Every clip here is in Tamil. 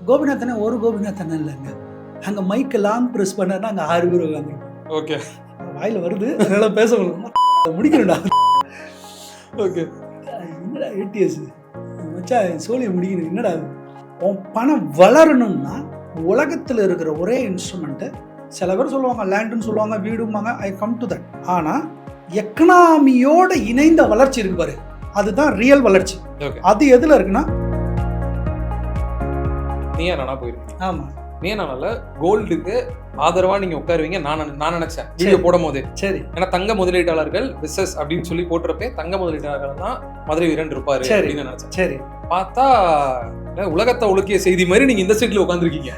கோபிநாத்தனே ஒரு கோபிநாத்தன் இல்லைங்க. அங்கே மைக்கு லாங் ப்ரெஸ் பண்ணா அங்கே 6 பேர் உட்காந்துருக்கோம். ஓகே, வாயில் வருது அதனால பேச முடிக்கணும்டா. ஓகே, என்னடா ஏடிஎஸ் வச்சா சோழியை முடிக்கணும். என்னடா உன் பணம் வளரணும்னா உலகத்தில் இருக்கிற ஒரே இன்ஸ்ட்ருமெண்ட்டு, சில பேர் சொல்லுவாங்க லேண்டுன்னு சொல்லுவாங்க, வீடும்பாங்க. I come to that. ஆனால் எக்கனாமியோட இணைந்த வளர்ச்சி இருக்கு பாரு, அதுதான் ரியல் வளர்ச்சி. அது எதில் இருக்குன்னா நீயா நானா போயிருக்கீங்க. ஆமாம், நீயா நானால கோல்டுக்கு ஆதரவா நீங்க உட்காருவீங்க நான் நினைச்சேன் வீடியோ போடும் போது. சரி, ஏன்னா தங்க முதலீட்டாளர்கள் பிசினஸ் அப்படின்னு சொல்லி போட்டுறப்பே தங்க முதலீட்டாளர்கள் தான் மதுரை வீரன் இருப்பாரு அப்படின்னு நினைச்சேன். சரி, பார்த்தா உலகத்தை உலுக்கிய செய்தி மாதிரி நீங்க இந்த சைட்ல உட்காந்துருக்கீங்க.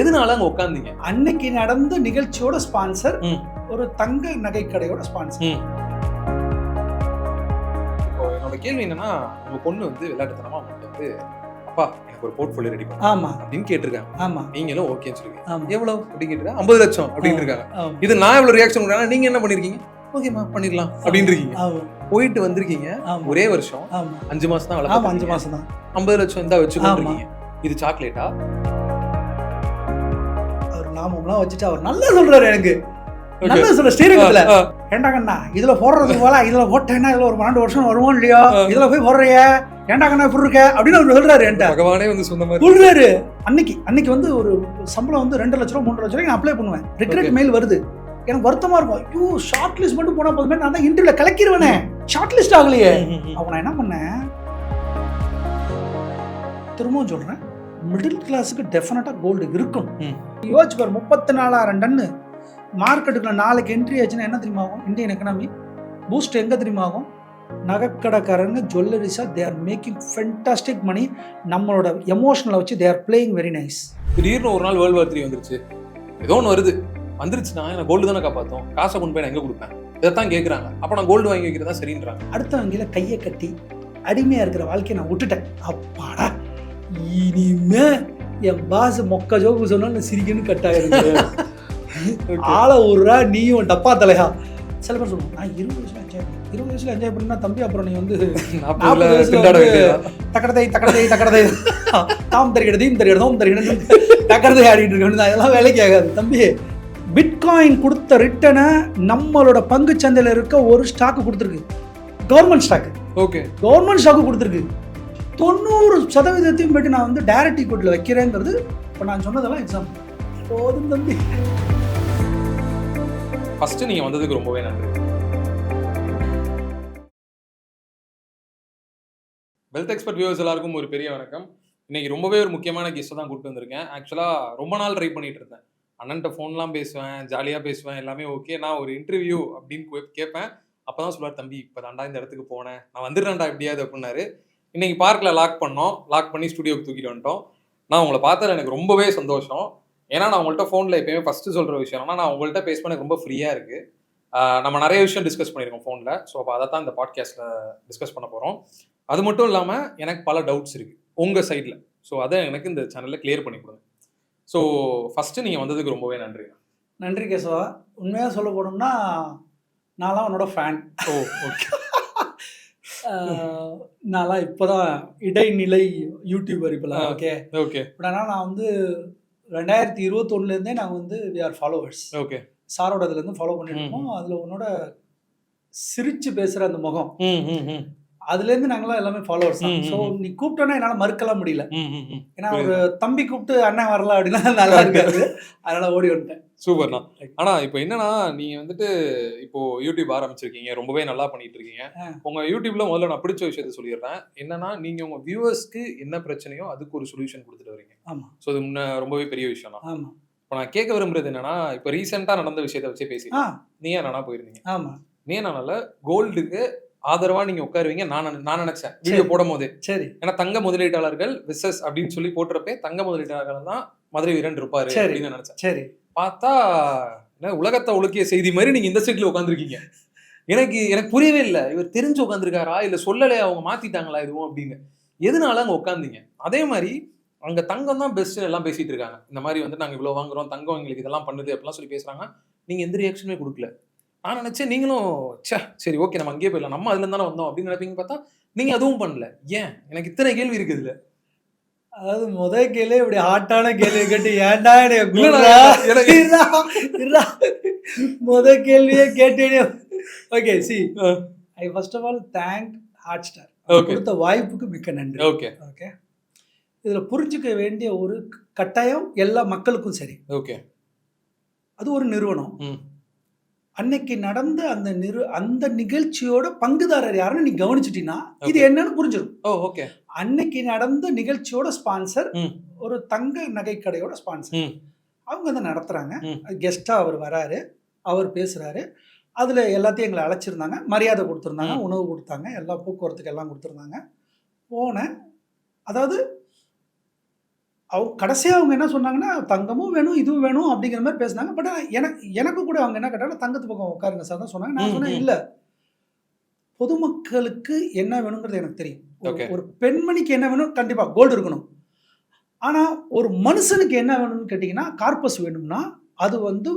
எதனால அங்க உட்காந்தீங்க? அன்னைக்கு நடந்த நிகழ்ச்சியோட ஸ்பான்சர் ஒரு தங்க நகை கடையோட ஸ்பான்சர். இப்போ என்னோட கேள்வி என்னன்னா, உங்க பொண்ணு வந்து விளையாட்டுத்தனமா வந்து அப்பா எனக்கு ஒரு போர்ட்ஃபோலியோ ரெடி பண்ணு ஆமா அப்படின்னு கேட்டிருக்காங்க. ஆமா, நீங்களும் ஓகேன்னு சொல்லுவீங்க. ஆமா. எவ்வளவு அப்படின்னு கேட்டிருக்காங்க. 50 லட்சம் அப்படின்னு இருக்காங்க. இது நான் எவ்வளவு ரியாக்ஷன் கொடுக்குறேன், நீங்க என்ன பண்ணிருக்கீங்க? ஓகேமா பண்ணிடலாம் அப்படின்னு இருக்கீங்க. போயிட்டு வந்திருக்கீங்க. ஒரே வருஷம் 5 மாசம் தான் வளர்க்க. 5 மாசம் தான் 50 லட்சம் இருந்தா வச்சுக்கோங்க. இது சாக்லேட்டா? அவர் நாமம்லாம் வச்சுட்டு அவர் நல்லா சொல்றாரு. எனக்கு நல்லா சொல்ற ஸ்ரீரங்கத்துல ஏண்டாங்கண்ணா இதுல போடுறதுக்கு போல இதுல போட்டேன்னா இதுல ஒரு 12 வருஷம் வருவோம் இல்லையோ, இதுல போய் போடுறிய ஏண்டாங்கண்ணா இப்படி இருக்க அப்படின்னு அவர் சொல்றாரு. என்கிட்ட பகவானே வந்து சொன்ன மாதிரி சொல்றாரு. அன்னைக்கு வந்து ஒரு சம்பளம் வந்து 2 லட்ச ரூபா 3 லட்ச ரூபாய் நான் அப்ளை பண்ணுவேன். ரிக்ரெட் மெயில் வருது. எனக்கு வருத்தமா இருக்கும். ஐயோ ஷார்ட் லிஸ்ட் மட்டும் போனா போதுமே, நான் தான் இன்டர்வியூல கலக்கிடுவேனே, ஷார்ட் லிஸ்ட் ஆகலையே. அப்ப நான் என்ன பண்ணேன், திரும்பவும் சொல்றேன், மிடில் கிளாஸுக்கு டெஃபினட்டா கோல்டு இருக்கும். யோசிச்சு பாரு, 34,000 டன்னு மார்க்கெட்டுக்குள்ள நாளைக்கு என்ட்ரி ஆச்சுன்னா என்ன தெரியுமா ஆகும்? இந்தியன் எக்கனாமி பூஸ்ட் எங்க தெரியுமா ஆகும்? நகைக்கடைக்காரங்க ஜுவல்லரிஸா தே ஆர் மேக்கிங் ஃபென்டாஸ்டிக் மணி. நம்மளோட எமோஷனலை வச்சு they are playing very nice. திடீர்னு ஒரு நாள் வேர்ல்டு வார் 3 வந்துருச்சு, ஏதோ ஒன்று வந்துருச்சுன்னா நான் கோல்டு தானே காப்பாற்றும், காசை கொண்டு போய் நான் எங்கே கொடுப்பேன், இதைத்தான் கேட்குறாங்க. அப்போ நான் கோல்டு வாங்கி வைக்கிறதா சரின்றாங்க. அடுத்தவங்கள கையை கட்டி அடிமையாக இருக்கிற வாழ்க்கையை நான் விட்டுட்டேன். அப்பாடா, இனிமே என் பாஸ் மொக்க ஜோக்கு சொன்னாலும் சிரிக்கணும் கட்டாயிருக்கு. ஆளை விட்றா நீயும் டப்பா தலையா. சில பேர் சொல்லுவாங்க நான் 20 வயசுல என்ஜாய் பண்ணா தம்பி, அப்புறம் நீ வந்து 40 வயசுல தக்கடதை தாம் தருகிறதையும் தருகிறதும் தருகிறது தக்கடதை ஆடிட்டு இருக்கணும். அதெல்லாம் வேலைக்கு ஆகாது தம்பி. பிட்காயின் கொடுத்த ரிட்டனை நம்மளோட பங்கு சந்தையில் இருக்க ஒரு ஸ்டாக்கு கொடுத்துருக்கு, government stock. Okay, government stock கொடுத்துருக்கு. 90% போய்ட்டு நான் வந்து டைரக்ட் ஈக்விட்டியில் வைக்கிறேங்கிறது இப்போ நான் சொன்னதெல்லாம் எக்ஸாம்பிள். போதும் தம்பி. ஃபர்ஸ்ட் நீங்க வந்ததுக்கு ரொம்பவே நன்றி. வெல்த் எக்ஸ்பர்ட் வியூவர்ஸ் எல்லாருக்கும் ஒரு பெரிய வணக்கம். இன்னைக்கு ரொம்பவே ஒரு முக்கியமான கெஸ்ட்டை தான் கூப்பிட்டு வந்திருக்கேன். ஆக்சுவலாக ரொம்ப நாள் ட்ரை பண்ணிட்டு இருந்தேன். அண்ணன்ட்ட ஃபோன்லாம் பேசுவேன், ஜாலியாக பேசுவேன், எல்லாமே ஓகே. நான் ஒரு இன்டர்வியூ அப்படின்னு கேட்பேன். அப்போ தான் சொல்லுவார், தம்பி இப்போ தாண்டா இந்த இடத்துக்கு போனேன், நான் வந்துடுறேன்டா எப்படியாவது அப்படின்னாரு. இன்னைக்கு பார்க்கில் லாக் பண்ணி ஸ்டுடியோக்கு தூக்கிட்டு வந்துட்டோம். நான் உங்களை பார்த்ததில் எனக்கு ரொம்பவே சந்தோஷம். ஏன்னா நான் உங்கள்கிட்ட ஃபோனில் எப்பயுமே ஃபஸ்ட்டு சொல்கிற விஷயம் ஆனால் நான் உங்கள்கிட்ட பேச எனக்கு ரொம்ப ஃப்ரீயாக இருக்குது. நம்ம நிறைய விஷயம் டிஸ்கஸ் பண்ணியிருக்கோம் ஃபோனில். ஸோ அப்போ அதை தான் இந்த பாட்காஸ்ட்டில் டிஸ்கஸ் பண்ண போகிறோம். அது மட்டும் இல்லாமல் எனக்கு பல டவுட்ஸ் இருக்குது உங்கள் சைடில். ஸோ அதை எனக்கு இந்த சேனலில் கிளியர் பண்ணி கொடுங்க. ஸோ ஃபஸ்ட்டு நீங்கள் வந்ததுக்கு ரொம்பவே நன்றி. நன்றி கேசவா. உண்மையாக சொல்ல போனோம்னா நான்லாம் உன்னோட ஃபேன். ஓ ஓகே. நான்லாம் இப்போ தான் இடைநிலை யூடியூபர் இப்போலாம். Okay okay. பட் ஆனால் நான் வந்து 2021 நாங்கள் வந்து வி ஆர் ஃபாலோவர்ஸ். ஓகே. சாரோட இதுலேருந்து ஃபாலோ பண்ணிட்டு இருக்கோம். அதில் உன்னோட சிரிச்சு பேசுகிற அந்த முகம், அதுலேருந்து நாங்களாம் எல்லாமே ஃபாலோவர்ஸ் தான். ஸோ நீ கூப்பிட்டோன்னா என்னால் மறுக்கலாம் முடியல. ஏன்னா ஒரு தம்பி கூப்பிட்டு அண்ணன் வரலாம் அப்படின்னா நல்லா இருக்காது, அதனால் ஓடி வந்துட்டேன். சூப்பர்ண்ணா. ஆனால் இப்போ என்னன்னா, நீங்கள் வந்துட்டு இப்போ யூடியூப் ஆரம்பிச்சிருக்கீங்க, ரொம்பவே நல்லா பண்ணிட்டு இருக்கீங்க. உங்கள் யூடியூப்ல முதல்ல நான் பிடிச்ச விஷயத்த சொல்லிடுறேன். என்னன்னா, நீங்கள் உங்கள் வியூவர்ஸ்க்கு என்ன பிரச்சனையோ அதுக்கு ஒரு சொல்யூஷன் கொடுத்துட்டு வரீங்க. ஆமாம். ஸோ அது ரொம்பவே பெரிய விஷயம் தான். ஆமாம். இப்போ நான் கேட்க விரும்புறது என்னன்னா, இப்போ ரீசெண்டாக நடந்த விஷயத்தை வச்சே பேசிக்கலாம். நீயா நானா போயிருந்தீங்க. ஆமாம். நீயா நானால கோல்டுக்கு ஆதரவா நீங்க உட்காருவீங்க நான் நினைச்சேன் வீடியோ போடும் போது. சரி. ஏன்னா தங்க முதலீட்டாளர்கள் பிசினஸ் அப்படின்னு சொல்லி போட்டுறப்பே தங்க முதலீட்டாளர்கள் தான் மதுரை வீரன் இருப்பாரு அப்படின்னு நினைச்சேன். சரி. பார்த்தா உலகத்தை உலுக்கிய செய்தி மாதிரி நீங்க இந்த சைட்ல உட்காந்துருக்கீங்க. எனக்கு புரியவே இல்லை, இவர் தெரிஞ்சு உட்காந்துருக்காரா இல்ல சொல்லலையா, அவங்க மாத்திட்டாங்களா எதுவும் அப்படின்னு. எதனால அங்க உட்காந்தீங்க? அதே மாதிரி அங்க தங்கம் தான் பெஸ்ட் எல்லாம் பேசிட்டு இருக்காங்க. இந்த மாதிரி வந்து நாங்க இவ்வளவு வாங்குறோம், தங்கம் எங்களுக்கு இதெல்லாம் பண்ணுது அப்படிலாம் சொல்லி பேசுறாங்க. நீங்க எந்த ரியாக்ஷனுமே கொடுக்கல. நான் நினைச்சேன் நீங்களும் சரி ஓகே நம்ம அங்கேயே போயிடலாம், நம்ம அதுல இருந்தானே வந்தோம் அப்படின்னு நினைப்பீங்க. பார்த்தா நீங்க அதுவும் பண்ணல. ஏன்? எனக்கு இத்தனை கேள்வி இருக்குது. அதாவது கேள்வி இப்படி ஹாட்டான கேள்வி கேட்டு ஏன்டா முத கேள்வியே கேட்டேனே. Okay see I first of all thank Hotstar கொடுத்த வாய்ப்புக்கு மிக்க நன்றி. ஓகே ஓகே, இதில் புரிஞ்சுக்க வேண்டிய ஒரு கட்டாயம் எல்லா மக்களுக்கும் சரி. ஓகே, அது ஒரு நிறுவனம். அன்னைக்கு நடந்த அந்த நிகழ்ச்சியோட பங்குதாரர் யாருன்னு நீ கவனிச்சிட்டீங்கன்னா இது என்னன்னு புரிஞ்சிடும். ஓகே, அன்னைக்கு நடந்த நிகழ்ச்சியோட ஸ்பான்சர் ஒரு தங்க நகை கடையோட ஸ்பான்சர். அவங்க வந்து நடத்துறாங்க. கெஸ்டா அவர் வராரு, அவர் பேசுறாரு. அதுல எல்லாத்தையும் எங்களை அழைச்சிருந்தாங்க, மரியாதை கொடுத்துருந்தாங்க, உணவு கொடுத்தாங்க, எல்லா போக்குவரத்துக்கு எல்லாம் கொடுத்துருந்தாங்க. போனேன். அதாவது அவங்க கடைசியாக அவங்க என்ன சொன்னாங்கன்னா தங்கமும் வேணும் இதுவும் வேணும் அப்படிங்கிற மாதிரி பேசினாங்க. பட் எனக்கு கூட அவங்க என்ன கேட்டாங்க, தங்கத்து பக்கம் உட்காருங்க சார் தான் சொன்னாங்க. நான் சொன்னேன் இல்லை, பொதுமக்களுக்கு என்ன வேணுங்கிறது எனக்கு தெரியும். ஒரு பெண்மணிக்கு என்ன வேணும், கண்டிப்பாக கோல்டு இருக்கணும். ஆனால் ஒரு மனுஷனுக்கு என்ன வேணும்னு கேட்டிங்கன்னா கார்பஸ் வேணும்னா அது வந்து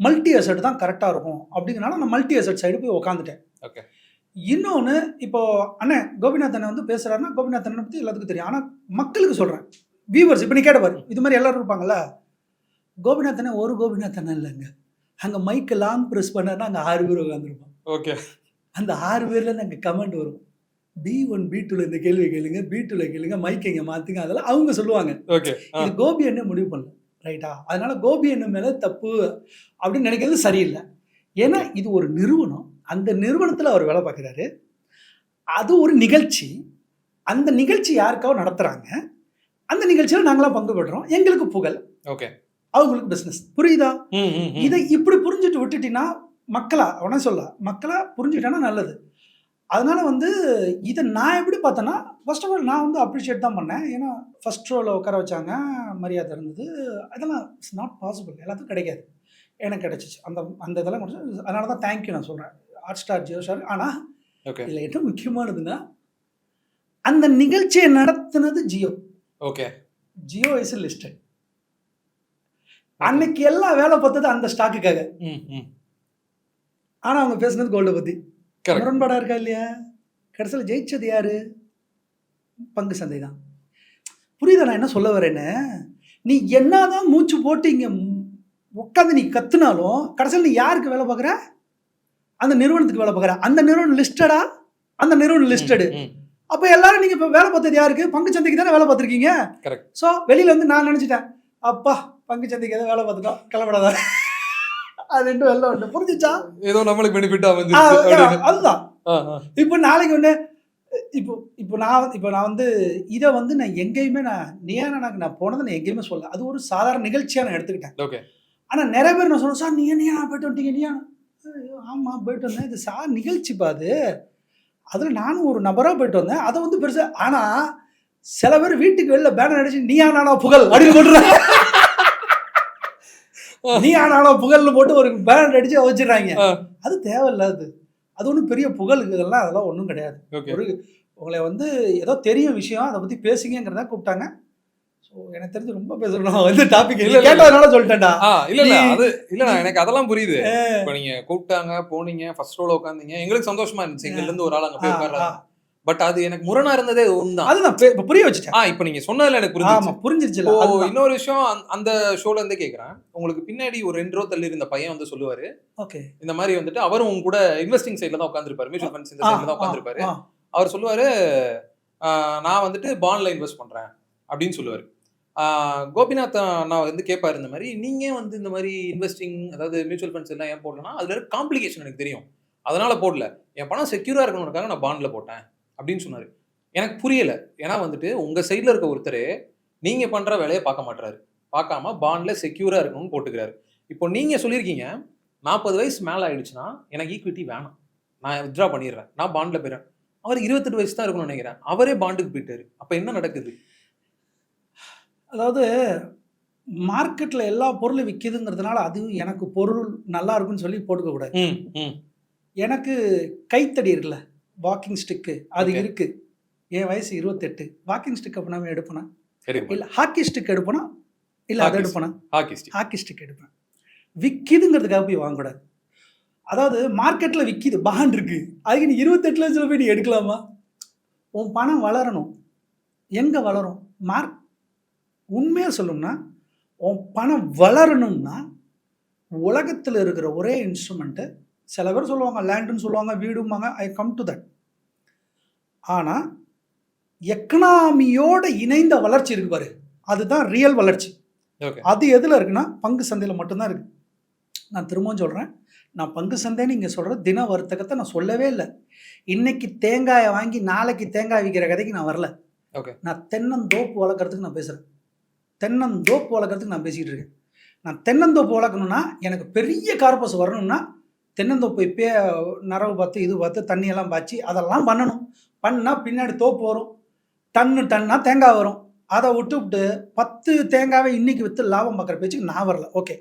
மல்டி அசட் தான் கரெக்டாக இருக்கும். அப்படிங்கிறனால நான் மல்டி அசட் சைடு போய் உட்காந்துட்டேன். ஓகே, இன்னொன்று இப்போ அண்ணன் கோபிநாத் வந்து பேசுகிறாருன்னா கோபிநாத் அண்ணனை பற்றி எல்லாத்துக்கும் தெரியும். ஆனால் மக்களுக்கு சொல்கிறேன், வியூவர்ஸ் இப்போ நீ கேட்ட பாரு, இது மாதிரி எல்லாரும் இருப்பாங்கல்ல. கோபிநாத்தனே ஒரு கோபிநாத்தனை இல்லைங்க, அங்கே மைக்கு லாங் ப்ரெஸ் பண்ணாருன்னா அங்கே 6 பேர் உட்காந்துருப்பான். ஓகே, அந்த 6 பேர்லேருந்து அங்கே கமெண்ட் வரும், B1 B2 இந்த கேள்வி கேளுங்க, B2 கேளுங்க, மைக் இங்கே மாற்றுங்க, அதெல்லாம் அவங்க சொல்லுவாங்க. ஓகே, இது கோபி என்ன முடிவு பண்ணல, ரைட்டா? அதனால கோபி என்ன மேலே தப்பு அப்படின்னு நினைக்கிறது சரியில்லை. ஏன்னா இது ஒரு நிறுவனம், அந்த நிறுவனத்தில் அவர் வேலை பார்க்குறாரு. அது ஒரு நிகழ்ச்சி, அந்த நிகழ்ச்சி யாருக்காவது நடத்துகிறாங்க, அந்த நிகழ்ச்சியில் நாங்களாம் பங்கு பெற்றோம், எங்களுக்கு புகழ், ஓகே, அவங்களுக்கு பிஸ்னஸ். புரியுதா? இதை இப்படி புரிஞ்சுட்டு விட்டுட்டீங்கன்னா மக்களா புரிஞ்சுக்கிட்டேன்னா நல்லது. அதனால வந்து இதை நான் எப்படி பார்த்தேன்னா, ஃபர்ஸ்ட் ஆஃப் ஆல் நான் வந்து அப்ரிஷியேட் தான் பண்ணேன். ஏன்னா ஃபர்ஸ்ட் ரோவில் உட்கார வச்சாங்க, மரியாதை இருந்தது. அதெல்லாம் இட்ஸ் நாட் பாசிபிள், எல்லாத்துக்கும் கிடைக்காது. எனக்கு கிடைச்சிச்சு அந்த இதெல்லாம் கிடைச்சி. அதனால தான் தேங்க்யூ நான் சொல்கிறேன் ஹாட் ஸ்டார், ஜியோ ஸ்டார். ஆனால் இதில் என்ன முக்கியமானதுன்னா, அந்த நிகழ்ச்சியை நடத்துனது Jio. Okay, Jio is listed. அன்னைக்கு எல்லாம் வேலை பார்த்தது அந்த ஸ்டாக்குக்காக. ஆனா அவங்க பேசுனது கோல்டை பத்தி. முரண்பாடா இருக்கா இல்லையா? கடைசியில் ஜெயிச்சது யாரு? பங்கு சந்தை தான். புரியுதா நான் என்ன சொல்ல வரேன்னு? நீ என்னதான் மூச்சு போட்டு இங்க உட்காந்து நீ கத்துனாலும் கடைசியில் நீ யாருக்கு வேலை பார்க்குற? அந்த நிறுவனத்துக்கு வேலை பார்க்குற. அந்த நிறுவனம் லிஸ்டடா? அந்த நிறுவனம் லிஸ்டடு. அப்போ எல்லாரும் நீங்கள் இப்போ வேலை பார்த்தது யாருக்கு? பங்கு சந்தைக்கு தானே வேலை பார்த்துருக்கீங்க. ஸோ வெளியில் வந்து நான் நினச்சிட்டேன், அப்பா பங்கு சந்தைக்கு எதாவது வேலை பார்த்துட்டோம், கிளம்படாத அதுன்ட்டு வெளில வந்து புரிஞ்சிச்சா? ஏதோ நம்மளுக்கு பெனிஃபிட் அதுதான். இப்போ நாளைக்கு ஒன்று இப்போ நான் வந்து இதை வந்து நான் எங்கேயுமே நான் போனதை நான் எங்கேயுமே சொல்ல. அது ஒரு சாதாரண நிகழ்ச்சியாக நான் எடுத்துக்கிட்டேன். ஓகே, ஆனால் நிறைய பேர் நான் சொல்லுவேன், சார் நீயா போயிட்டு வந்துட்டீங்க, ஆமாம் போயிட்டு வந்தேன், இது சார் நிகழ்ச்சி பாது, அதில் நானும் ஒரு நபராக போயிட்டு வந்தேன், அதை வந்து பெருசாக. ஆனால் சில பேர் வீட்டுக்கு வெளில பேனர் அடிச்சு நீயா நானா புகழ் அப்படின்னு போட்டுறாங்க. நீயா நானா புகழ்னு போட்டு ஒரு பேனர் அடிச்சு வச்சிடறாங்க. அது தேவையில்லாது. அது ஒன்றும் பெரிய புகழ் இதெல்லாம் அதெல்லாம் ஒன்றும் கிடையாது. ஒரு உங்களை வந்து ஏதோ தெரியும் விஷயம், அதை பற்றி பேசுங்கிறதா கூப்பிட்டாங்க. எனக்கு தெரிஞ்சு ரொம்ப பேசணும் வந்து டாபிக் இல்ல கேட்டதனால சொல்லிட்டேன்டா. இல்ல எனக்கு அதெல்லாம் புரியுது. இப்போ நீங்க கூப்பிட்டாங்க, போனீங்க, ஃபர்ஸ்ட் ரோல உட்காந்தீங்க, எங்களுக்கு சந்தோஷமா இருந்துச்சு. எங்கல இருந்து ஒரு ஆள் அங்க போய் உட்கார்றாங்க. பட் அது எனக்கு முரணா இருந்ததே ஒண்ணுதான். அதுதான் இப்ப புரிய வச்சுட்டேன். இப்போ நீங்க சொன்னதுல எனக்கு புரிஞ்சிருச்சு. ஆமா புரிஞ்சிருச்சுல. இன்னொரு விஷயம், அந்த ஷோல இருந்து கேக்குறேன், உங்களுக்கு பின்னாடி ஒரு 2 ரோ தள்ளி இருந்த பையன் வந்து சொல்லுவாரு, ஓகே இந்த மாதிரி வந்துட்டு அவரும் உங்க கூட இன்வெஸ்டிங் சைடுல தான் உட்கார்ந்திருப்பாரு, மியூச்சுவல் ஃபண்ட்ஸ் இந்த சைடுல தான் உட்கார்ந்திருப்பாரு. அவர் சொல்லுவாரு, நான் வந்துட்டு பாண்ட்ல இன்வெஸ்ட் பண்றேன் அப்படின்னு சொல்லுவாரு. கோபிநாத் நான் வந்து கேட்பாரு, இந்த மாதிரி நீங்க வந்து இந்த மாதிரி இன்வெஸ்டிங், அதாவது மியூச்சுவல் ஃபண்ட்ஸ் எல்லாம் ஏன் போடலன்னா அதுல இருக்க காம்ப்ளிகேஷன் எனக்கு தெரியும், அதனால போடல, என் பணம் செக்யூரா இருக்கணும்னுக்காக நான் பாண்ட்ல போட்டேன் அப்படின்னு சொன்னாரு. எனக்கு புரியல. ஏன்னா வந்துட்டு உங்க சைட்ல இருக்க ஒருத்தர் நீங்க பண்ற வேலையை பார்க்க மாட்டாரு, பார்க்காம பாண்ட்ல செக்யூரா இருக்கணும்னு போட்டுக்கிறாரு. இப்போ நீங்க சொல்லியிருக்கீங்க 40 வயசு மேல ஆயிடுச்சுன்னா எனக்கு ஈக்விட்டி வேணாம், நான் வித்ட்ரா பண்ணிடுறேன், நான் பாண்ட்ல போயிடுறேன். அவர் 28 வயசு தான் இருக்கணும்னு நினைக்கிறேன், அவரே பாண்டுக்கு போயிட்டாரு. அப்ப என்ன நடக்குது? அதாவது மார்க்கெட்டில் எல்லா பொருளும் விற்கிதுங்கிறதுனால அது எனக்கு பொருள் நல்லா இருக்குன்னு சொல்லி போட்டுக்கக்கூடாது. எனக்கு கைத்தடி இருக்குல்ல, வாக்கிங் ஸ்டிக்கு, அது இருக்கு. என் வயசு 28, வாக்கிங் ஸ்டிக் அப்போ நான் எடுப்பேனா, இல்லை ஹாக்கி ஸ்டிக் எடுப்பேனா, இல்லை அதை எடுப்பேனா? ஹாக்கி ஸ்டிக் எடுப்பேன். விற்கிதுங்கிறதுக்காக போய் வாங்கக்கூடாது. அதாவது மார்க்கெட்டில் விற்கிது, பாண்ட் இருக்கு, அதுக்கு நீ 28 லட்சம் போய் நீ எடுக்கலாமா? உன் பணம் வளரணும். எங்கே வளரும்? உண்மையாக சொல்லணும்னா உன் பணம் வளரணும்னா உலகத்தில் இருக்கிற ஒரே இன்ஸ்ட்ருமெண்ட்டு, சில பேர் சொல்லுவாங்க லேண்டுன்னு சொல்லுவாங்க, வீடும்பாங்க. I come to that. ஆனால் எக்கனாமியோட இணைந்த வளர்ச்சி இருக்கு பாரு, அதுதான் ரியல் வளர்ச்சி. ஓகே. அது எதில் இருக்குன்னா பங்கு சந்தையில் மட்டும்தான் இருக்குது. நான் திரும்பவும் சொல்கிறேன், நான் பங்கு சந்தைன்னு இங்கே சொல்கிற தின வர்த்தகத்தை நான் சொல்லவே இல்லை. இன்னைக்கு தேங்காயை வாங்கி நாளைக்கு தேங்காய் விற்கிற கதைக்கு நான் வரல. ஓகே. நான் தென்னந்தோப்பு வளர்க்குறதுக்கு நான் பேசுகிறேன். தென்னந்தோப்பு வளர்க்குறதுக்கு நான் பேசிக்கிட்டு இருக்கேன். நான் தென்னந்தோப்பு வளர்க்கணுன்னா எனக்கு பெரிய கார்பஸ் வரணும்னா தென்னந்தோப்பு இப்போயே நரவு பார்த்து இது பார்த்து தண்ணியெல்லாம் பாய்ச்சி அதெல்லாம் பண்ணணும். பண்ணால் பின்னாடி தோப்பு வரும், டன்னாக தேங்காய் வரும். அதை விட்டு 10 தேங்காவை இன்றைக்கி விற்று லாபம் பார்க்குற பேச்சுக்கு நான் வரல. ஓகே,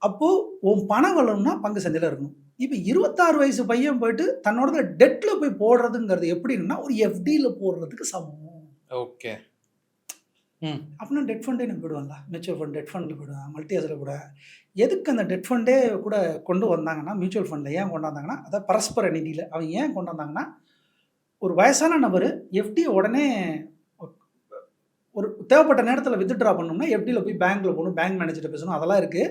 அப்போது உன் பணம் வளரணும்னா பங்கு சந்தையில் இருக்கணும். இப்போ 26 வயசு பையன் போயிட்டு தன்னோட டெட்டில் போய் போடுறதுங்கிறது எப்படின்னா ஒரு எஃப்டியில் போடுறதுக்கு சமம். ஓகே. அப்படின்னா டெட் ஃபண்டே நான் போயிடுவாங்களா, மியூச்சுவல் ஃபண்ட் டெட் ஃபண்டில் போயிடுவேன், மல்டி அசட்டில் கூட. எதுக்கு அந்த டெட் ஃபண்டே கூட கொண்டு வந்தாங்கன்னா, மியூச்சுவல் ஃபண்டில் ஏன் கொண்டாந்தாங்கன்னா, அதாவது பரஸ்பர நிதியில் அவன் ஏன் கொண்டாந்தாங்கன்னா, ஒரு வயசான நபர் எஃப்டியை உடனே ஒரு தேவைப்பட்ட நேரத்தில் வித்ட்ரா பண்ணணும்னா எஃப்டியில் போய் பேங்க்கில் போகணும், பேங்க் மேனேஜர்கிட்ட பேசணும், அதெல்லாம் இருக்குது.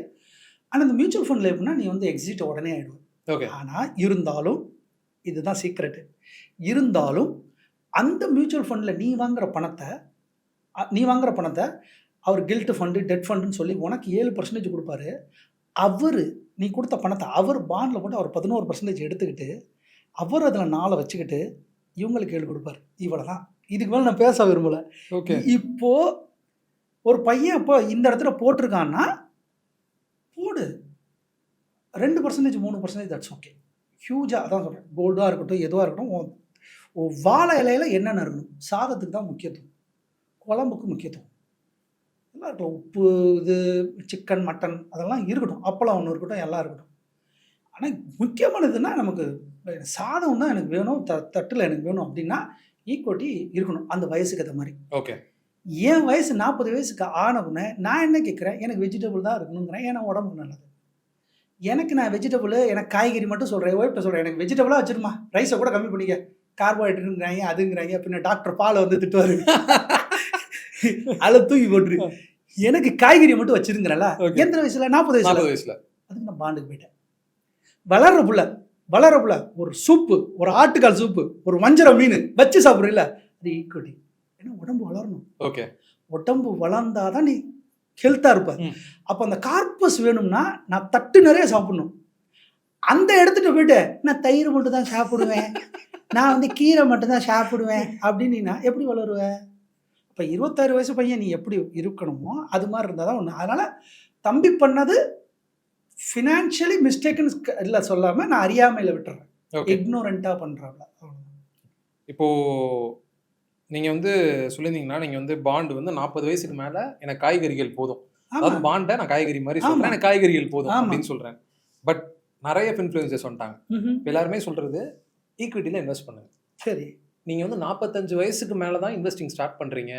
ஆனால் இந்த மியூச்சுவல் ஃபண்டில் எப்படின்னா நீ வந்து எக்ஸிட் உடனே ஆகிடுவேன். ஓகே. ஆனால் இருந்தாலும் இதுதான் சீக்ரெட்டு, இருந்தாலும் அந்த மியூச்சுவல் ஃபண்டில் நீ வாங்குற பணத்தை அவர் கில்ட் ஃபண்டு டெட் ஃபண்டுன்னு சொல்லி உனக்கு 7% கொடுப்பாரு. அவர் நீ கொடுத்த பணத்தை அவர் பாண்டில் போட்டு அவர் 11% எடுத்துக்கிட்டு அவர் அதில் 4 வச்சுக்கிட்டு இவங்களுக்கு 7 கொடுப்பார். இவ்வளோ தான், இதுக்கு மேலே நான் பேச விரும்பலை. ஓகே. இப்போது ஒரு பையன் இப்போ இந்த இடத்துல போட்டிருக்கான்னா போடு, 2% 3% தட்ஸ் ஓகே. ஹியூஜாக அதான் சொல்கிறேன், கோல்டாக இருக்கட்டும் எதுவாக இருக்கட்டும், வாழை இலையில் என்னென்ன இருக்கணும், சாதத்துக்கு தான் முக்கியத்துவம், குழம்புக்கு முக்கியத்துவம் எல்லாம் இருக்கட்டும், உப்பு இது சிக்கன் மட்டன் அதெல்லாம் இருக்கட்டும், அப்பளம் ஒன்று இருக்கட்டும், எல்லாம் இருக்கட்டும். ஆனால் முக்கியமானதுன்னா நமக்கு சாதம் தான் எனக்கு வேணும், தட்டில் எனக்கு வேணும் அப்படின்னா ஈக்குவட்டி இருக்கணும் அந்த வயசுக்கு ஏற்ற மாதிரி. ஓகே. என் வயசு 40 வயசுக்கு ஆனவுடனே நான் என்ன கேட்குறேன், எனக்கு வெஜிடபிள் தான் இருக்கணுங்கிறேன். ஏன்னா உடம்புக்கு நல்லது. எனக்கு நான் வெஜிடபிள், எனக்கு காய்கறி மட்டும் சொல்கிறேன், ஒய்ஃப்ட்ட சொல்கிறேன், எனக்கு வெஜிடபிளாக வச்சுருமா, ரைஸை கூட கம்மி பண்ணிக்க, கார்போஹைட்ரேட்டுங்கிறாங்க அதுங்கிறாங்க, பின்ன டாக்டர் பாலை வந்து திட்டுவார், அதில் தூக்கி போட்டுரு, எனக்கு காய்கறி மட்டும் வச்சிருங்கிறல. எந்த வயசுல? 40 வயசுல. அதுக்கு நான் பாண்டுக்கு போயிட்டேன். வளர புள்ள ஒரு சூப்பு, ஒரு ஆட்டுக்கால் சூப்பு, ஒரு வஞ்சரம் மீன் வச்சு சாப்பிட்றீங்களா, அது ஈக்குவட்டி. ஏன்னா உடம்பு வளரணும். ஓகே. உடம்பு வளர்ந்தாதான் நீ ஹெல்த்தாக இருப்ப. அப்போ அந்த கார்பஸ் வேணும்னா நான் தட்டு நிறைய சாப்பிடணும். அந்த இடத்துட்டு போயிட்டு நான் தயிர் மட்டும் தான் சாப்பிடுவேன், நான் வந்து கீரை மட்டும்தான் சாப்பிடுவேன் அப்படின்னா எப்படி வளருவேன்? இப்போ 26 வயசு பையன் நீ எப்படி இருக்கணுமோ அது மாதிரி இருந்தால் தான் ஒன்று. அதனால் தம்பி பண்ணது ஃபினான்ஷியலி மிஸ்டேக்குன்னு இல்லை சொல்லாமல் நான் அறியாமையில் விட்டுறேன், இக்னோரண்ட்டாக பண்ணுறாங்களா. இப்போது நீங்கள் வந்து சொல்லியிருந்தீங்கன்னா நீங்கள் வந்து பாண்டு வந்து 40 வயசுக்கு மேலே எனக்கு காய்கறிகள் போதும், அதாவது பாண்டை நான் காய்கறி மாதிரி சொல்கிறேன், எனக்கு காய்கறிகள் போதும் அப்படின்னு சொல்கிறேன். பட் நிறைய இன்ஃப்ளூயன்சர்ஸ் வந்துட்டாங்க, எல்லாருமே சொல்கிறது ஈக்விட்டியில் இன்வெஸ்ட் பண்ணுங்க. சரி, நீங்கள் வந்து 45 வயசுக்கு மேலே தான் இன்வெஸ்டிங் ஸ்டார்ட் பண்ணுறீங்க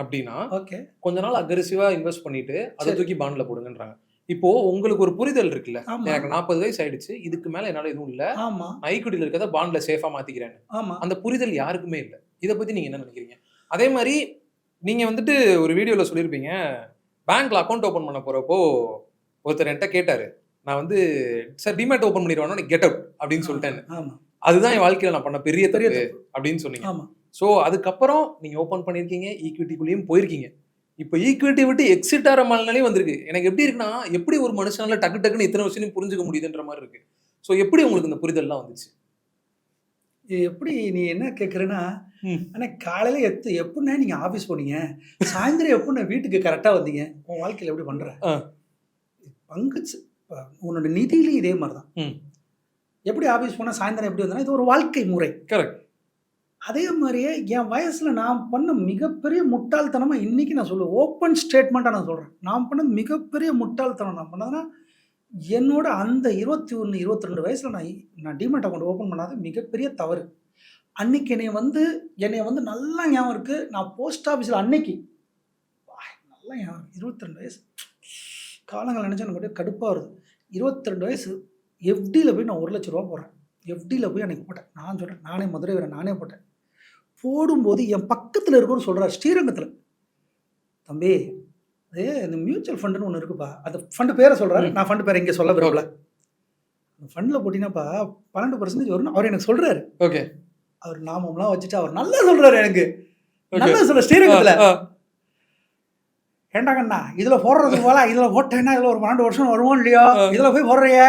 அப்படின்னா ஓகே, கொஞ்ச நாள் அக்ரெசிவாக இன்வெஸ்ட் பண்ணிட்டு அதை தூக்கி பாண்டில் போடுங்கன்றாங்க. இப்போ உங்களுக்கு ஒரு புரிதல் இருக்குல்ல, எனக்கு 40 வயசு ஆயிடுச்சு, இதுக்கு மேலே என்னால் எதுவும் இல்லை, நான் ஈக்விட்டியில் இருக்கிறத பாண்டில் சேஃபாக மாற்றிக்கிறேன், அந்த புரிதல் யாருக்குமே இல்லை. இதை பற்றி நீங்கள் என்ன நினைக்கிறீங்க? அதே மாதிரி நீங்கள் வந்துட்டு ஒரு வீடியோவில் சொல்லியிருப்பீங்க, பேங்க்கில் அக்கௌண்ட் ஓப்பன் பண்ண போகிறப்போ ஒருத்தர் என்கிட்ட கேட்டார், நான் வந்து சார் டிமேட் ஓப்பன் பண்ணிடுவானோ கெட் அவுட் அப்படின்னு சொல்லிட்டேன், அதுதான் என் வாழ்க்கையில் நான் பண்ண பெரிய தப்பு அப்படின்னு சொன்னீங்க. ஸோ அதுக்கப்புறம் நீங்கள் ஓப்பன் பண்ணியிருக்கீங்க, ஈக்விட்டிக்குள்ளேயும் போயிருக்கீங்க, இப்போ ஈக்விட்டி விட்டு எக்ஸிட் ஆகிற மனநிலையும் வந்திருக்கு. எனக்கு எப்படி இருக்குன்னா, எப்படி ஒரு மனுஷனால டக்கு டக்குன்னு இத்தனை வருஷம் புரிஞ்சுக்க முடியுதுன்ற மாதிரி இருக்கு. ஸோ எப்படி உங்களுக்கு இந்த புரிதல்லாம் வந்துச்சு? எப்படி நீ என்ன கேட்குறேன்னா, ஆனால் காலையில் எப்படின்னா நீங்கள் ஆஃபீஸ் போனீங்க, சாயந்தரம் எப்படின்னா வீட்டுக்கு கரெக்டாக வந்தீங்க, உன் வாழ்க்கையில் எப்படி பண்ணுற பங்கு உன்னோட நிதியிலையும் இதே மாதிரி தான். எப்படி ஆஃபீஸ் போனால் சாயந்தரம் எப்படி வந்தேன்னா, இது ஒரு வாழ்க்கை முறை. கரெக்ட். அதே மாதிரியே என் வயசில் நான் பண்ண மிகப்பெரிய முட்டாள்தனமாக இன்றைக்கி நான் சொல்லுவேன், ஓப்பன் ஸ்டேட்மெண்ட்டாக நான் சொல்கிறேன், நான் பண்ண மிகப்பெரிய முட்டாள்தனம் நான் பண்ணதுன்னா, என்னோட அந்த 21, 22 வயசில் நான் டிமேட் அக்கௌண்ட் ஓப்பன் பண்ணாத மிகப்பெரிய தவறு. அன்றைக்கி என்னை வந்து நல்லா ஞாபகம் இருக்குது, நான் போஸ்ட் ஆஃபீஸில் அன்னைக்கு நல்லா ஞாபகம், 22 வயசு காலங்கள் நினச்சா எனக்கு அப்படியே கடுப்பாக வருது. 22 வயசு எஃப்டியில் போய் நான் 1 லட்ச ரூபா போடுறேன். எஃப்டியில் போய் அன்றைக்கி போட்டேன். நான் சொல்கிறேன், நானே மதுரை வரேன், நானே போட்டேன். போடும்போது என் பக்கத்தில் இருக்கிறவரு சொல்கிறார், ஸ்ரீரங்கத்தில் தம்பி அது இந்த மியூச்சுவல் ஃபண்டுன்னு ஒன்று இருக்குப்பா, அந்த ஃபண்டு பேரை சொல்கிறாரு, நான் ஃபண்டு பேரை இங்கே சொல்ல விரும்பல. அந்த ஃபண்டில் போட்டிங்கன்னாப்பா 12% வரும்னு அவர் எனக்கு சொல்கிறாரு. ஓகே. அவர் நாமம்லாம் வச்சுட்டு அவர் நல்லா சொல்கிறாரு, எனக்கு நல்லா சொல்ற ஸ்ரீரங்கத்தில். ஏண்டாங்கண்ணா இதில் போடுறதுக்கு போல இதில் போட்டேன்னா இதில் ஒரு 12 வருஷம் வருவோம் இல்லையோ, இதில் போய் போடுறிய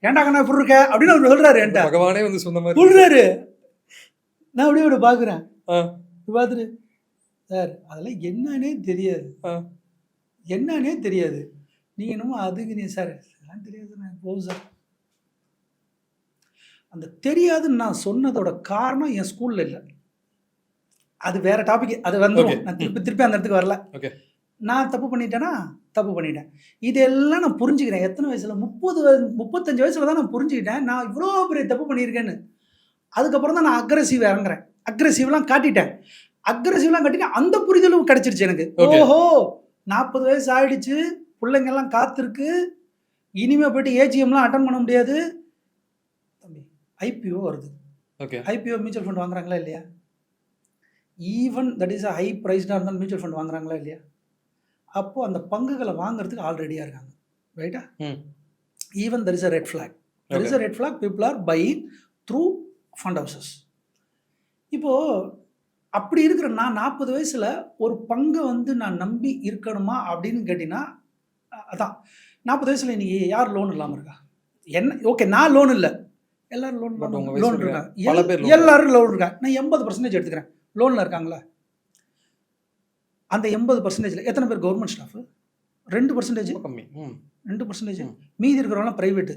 ஏண்டாங்கண்ணா இப்படி இருக்க அப்படின்னு அவர் சொல்கிறாரு. என்கிட்ட பகவானே வந்து சொன்ன மாதிரி சொல்கிறாரு. நான் அப்படியே ஒரு பார்க்குறேன், பார்த்துட்டு சார் அதெல்லாம் என்னன்னே தெரியாது, என்னன்னே தெரியாது, நீங்கள் என்னமோ அதுக்கு நீ சார் அதெல்லாம் தெரியாது நான் போகுது சார். அந்த தெரியாதுன்னு நான் சொன்னதோட காரணம் என் ஸ்கூலில் இல்லை, அது வேற டாபிக், அது வந்துடும். நான் திருப்பி அந்த இடத்துக்கு வரல. நான் தப்பு பண்ணிட்டேன்னா தப்பு பண்ணிட்டேன், இதெல்லாம் நான் புரிஞ்சுக்கிறேன். எத்தனை வயசுல 35 வயசுல தான் நான் புரிஞ்சுக்கிட்டேன் நான் இவ்வளோ பெரிய தப்பு பண்ணியிருக்கேன்னு. அதுக்கப்புறம் தான் நான் அக்ரெசிவ் இறங்குறேன், அக்ரெசிவ்லாம் காட்டிட்டேன், அக்ரெசிவ்லாம் காட்டிட்டேன். அந்த புரிதலும் கிடைச்சிருச்சு எனக்கு. ஓஹோ 40 வயசு ஆயிடுச்சு, பிள்ளைங்கெல்லாம் காத்திருக்கு, இனிமே போயிட்டு ஏஜிஎம்லாம் அட்டன் பண்ண முடியாது. தம்பி ஐபிஓ வருது, ஐபிஓ மியூச்சுவல் ஃபண்ட் வாங்குறாங்களா இல்லையா? ஈவன் தட் இஸ் ஹை ப்ரைஸ்டாக இருந்தாலும் மியூச்சுவல் ஃபண்ட் வாங்குறாங்களா இல்லையா? அப்போது அந்த பங்குகளை வாங்குறதுக்கு ஆல் ரெடியாக இருக்காங்க, ரைட்டா? Even there is a red flag, there is a red flag, people are buying through fund houses. இப்போது அப்படி இருக்கிற நான் 40 வயசில் ஒரு பங்கை வந்து நான் நம்பி இருக்கணுமா அப்படின்னு கேட்டிங்கன்னா, அதான் 40 வயசில் இன்றைக்கி யார் லோன் இல்லாமல் இருக்கா? என்ன ஓகே, நான் லோன் இல்லை, எல்லோரும் லோன் இருக்காங்க, எல்லோரும் லோன் இருக்காங்க. நான் 80% எடுத்துக்கிறேன், லோனில் இருக்காங்களா? அந்த 80%ல் எத்தனை பேர் கவர்மெண்ட் ஸ்டாஃபு? 2% கம்மி, 2%. மீதி இருக்கிறவங்களாம் private.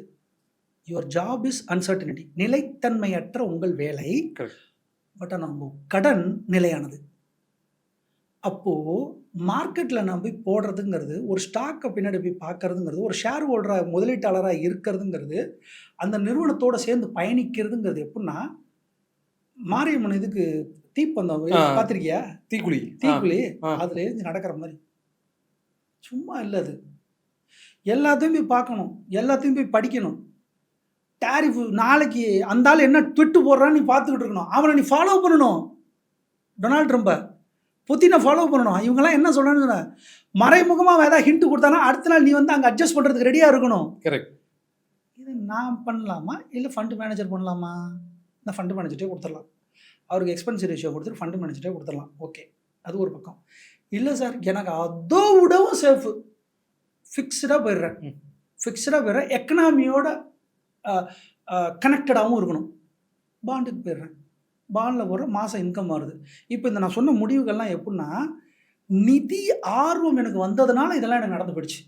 Your job is uncertainty, நிலைத்தன்மையற்ற உங்கள் வேலை. பட் ஆனால் உங்கள் கடன் நிலையானது. அப்போது மார்க்கெட்டில் நான் போய் போடுறதுங்கிறது, ஒரு ஸ்டாக்கை பின்னாடி போய் பார்க்கறதுங்கிறது, ஒரு ஷேர் ஹோல்டராக முதலீட்டாளராக இருக்கிறதுங்கிறது, அந்த நிறுவனத்தோடு சேர்ந்து பயணிக்கிறதுங்கிறது எப்படின்னா, மாரியம்மன் இதுக்கு தீப்பந்தம் பார்த்துருக்கியா? தீக்குழி அதில் எழுந்து நடக்கிற மாதிரி சும்மா இல்லை. அது எல்லாத்தையும் போய் பார்க்கணும், எல்லாத்தையும் போய் படிக்கணும். டேரிஃப் நாளைக்கு அந்த ஆள் என்ன ட்விட்டு போடுறான்னு நீ பார்த்துக்கிட்டு இருக்கணும், அவனை நீ ஃபாலோ பண்ணணும். டொனால்ட் ட்ரம்பை புத்தினை ஃபாலோ பண்ணணும். இவங்கெல்லாம் என்ன சொல்கிறான்னு மறைமுகமாக ஏதாவது ஹிண்ட் கொடுத்தானா அடுத்த நாள் நீ வந்து அங்கே அட்ஜஸ்ட் பண்ணுறதுக்கு ரெடியாக இருக்கணும். கரெக்ட். இது நான் பண்ணலாமா இல்லை ஃபண்டு மேனேஜர் பண்ணலாமா? நான் ஃபண்டு மேனேஜர்ட்டே கொடுத்துடலாம், அவருக்கு எக்ஸ்பென்ஸ் ரேஷியோ கொடுத்துட்டு ஃபண்டு மேனேஜர்ட்டே கொடுத்துடலாம். ஓகே, அது ஒரு பக்கம். இல்லை சார் எனக்கு அதோ விடவும் சேஃபு, ஃபிக்ஸ்டாக போயிடுறேன், எக்கனாமியோட கனெக்டடாகவும் இருக்கணும், பாண்டுக்கு போயிடுறேன். பாண்டில் போடுற மாதம் இன்கம் வருது. இப்போ இந்த நான் சொன்ன முடிவுகள்லாம் எப்படின்னா, நிதி ஆர்வம் எனக்கு வந்ததுனால இதெல்லாம் எனக்கு நடந்து போயிடுச்சு.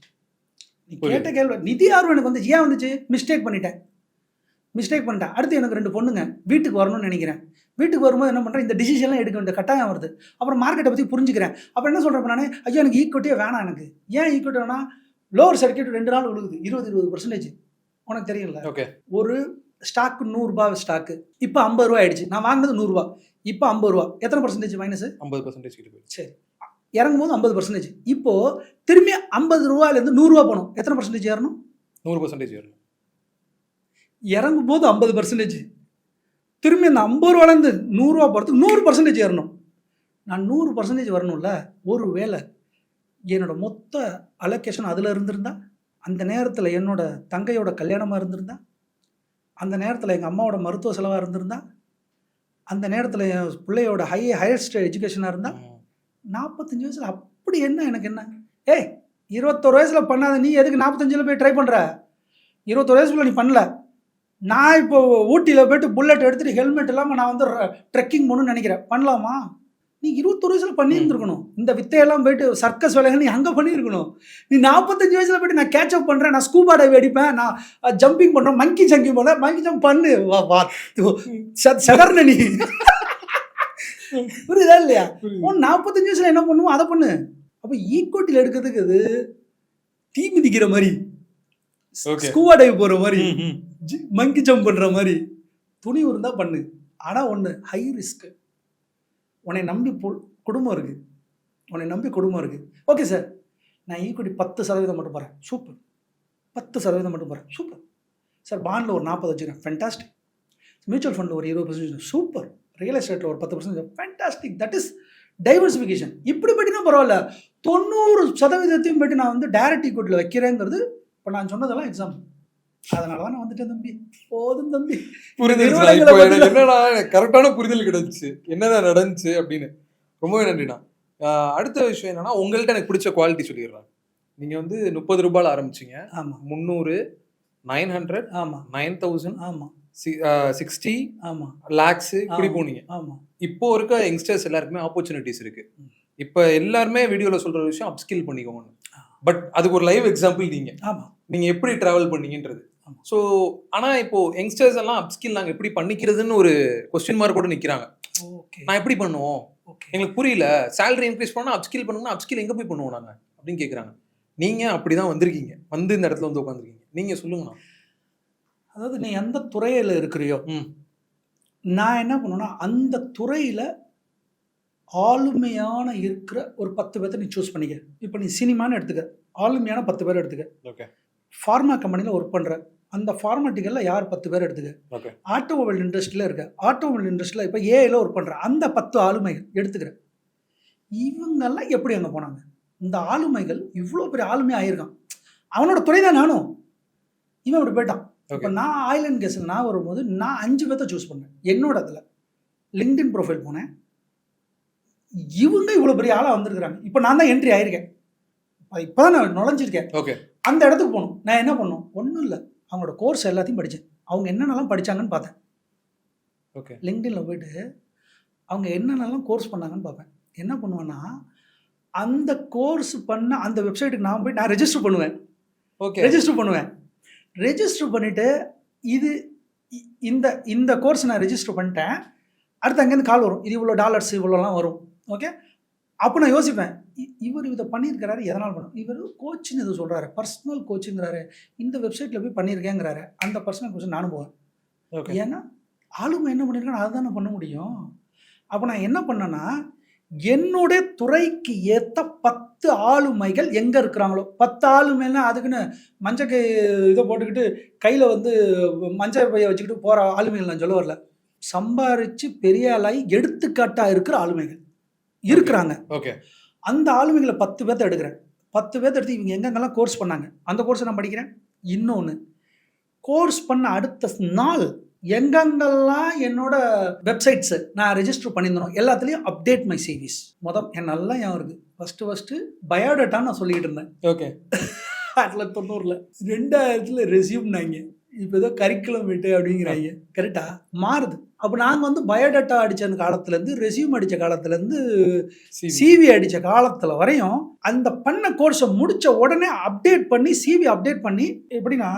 நீ கேட்ட கேள்வி, நிதி ஆர்வம் எனக்கு வந்துச்சு. ஏன் வந்துச்சு? மிஸ்டேக் பண்ணிட்டேன். அடுத்து எனக்கு 2 பொண்ணுங்க, வீட்டுக்கு வரணும்னு நினைக்கிறேன். வீட்டுக்கு வரும்போது என்ன பண்ணுறேன், இந்த டிசிஷன்லாம் எடுக்க வேண்டிய கட்டாயம் வருது. அப்புறம் மார்க்கெட்டை பற்றி புரிஞ்சுக்கிறேன். அப்புறம் என்ன சொல்கிறேன் நான், ஐயோ எனக்கு ஈக்விட்டியே வேணாம். எனக்கு ஏன் ஈக்விட்டி வேணாம்? லோவர் சர்க்கியூட் 2 நாள் விழுகுது, 20% உனக்கு தெரியல. ஓகே, ஒரு ஸ்டாக்கு 100 ரூபாய் ஸ்டாக்கு இப்போ 50 ரூபா ஆயிடுச்சு. நான் வாங்கினது 100 ரூபா, இப்போ 50 ரூபா. எத்தனை பர்சன்டேஜ் மைனஸ்? 50%. சரி, இறங்கும் போது 50%. இப்போது திரும்பி 50 ரூபாயிலேருந்து 100 ரூபா போகணும். எத்தனை பர்சன்டேஜ் ஏறணும்? 100% ஏறணும். இறங்கும் போது 50%, திரும்பி அந்த 50 ரூபாலேருந்து 100 ரூபா போகிறதுக்கு 100% ஏறணும். நான் 100% வரணும்ல. ஒரு வேளை என்னோடய மொத்த அலோகேஷன் அதில் இருந்திருந்தா, அந்த நேரத்தில் என்னோட தங்கையோட கல்யாணமாக இருந்திருந்தா, அந்த நேரத்தில் எங்கள் அம்மாவோட மருத்துவ செலவாக இருந்திருந்தா, அந்த நேரத்தில் என் பிள்ளையோட ஹையஸ்ட் எஜுகேஷனாக இருந்தால், 45 வயசில் அப்படி என்ன எனக்கு என்ன? 21 வயசில் பண்ணாத நீ எதுக்கு 45 போய் ட்ரை பண்ணுற? 21 வயசுக்குள்ள நீ பண்ணல. நான் இப்போ ஊட்டியில் போய்ட்டு புல்லட் எடுத்துகிட்டு ஹெல்மெட் இல்லாமல் நான் வந்து ட்ரெக்கிங் போகணுன்னு நினைக்கிறேன். பண்ணலாமா? நீ 21 வயசில் பண்ணியிருந்துருக்கணும். இந்த வித்தையெல்லாம் போயிட்டு சர்க்கஸ் வேலைகள் நீ அங்கே பண்ணியிருக்கணும். நீ 45 வயசில் போய்ட்டு நான் கேட்சப் பண்ணுறேன், நான் ஸ்கூபா டைவ் அடிப்பேன், நான் ஜம்பிங் பண்ணுறேன், மங்கி ஜம்பிங் பண்ணேன், மங்கி ஜம்ப் பண்ணு சகர்ன நீ புரியுதா இல்லையா? 45 வயசில் என்ன பண்ணுவோம் அதை பண்ணு. அப்போ ஈக்குவட்டியில் எடுக்கிறதுக்கு அது தீ மிதிக்கிற மாதிரி, ஸ்கூபா டைவ் போகிற மாதிரி, மங்கி ஜம்ப் பண்ணுற மாதிரி துணி இருந்தால் பண்ணு. ஆனால் ஒன்று, ஹை ரிஸ்க்கு. உன்னை நம்பி குடும்பம் இருக்குது. ஓகே சார், நான் ஈக்குவிட்டி 10% மட்டும் போகிறேன். சூப்பர். 10% மட்டும் போகிறேன். Super sir. பாண்டில் ஒரு 40 வச்சுக்கிறேன். ஃபென்டாஸ்டிக். மியூச்சுவல் ஃபண்டில் ஒரு 20%. சூப்பர். ரியல் எஸ்டேட்டில் ஒரு 10%. ஃபென்டாஸ்டிக். That is diversification. இப்படி பண்ணினா பரவாயில்ல, 90% போய்ட்டு நான் வந்து டைரக்ட் ஈக்விட்டியில் வைக்கிறேங்கிறது இப்போ நான் சொன்னதெல்லாம் எக்ஸாம்பிள். அதனால தான் நான் வந்துட்டேன் தம்பி. போதும் தம்பி. புரிஞ்சிருச்சுடா. இப்போ எனக்கு என்னடா கரெக்டான புரிதல் கிடைச்சு என்னதான் நடந்துச்சு அப்படின்னு. ரொம்பவே நன்றிண்ணா. அடுத்த விஷயம் என்னன்னா, உங்கள்கிட்ட எனக்கு பிடிச்ச குவாலிட்டி சொல்லிடுறேன். நீங்க வந்து 30 ரூபாயில ஆரம்பிச்சீங்க. ஆமா. 300, 900, ஆமா, 9000, ஆமா, 60, ஆமா, லேக்ஸ் இப்படி போனீங்க. ஆமா. இப்போ இருக்க யங்ஸ்டர்ஸ் எல்லாருக்குமே ஆப்பர்ச்சுனிட்டிஸ் இருக்கு. இப்போ எல்லாருமே வீடியோல சொல்ற விஷயம் அப்ஸ்கில் பண்ணிக்கோங்க. பட் அதுக்கு ஒரு லைவ் எக்ஸாம்பிள் நீங்க. ஆமா. நீங்க எப்படி டிராவல் பண்ணீங்கன்றது. ஆமா. ஸோ ஆனா இப்போ யங்ஸ்டர்ஸ் எல்லாம் அப்ஸ்கில் நாங்க எப்படி பண்ணிக்கிறதுன்னு ஒரு கொஸ்டின் மார்க் கூட நிக்கிறாங்க. ஓகே. நான் எப்படி பண்ணுவோம், ஓகே. எங்களுக்கு புரியல, சேலரி இன்க்ரீஸ் பண்ணா அப்ஸ்கில் பண்ணணும்னா அப்ஸ்கில் எங்க போய் பண்ணுவோம் நாங்க அப்படின்னு கேக்குறாங்க. நீங்க அப்படிதான் வந்திருக்கீங்க, வந்து இந்த இடத்துல வந்து உட்காந்துருக்கீங்க. நீங்க சொல்லுங்கண்ணா. அதாவது நீ எந்த துறையில் இருக்கிறியோ, நான் என்ன பண்ணுவேன்னா அந்த துறையில் ஆளுமையான இருக்கிற ஒரு 10 பேர்த்த நீ சூஸ் பண்ணிக்க. இப்போ நீ சினிமான்னு எடுத்துக்க, ஆளுமையான 10 பேர் எடுத்துக்க. ஓகே. ஃபார்மா கம்பெனியில் ஒர்க் பண்ணுற அந்த ஃபார்மாட்டிக்கலில் யார் 10 பேர் எடுத்துக்க. ஓகே. ஆட்டோமொபைல் இண்டஸ்ட்ரியில் இருக்க, ஆட்டோமொபைல் இண்டஸ்ட்ரியில் இப்போ ஏஐயில் ஒர்க் பண்ணுற அந்த 10 ஆளுமைகள் எடுத்துக்கிறேன். இவங்கெல்லாம் எப்படி அங்கே போனாங்க? இந்த ஆளுமைகள் இவ்வளோ பெரிய ஆளுமையாக ஆகியிருக்கான். அவனோட துறை தான் நானும். இவன் இப்படி போயிட்டான். இப்போ நான் ஆயில் அண்ட் கேஸில் நான் வரும்போது நான் 5 பேர்த்த சூஸ் பண்ணேன். என்னோட இதில் லிங்க்டின் ப்ரொஃபைல் போனேன். இவங்க இவ்வளோ பெரிய ஆளாக வந்திருக்கிறாங்க. இப்போ நான் தான் என்ட்ரி ஆயிருக்கேன். இப்போ தான் நான் நுழைஞ்சிருக்கேன். ஓகே. அந்த இடத்துக்கு போகணும். நான் என்ன பண்ணணும்? ஒன்றும் இல்லை, அவங்களோட கோர்ஸ் எல்லாத்தையும் படித்தேன். அவங்க என்னென்னலாம் படித்தாங்கன்னு பார்த்தேன். ஓகே. லிங்க்டினில் போயிட்டு அவங்க என்னென்னலாம் கோர்ஸ் பண்ணாங்கன்னு பார்ப்பேன். என்ன பண்ணுவேன்னா அந்த கோர்ஸ் பண்ண அந்த வெப்சைட்டுக்கு நான் போய் நான் ரெஜிஸ்டர் பண்ணுவேன். ஓகே. ரெஜிஸ்டர் பண்ணுவேன். ரெஜிஸ்டர் பண்ணிவிட்டு இது இந்த இந்த கோர்ஸ் நான் ரெஜிஸ்டர் பண்ணிட்டேன். அடுத்து அங்கேருந்து கால் வரும், இது இவ்வளோ டாலர்ஸ் இவ்வளோலாம் வரும். ஓகே. அப்போ நான் யோசிப்பேன், இவர் இதை பண்ணியிருக்கிறாரு, எதனால் பண்ணும்? இவர் கோச்சின்னு இது சொல்கிறாரு, பர்சனல் கோச்சிங்கிறாரு, இந்த வெப்சைட்டில் போய் பண்ணியிருக்கேங்கிறாரு. அந்த பர்சனல் கோச்சிங் நானும் போவேன். ஓகே. ஏன்னா ஆளுமை என்ன பண்ணியிருக்கான்னு அதுதானே பண்ண முடியும். அப்போ நான் என்ன பண்ணேன்னா என்னுடைய துறைக்கு ஏற்ற 10 ஆளுமைகள் எங்கே இருக்கிறாங்களோ, 10 ஆளுமைன்னா அதுக்குன்னு மஞ்சள் இதை போட்டுக்கிட்டு கையில் வந்து மஞ்சள் பையை வச்சுக்கிட்டு போகிற ஆளுமைகள் நான் சொல்ல வரல. சம்பாரித்து பெரிய ஆளாகி எடுத்துக்காட்டாக இருக்கிற ஆளுமைகள் இருக்கிறாங்க. ஓகே. அந்த ஆளுமைகளை 10 பேர்த்த எடுக்கிறேன். 10 பேர்த்த எடுத்து இவங்க எங்கெங்கெல்லாம் கோர்ஸ் பண்ணாங்க அந்த கோர்ஸை நான் படிக்கிறேன். இன்னொன்று, கோர்ஸ் பண்ண அடுத்த நாள் எங்கெங்கெல்லாம் என்னோட வெப்சைட்ஸு நான் ரெஜிஸ்டர் பண்ணியிருந்தோம் எல்லாத்துலேயும் அப்டேட் மை சீரிஸ். என் நல்லா ஞாபகம் இருக்குது. ஃபஸ்ட்டு பயோடேட்டான்னு நான் சொல்லிக்கிட்டு இருந்தேன். ஓகே. 1990 2000 ரெசியூம்னாங்க. இப்போ ஏதோ கரிக்குலம் விட்டு அப்படிங்கிறாங்க. கரெக்டாக மாறுது. அப்போ நாங்கள் வந்து பயோடேட்டா அடித்த காலத்துலேருந்து, ரெசியூம் அடித்த காலத்துலேருந்து, சிவி அடித்த காலத்தில் வரையும் அந்த பண்ண கோர்ஸை முடித்த உடனே அப்டேட் பண்ணி சிவி அப்டேட் பண்ணி, எப்படின்னா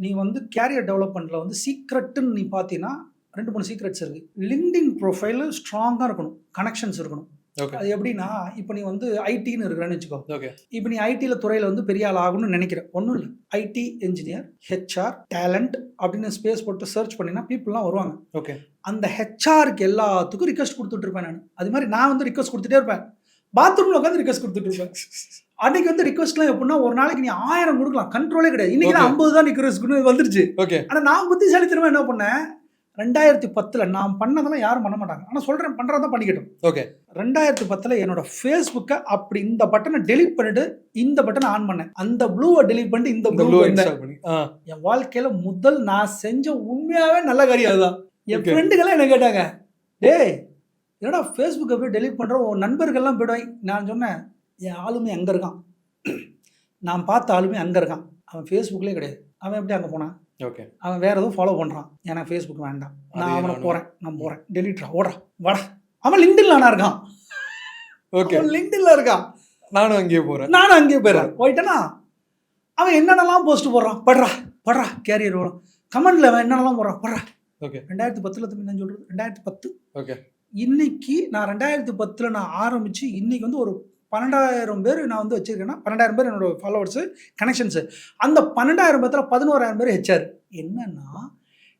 நீ வந்து கேரியர் டெவலப்மெண்ட்டில் வந்து சீக்ரெட்டுன்னு நீ பார்த்தீங்கன்னா 2-3 சீக்ரெட்ஸ் இருக்குது. லிங்க்டின் ப்ரொஃபைல் ஸ்ட்ராங்காக இருக்கணும், கனெக்ஷன்ஸ் இருக்கணும். அது எப்படின்னா இப்போ நீ வந்து ஐடின்னு இருக்கிறேன்னு வச்சுக்கோ. ஓகே. இப்போ நீ ஐடியில் துறையில் வந்து பெரிய ஆள் ஆகணும்னு நினைக்கிற, ஒன்றும் இல்லை, ஐடி இன்ஜினியர், ஹெச்ஆர், டேலண்ட் அப்படின்னு ஸ்பேஸ் போட்டு சர்ச் பண்ணினா பீப்புளெலாம் வருவாங்க. ஓகே. அந்த ஹெச்ஆருக்கு எல்லாத்துக்கும் ரிக்வெஸ்ட் கொடுத்துட்டு இருப்பேன் நான். அது மாதிரி நான் வந்து ரிக்வெஸ்ட் கொடுத்துட்டே இருப்பேன். பாத்ரூமில் உட்காந்து ரிக்வெஸ்ட் கொடுத்துட்டு இருப்பேன். அன்றைக்கி வந்து ரிக்வெஸ்ட்லாம் எப்படின்னா ஒரு நாளைக்கு நீ 1000 கொடுக்கலாம், கண்ட்ரோலே கிடையாது. இன்றைக்கி தான் 50 தான் ரிக்வெஸ்ட் வந்துருச்சு. ஓகே. ஆனால் நான் புத்திசாலித்தனமாக என்ன பண்ணேன், 2010 நான் பண்ணதெல்லாம் யாரும் பண்ண மாட்டாங்க, ஆனால் சொல்கிறேன் பண்ணுறதான் பண்ணிக்கிட்டோம். ஓகே. 2010 என்னோட ஃபேஸ்புக்கை அப்படி இந்த பட்டனை டெலிட் பண்ணிட்டு இந்த பட்டனை ஆன் பண்ணேன். அந்த ப்ளூவை டெலிட் பண்ணிட்டு இந்த ப்ளூ என் வாழ்க்கையில் முதல் நான் செஞ்ச உண்மையாகவே நல்ல காரியம் அதுதான். என் ஃப்ரெண்டுகள்லாம் என்ன கேட்டாங்க, டேய் என்னடா ஃபேஸ்புக்கை போய் டெலிட் பண்ணுற, உன் நண்பர்கள்லாம் போய்டுவாங்க. நான் சொன்னேன், என் ஆளுமை அங்கே இருக்கான், நான் பார்த்த ஆளுமை அங்கே இருக்கான், அவன் ஃபேஸ்புக்லேயே கிடையாது. அவன் எப்படி அங்கே போனான்? ஓகே. அவன் வேறு எதுவும் ஃபாலோ பண்ணுறான், எனக்கு ஃபேஸ்புக் வேண்டாம், நான் அவனை போகிறேன், நான் போகிறேன், டெலிட்ரா, ஓடா வாடா. அவன் லிங்க்டின்ல நான் இருக்கான். ஓகே. லிங்க்டின்ல இருக்கான், நானும் அங்கேயே போகிறேன், நானும் அங்கேயே போயிடுறேன். போயிட்டேன்னா அவன் என்னென்னலாம் போஸ்ட் போடுறான், படுறா கேரியர் வரும், கமெண்ட்ல அவன் என்னென்னலாம் போடுறான், படுறா. ஓகே. 2010 தம்பி நான் சொல்கிறது 2010. ஓகே. இன்னைக்கு நான் 2010 நான் ஆரம்பித்து இன்னைக்கு வந்து ஒரு 12,000 பேர் நான் வந்து வச்சுருக்கேன்னா 12,000 பேர் என்னோடய ஃபாலோவர்ஸு, கனெக்ஷன்ஸு. அந்த 12,000 பேர்த்தில் 11,000 பேர் ஹெச்ஆர். என்னென்னா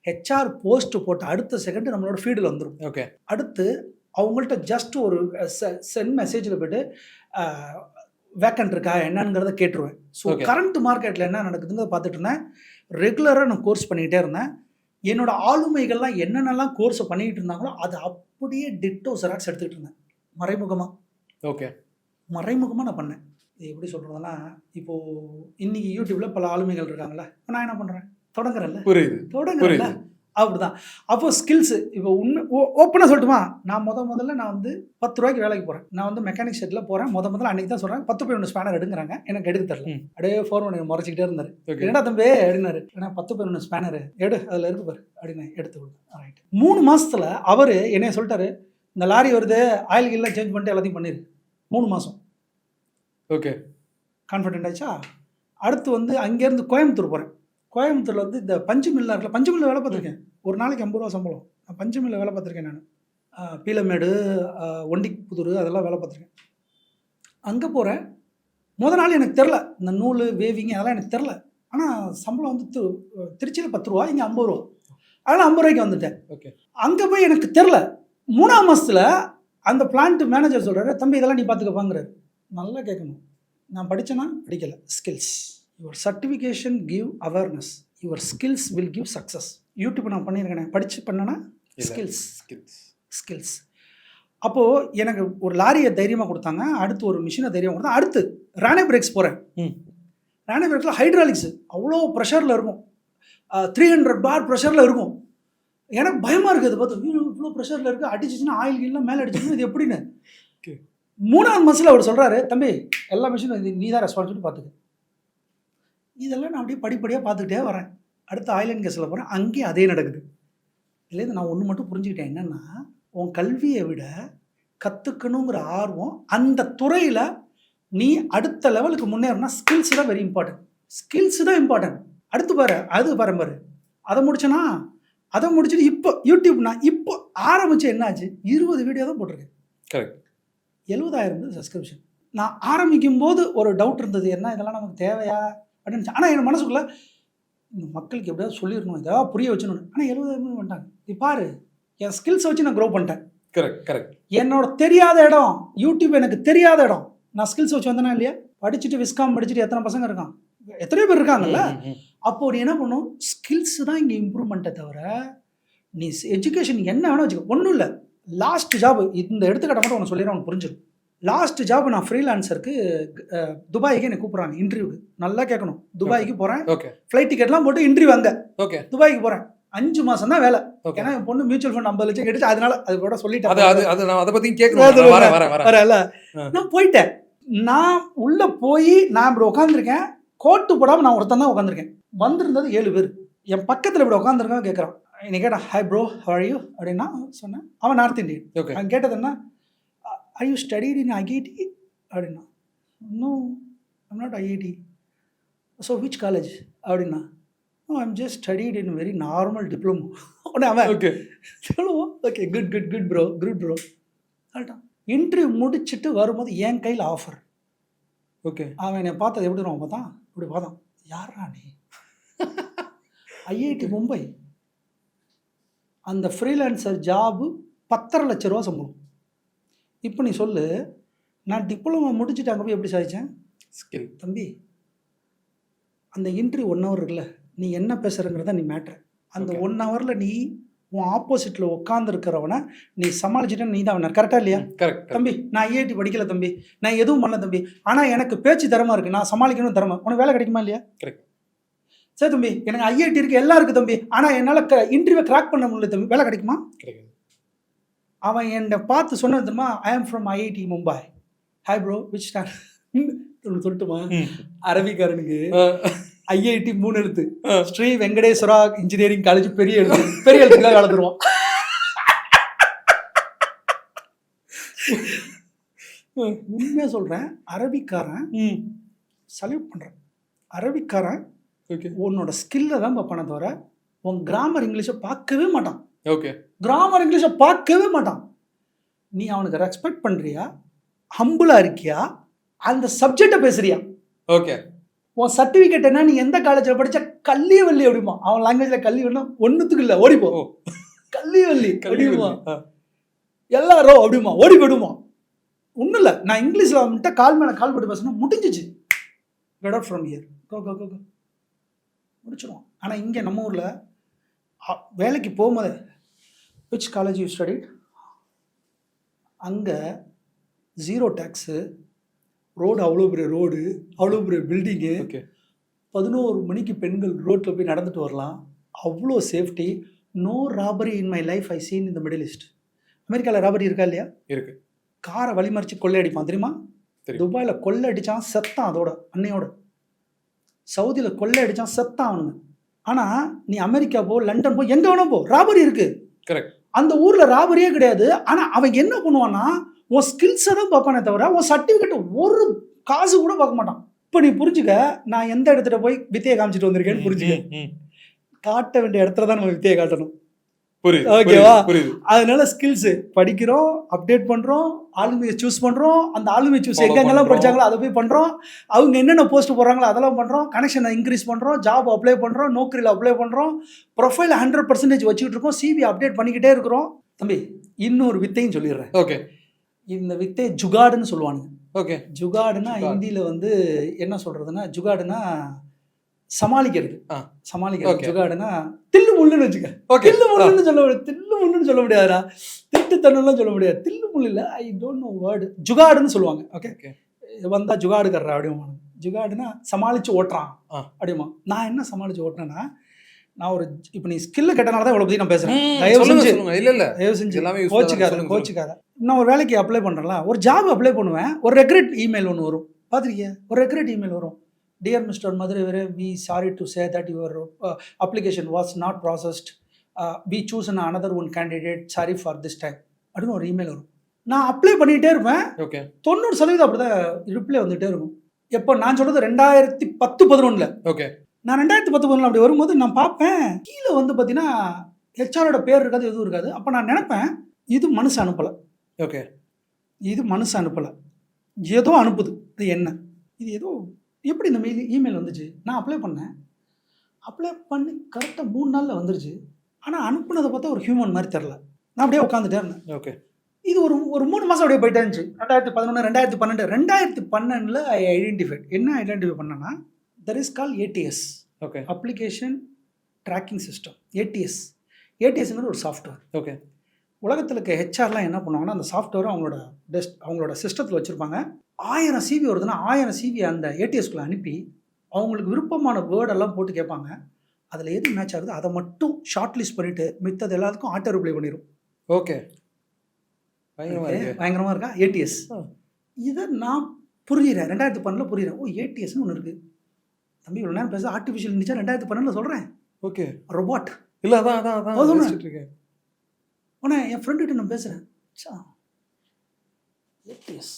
ஹெச்ஆர் போஸ்ட்டு போட்ட அடுத்த செகண்ட் நம்மளோட ஃபீல்டில் வந்துடும். ஓகே. அடுத்து அவங்கள்ட்ட ஜஸ்ட் ஒரு சென்ட் மெசேஜில் போய்ட்டு வேக்கண்ட் இருக்கா என்னங்கிறத கேட்டுருவேன். ஸோ கரண்ட் மார்க்கெட்டில் என்ன நடக்குதுங்கிறத பார்த்துட்டு இருந்தேன். ரெகுலராக நான் கோர்ஸ் பண்ணிக்கிட்டே இருந்தேன். என்னோடய ஆளுமைகள்லாம் என்னென்னலாம் கோர்ஸை பண்ணிக்கிட்டு இருந்தாங்களோ அதை அப்படியே டிட்டோ செராக்ஸ் எடுத்துக்கிட்டு இருந்தேன். மறைமுகமாக ஓகே. நான் பண்ணேன். இது எப்படி சொல்கிறதுனா, இப்போது இன்றைக்கி யூடியூப்பில் பல ஆளுமைகள் இருக்காங்களே, இப்போ நான் என்ன பண்ணுறேன், தொடங்குறேன்ல, புரியுது. அப்படிதான். அப்போ ஸ்கில்ஸு இப்போ ஓப்பனாக சொல்லட்டுமா, நான் முதல்ல நான் வந்து 10 ரூபாய்க்கு வேலைக்கு போகிறேன். நான் வந்து மெக்கானிக் ஷெட்டில் போகிறேன். முதல்ல அன்றைக்கி தான் சொல்கிறேன், 10 ஸ்பேனர் எடுங்கிறாங்க. எனக்கு எடுக்க தரல. அப்படியே ஃபோன் முறைச்சிக்கிட்டே இருந்தார். என்னடா தம்பி அப்படின்னாரு. ஏன்னா 10 ஸ்பேனரு எடு, அதில் இருக்கு பாரு அப்படின்னு எடுத்து கொடுத்தேன். ரைட். 3 மாதத்தில் அவர் என்னைய சொல்லிட்டாரு, இந்த லாரி வருது, ஆயில் கீழெலாம் சேஞ்ச் பண்ணிட்டு எல்லாத்தையும் பண்ணிடு. 3 மாதம். ஓகே. கான்ஃபிடென்ட் ஆச்சா. அடுத்து வந்து அங்கேருந்து கோயம்புத்தூர் போகிறேன். கோயம்புத்தூரில் வந்து இந்த பஞ்சு மில்லில் இருக்கல, பஞ்சு மில்லில் வேலை பார்த்துருக்கேன். ஒரு நாளைக்கு 50 ரூபா சம்பளம். நான் பஞ்சு மில்லில் வேலை பார்த்துருக்கேன். நான் பீலமேடு, ஒண்டிப்புதூர் அதெல்லாம் வேலை பார்த்துருக்கேன். அங்கே போகிறேன். நாள் எனக்கு தெரில, இந்த நூல் வேவிங்க அதெல்லாம் எனக்கு தெரில. ஆனால் சம்பளம் வந்து திருச்சியில் 10 ரூபா, இங்கே 50 ரூபா. அதனால் 50 ரூபாய்க்கு வந்துட்டேன். ஓகே. அங்கே போய் எனக்கு தெரில. 3ஆம் மாதத்தில் அந்த பிளான்ட் மேனேஜர் சொல்கிறாரு, தம்பி இதெல்லாம் நீ பார்த்துக்கப்பாங்கிறாரு. நல்லா கேட்கணும், நான் படித்தேன்னா படிக்கலை. Skills. Your certification give awareness, your skills will give success. YouTube நான் பண்ணியிருக்கேன், படித்து பண்ணேன்னா ஸ்கில்ஸ். அப்போது எனக்கு ஒரு லாரியை தைரியமாக கொடுத்தாங்க. அடுத்து ஒரு மிஷினை தைரியமாக கொடுத்தாங்க. அடுத்து ரானே பிரேக்ஸ் போகிறேன். ரானே பிரேக்ஸில் ஹைட்ராலிக்ஸ் அவ்வளோ ப்ரெஷரில் இருக்கும். 300 பார் ப்ரெஷரில் இருக்கும். எனக்கு பயமாக இருக்குது. அது பார்த்து இவ்வளோ ப்ரெஷரில் இருக்குது, அடிச்சிச்சுன்னா ஆயில் கீழெலாம் மேலே அடிச்சிச்சுன்னா இது எப்படின்னு. 3ஆவது மாதத்தில் அவர் சொல்கிறாரு, தம்பி எல்லா மிஷினும் இது நீ தான் ரெஸ்பான்சிபிலிட்டி பார்த்துக்கு. இதெல்லாம் நான் அப்படியே படிப்படியாக பார்த்துக்கிட்டே வரேன். அடுத்து ஆயில் அண்ட் கேஸில் போகிறேன். அங்கேயும் அதே நடக்குது. இதுலேருந்து நான் ஒன்று மட்டும் புரிஞ்சுக்கிட்டேன், என்னென்னா உன் கல்வியை விட கற்றுக்கணுங்கிற ஆர்வம், அந்த துறையில் நீ அடுத்த லெவலுக்கு முன்னேறினா ஸ்கில்ஸ் தான் வெரி இம்பார்ட்டன்ட். ஸ்கில்ஸ் தான் இம்பார்ட்டன்ட். அடுத்து பாரு, அது பாரு, அதை முடிச்சேன்னா அதை முடிச்சுட்டு இப்போ யூடியூப் நான் இப்போ ஆரம்பித்து என்னாச்சு, 20 வீடியோ தான் போட்டிருக்கேன். கரெக்ட். 70,000 சப்ஸ்கிரிப்ஷன். நான் ஆரம்பிக்கும் போது ஒரு டவுட் இருந்தது, என்ன இதெல்லாம் நமக்கு தேவையா அப்படின்னு. ஆனால் என் மனசுக்குள்ளே இந்த மக்களுக்கு எப்படியாவது சொல்லிடணும், ஏதாவது புரிய வச்சுன்னு. ஆனால் 70,000 வந்துட்டாங்க. இப்போ பாரு, என் ஸ்கில்ஸை வச்சு நான் க்ரோ பண்ணிட்டேன். கரெக்ட். என்னோட தெரியாத இடம் யூடியூப், எனக்கு தெரியாத இடம். நான் ஸ்கில்ஸ் வச்சு வந்தேனா இல்லையா? படிச்சுட்டு விஸ்காம் படிச்சுட்டு எத்தனை பசங்க இருக்கான், எத்தனையோ பேர் இருக்காங்கல்ல. அப்போ நீ என்ன பண்ணும், ஸ்கில்ஸ் தான் இங்கே இம்ப்ரூவ்மெண்ட்டை தவிர நீ எஜுகேஷன் என்ன வேணும் வச்சுக்க. ஒன்றும் இல்லை. லாஸ்ட் ஜாப் இந்த எடுத்துக்காட்ட மட்டும் உனக்கு சொல்லிடுறேன், உனக்கு புரிஞ்சிடும். லாஸ்ட் ஜாப் நான் ஃப்ரீலான்சருக்கு துபாய்க்கு என்னை கூப்பிட்றாங்க இன்டர்வியூக்கு. நல்லா கேட்கணும். துபாய்க்கு போகிறேன். ஃப்ளைட் டிக்கெட்லாம் போட்டு இன்டர்வியூ அங்கே. துபாய்க்கு போகிறேன். 5 மாதம் தான் வேலை. ஏன்னா என் பொண்ணு மியூச்சுவல் ஃபண்ட் 50 லட்சம் கேட்டுச்சு. அதனால அது கூட சொல்லிட்டேன். வரல. நான் போயிட்டேன். நான் உள்ளே போய் நான் இப்படி உட்காந்துருக்கேன். கோட்டு போடாமல் நான் ஒருத்தன் தான் உட்காந்துருக்கேன். வந்திருந்தது 7 பேர். என் பக்கத்தில் இப்படி உட்காந்துருக்கான். கேட்குறான், என்னை கேட்டான், hi bro, how are you அப்படின்னா சொன்னேன். அவன் நார்த் இந்தியன். அவன் கேட்டது என்ன, are you studied in IIT அப்படின்னா. No, I'm not IIT. So which college அப்படின்னா. No, I'm just studied in very normal diploma. உடனே அவன் ஓகே குட் ப்ரோ அப்படின்ட்டான். இன்டர்வியூ முடிச்சுட்டு வரும்போது என் கையில் ஆஃபர். அவன் என்னை பார்த்தது எப்படி அவன் பார்த்தான், இப்படி பார்த்தான், யாரா நீ? ஐஐடி மும்பை. அந்த ஃப்ரீலான்சர் ஜாபு 10.5 லட்ச ரூபா சம்பளம். இப்போ நீ சொல்லு, நான் டிப்ளமோ முடிச்சுட்டு அங்கே போய் எப்படி சாதிச்சேன்? ஸ்கில். தம்பி, அந்த இன்டர்வியூ 1 ஹவர் இருக்குல்ல, நீ என்ன பேசுகிறங்கிறத நீ மேட்ரு. அந்த 1 ஹவரில் நீ உன் ஆப்போசிட்டில் உட்காந்துருக்கிறவனை நீ சமாளிச்சுட்டு நீ தான் அவனர். கரெக்டாக இல்லையா? கரெக்ட். தம்பி, நான் ஐஐடி படிக்கல தம்பி, நான் எதுவும் பண்ணல தம்பி, ஆனால் எனக்கு பேச்சு திறமை இருக்குது, நான் சமாளிக்கணும் திறமை. உனக்கு வேலை கிடைக்குமா இல்லையா? கரெக்ட். சரி தம்பி, எனக்கு ஐஐடி இருக்குது, எல்லாம் இருக்குது தம்பி, ஆனால் என்னால் இன்டர்வியூ கிராக் பண்ண முடியல தம்பி, வேலை கிடைக்குமா? கிடைக்கும். அவன் என்னை பார்த்து சொன்னது தெரியுமா, I am from IIT Mumbai. Hi bro, which stand சொல்லட்டுமா? அரபிக்காரனுக்கு ஐஐடி 3 எழுத்து, ஸ்ரீ வெங்கடேஸ்வரா இன்ஜினியரிங் காலேஜ் பெரிய எழுத்துக்காக வளர்த்துருவான். உண்மையாக சொல்கிறேன், அரபிக்காரன் சல்யூட் பண்ணுறேன். அரபிக்காரன் உன்னோட ஸ்கில்லை தான் பார்ப்பானே தவிர உன் கிராமர் இங்கிலீஷை பார்க்கவே மாட்டான். கிராமர் இங்கிலீஷை பார்க்கவே மாட்டான். நீ அவனுக்கு ரெஸ்பெக்ட் பண்ணுறியா, ஹம்பிளாக இருக்கியா, அந்த சப்ஜெக்டை பேசுறியா? உன் சர்டிஃபிகேட் என்ன, நீ எந்த காலேஜில் படித்த, கல்வி வள்ளி அப்படிமா. அவன் லாங்குவேஜில் கல்வி வள்ளி ஒன்றுத்துக்கு இல்லை, ஓடிப்போ. கல்வி வள்ளி அப்படிமா, எல்லாரும் அப்படிமா, ஓடி போயிடுமா. ஒன்றும் இல்லை, நான் இங்கிலீஷில் அவன்கிட்ட கால் மேலே கால் போட்டு பேசினா முடிஞ்சிச்சு. கெட் அவுட் ஃப்ரம் ஹியர், கோ கோ கோ முடிச்சிடுவான். ஆனால் இங்கே நம்ம ஊரில் வேலைக்கு போகும்போது விச் காலேஜ் யூ ஸ்டடிட், அங்கே 0 டேக்ஸு, ரோடு அவ்வளோ பெரிய ரோடு, அவ்வளோ பெரிய பில்டிங்கு, ஓகே 11 மணிக்கு பெண்கள் ரோட்டில் போய் நடந்துட்டு வரலாம், அவ்வளோ safety. No robbery in my life I seen இந்த மிடில் ஈஸ்ட். அமெரிக்காவில் ராபரி இருக்கா இல்லையா? இருக்கு. காரை வழிமறிச்சு கொள்ளையடிப்பான் தெரியுமா? தெரியும். துபாயில் கொள்ளை அடித்தான் செத்தான், அதோட அன்னையோட. சவுதியில் கொள்ளை அடித்தான் செத்தான் அவனுங்க. ஆனால் நீ அமெரிக்கா போ, லண்டன் போ, எங்கே வேணா போ, ராபரி இருக்குது. கரெக்ட். அந்த ஊரில் ராபரியே கிடையாது. ஆனால் அவன் என்ன பண்ணுவான்னா, உன் ஸ்கில்ஸை தான் பார்ப்பானே தவிர உன் சர்டிஃபிகேட் ஒரு காசு கூட பார்க்க மாட்டான். இப்போ நீ புரிஞ்சுக்க, நான் எந்த இடத்துல போய் வித்தையை காமிச்சிட்டு வந்திருக்கேன்னு புரிஞ்சுக்க. காட்ட வேண்டிய இடத்துல தான் நம்ம வித்தையை காட்டணும். புரியுது. ஓகேவா? புரியுது. அதனால ஸ்கில்ஸ் படிக்கிறோம், அப்டேட் பண்றோம், ஆளுமையை சூஸ் பண்றோம், அந்த ஆளுமையை சூஸ் எங்கெங்கெல்லாம் படிச்சாங்களோ அதை போய் பண்றோம், அவங்க என்னென்ன போஸ்ட் போடுறாங்களோ அதெல்லாம் பண்றோம், கனெக்ஷனை இன்க்ரீஸ் பண்றோம், ஜாப் அப்ளை பண்றோம், நோக்கரியில் அப்ளை பண்றோம், ப்ரொஃபைல் 100% வச்சுக்கிட்டு இருக்கோம், சிவி அப்டேட் பண்ணிக்கிட்டே இருக்கிறோம். தம்பி இன்னொரு வித்தையும் சொல்லிடுறேன். ஓகே. இந்த வித்தை ஜுகாடுன்னு சொல்லுவானுங்க. ஓகே. ஜுகாடுனா ஹிந்தியில வந்து என்ன சொல்றதுன்னா, ஜுகாடுனா சமாளிக்கிறது. சமாளிக்கிறது. ஜுகாடுனா தில்லு முள்ளுன்னு வச்சுக்க. தில்லு முள்ளுன்னு சொல்ல முடியாது. தில்லு முள்ளுன்னு சொல்ல முடியாதுடா. திட்டுத்தன்னுலாம் சொல்ல முடியாது. தில்லு முள்ளு இல்லை, ஐ டோன்ட் நோ வேர்டு. ஜுகாடுன்னு சொல்லுவாங்க. ஓகே. வந்தா ஜுகாடு கர்றா அப்படிமா. ஜுகாடுனா சமாளிச்சு ஓட்டுறான் அப்படிமா. நான் என்ன சமாளிச்சு ஓட்டுனேன்னா, நான் ஒரு இப்போ நீ ஸ்கில்ல கேட்டனால தான் இவ்வளோ பற்றி நான் பேசுகிறேன். தயவு செஞ்சு தயவு செஞ்சு கோச்சிக்காத. நான் ஒரு வேலைக்கு அப்ளை பண்ணுறேன்ல, ஒரு ஜாப் அப்ளை பண்ணுவேன், ஒரு ரெக்ரெட் இமெயில் ஒன்று வரும். பார்த்துருக்கியா? ஒரு ரெக்ரெட் இமெயில் வரும். Dear mister Madurai, we sorry to say that your application was not processed, we choose another one candidate, sorry for this time அப்படின்னு ஒரு இமெயில் வரும். நான் அப்ளை பண்ணிகிட்டே இருப்பேன். ஓகே. 90% அப்படி தான் ரிப்ளை வந்துகிட்டே இருக்கும். எப்போ நான் சொல்கிறது 2010-11. ஓகே. நான் 2010-11 அப்படி வரும்போது நான் பார்ப்பேன், கீழே வந்து பார்த்தீங்கன்னா ஹெச்ஆரோட பேர் இருக்காது, எதுவும் இருக்காது. அப்போ நான் நினைப்பேன், இது மனுஷன் அனுப்பலை. ஓகே. இது மனுஷன் அனுப்பலை, ஏதோ அனுப்புது. இது என்ன? இது ஏதோ எப்படி இந்த இமெயில் வந்துச்சு? நான் அப்ளை பண்ணேன். அப்ளை பண்ணி கரெக்டாக 3 நாளில் வந்துருச்சு. ஆனால் அனுப்புனதை பார்த்தா ஒரு ஹியூமன் மாதிரி தெரில. நான் அப்படியே உட்காந்துட்டே இருந்தேன். ஓகே. இது ஒரு 3 மாதம் அப்படியே போயிட்டே இருந்துச்சு. 2011, 2012. 2012 ஐ ஐடென்டிஃபைட். என்ன ஐடென்டிஃபை பண்ணேன்னா, there is called ATS. Okay. Application tracking system. ATS. ATSங்கிறது ஒரு சாஃப்ட்வேர். ஓகே. உலகத்தில் இருக்க ஹெச்ஆர்லாம் என்ன பண்ணுவாங்கன்னா, அந்த சாஃப்ட்வேரை அவங்களோட சிஸ்டத்தில் வச்சுருப்பாங்க. 1000 CV வருதுன்னா 1000 CV அந்த ATSக்குள்ளே அனுப்பி அவங்களுக்கு விருப்பமான வேர்டெல்லாம் போட்டு கேட்பாங்க. அதில் எது மேட்ச் ஆகுது அதை மட்டும் ஷார்ட் லிஸ்ட் பண்ணிவிட்டு மித்தது எல்லாத்துக்கும் ஆட்டோ ரிப்ளை பண்ணிடும். ஓகே. பயங்கரமாக இருக்கா ATS? இதை நான் புரிகிறேன். 2012 புரிகிறேன். ஓ, ATSன்னு ஒன்று இருக்குது. தம்பி இவ்வளோ நேரம் பேச ஆர்டிஃபிஷியல் இன்டெலிஜென்ஸ் 2012 சொல்கிறேன். ஓகே. ரோபாட் இல்லை, அதான் சொல்லிட்டுருக்கேன். ஆனால் என் ஃப்ரெண்டுகிட்ட நான் பேசுகிறேன். ATS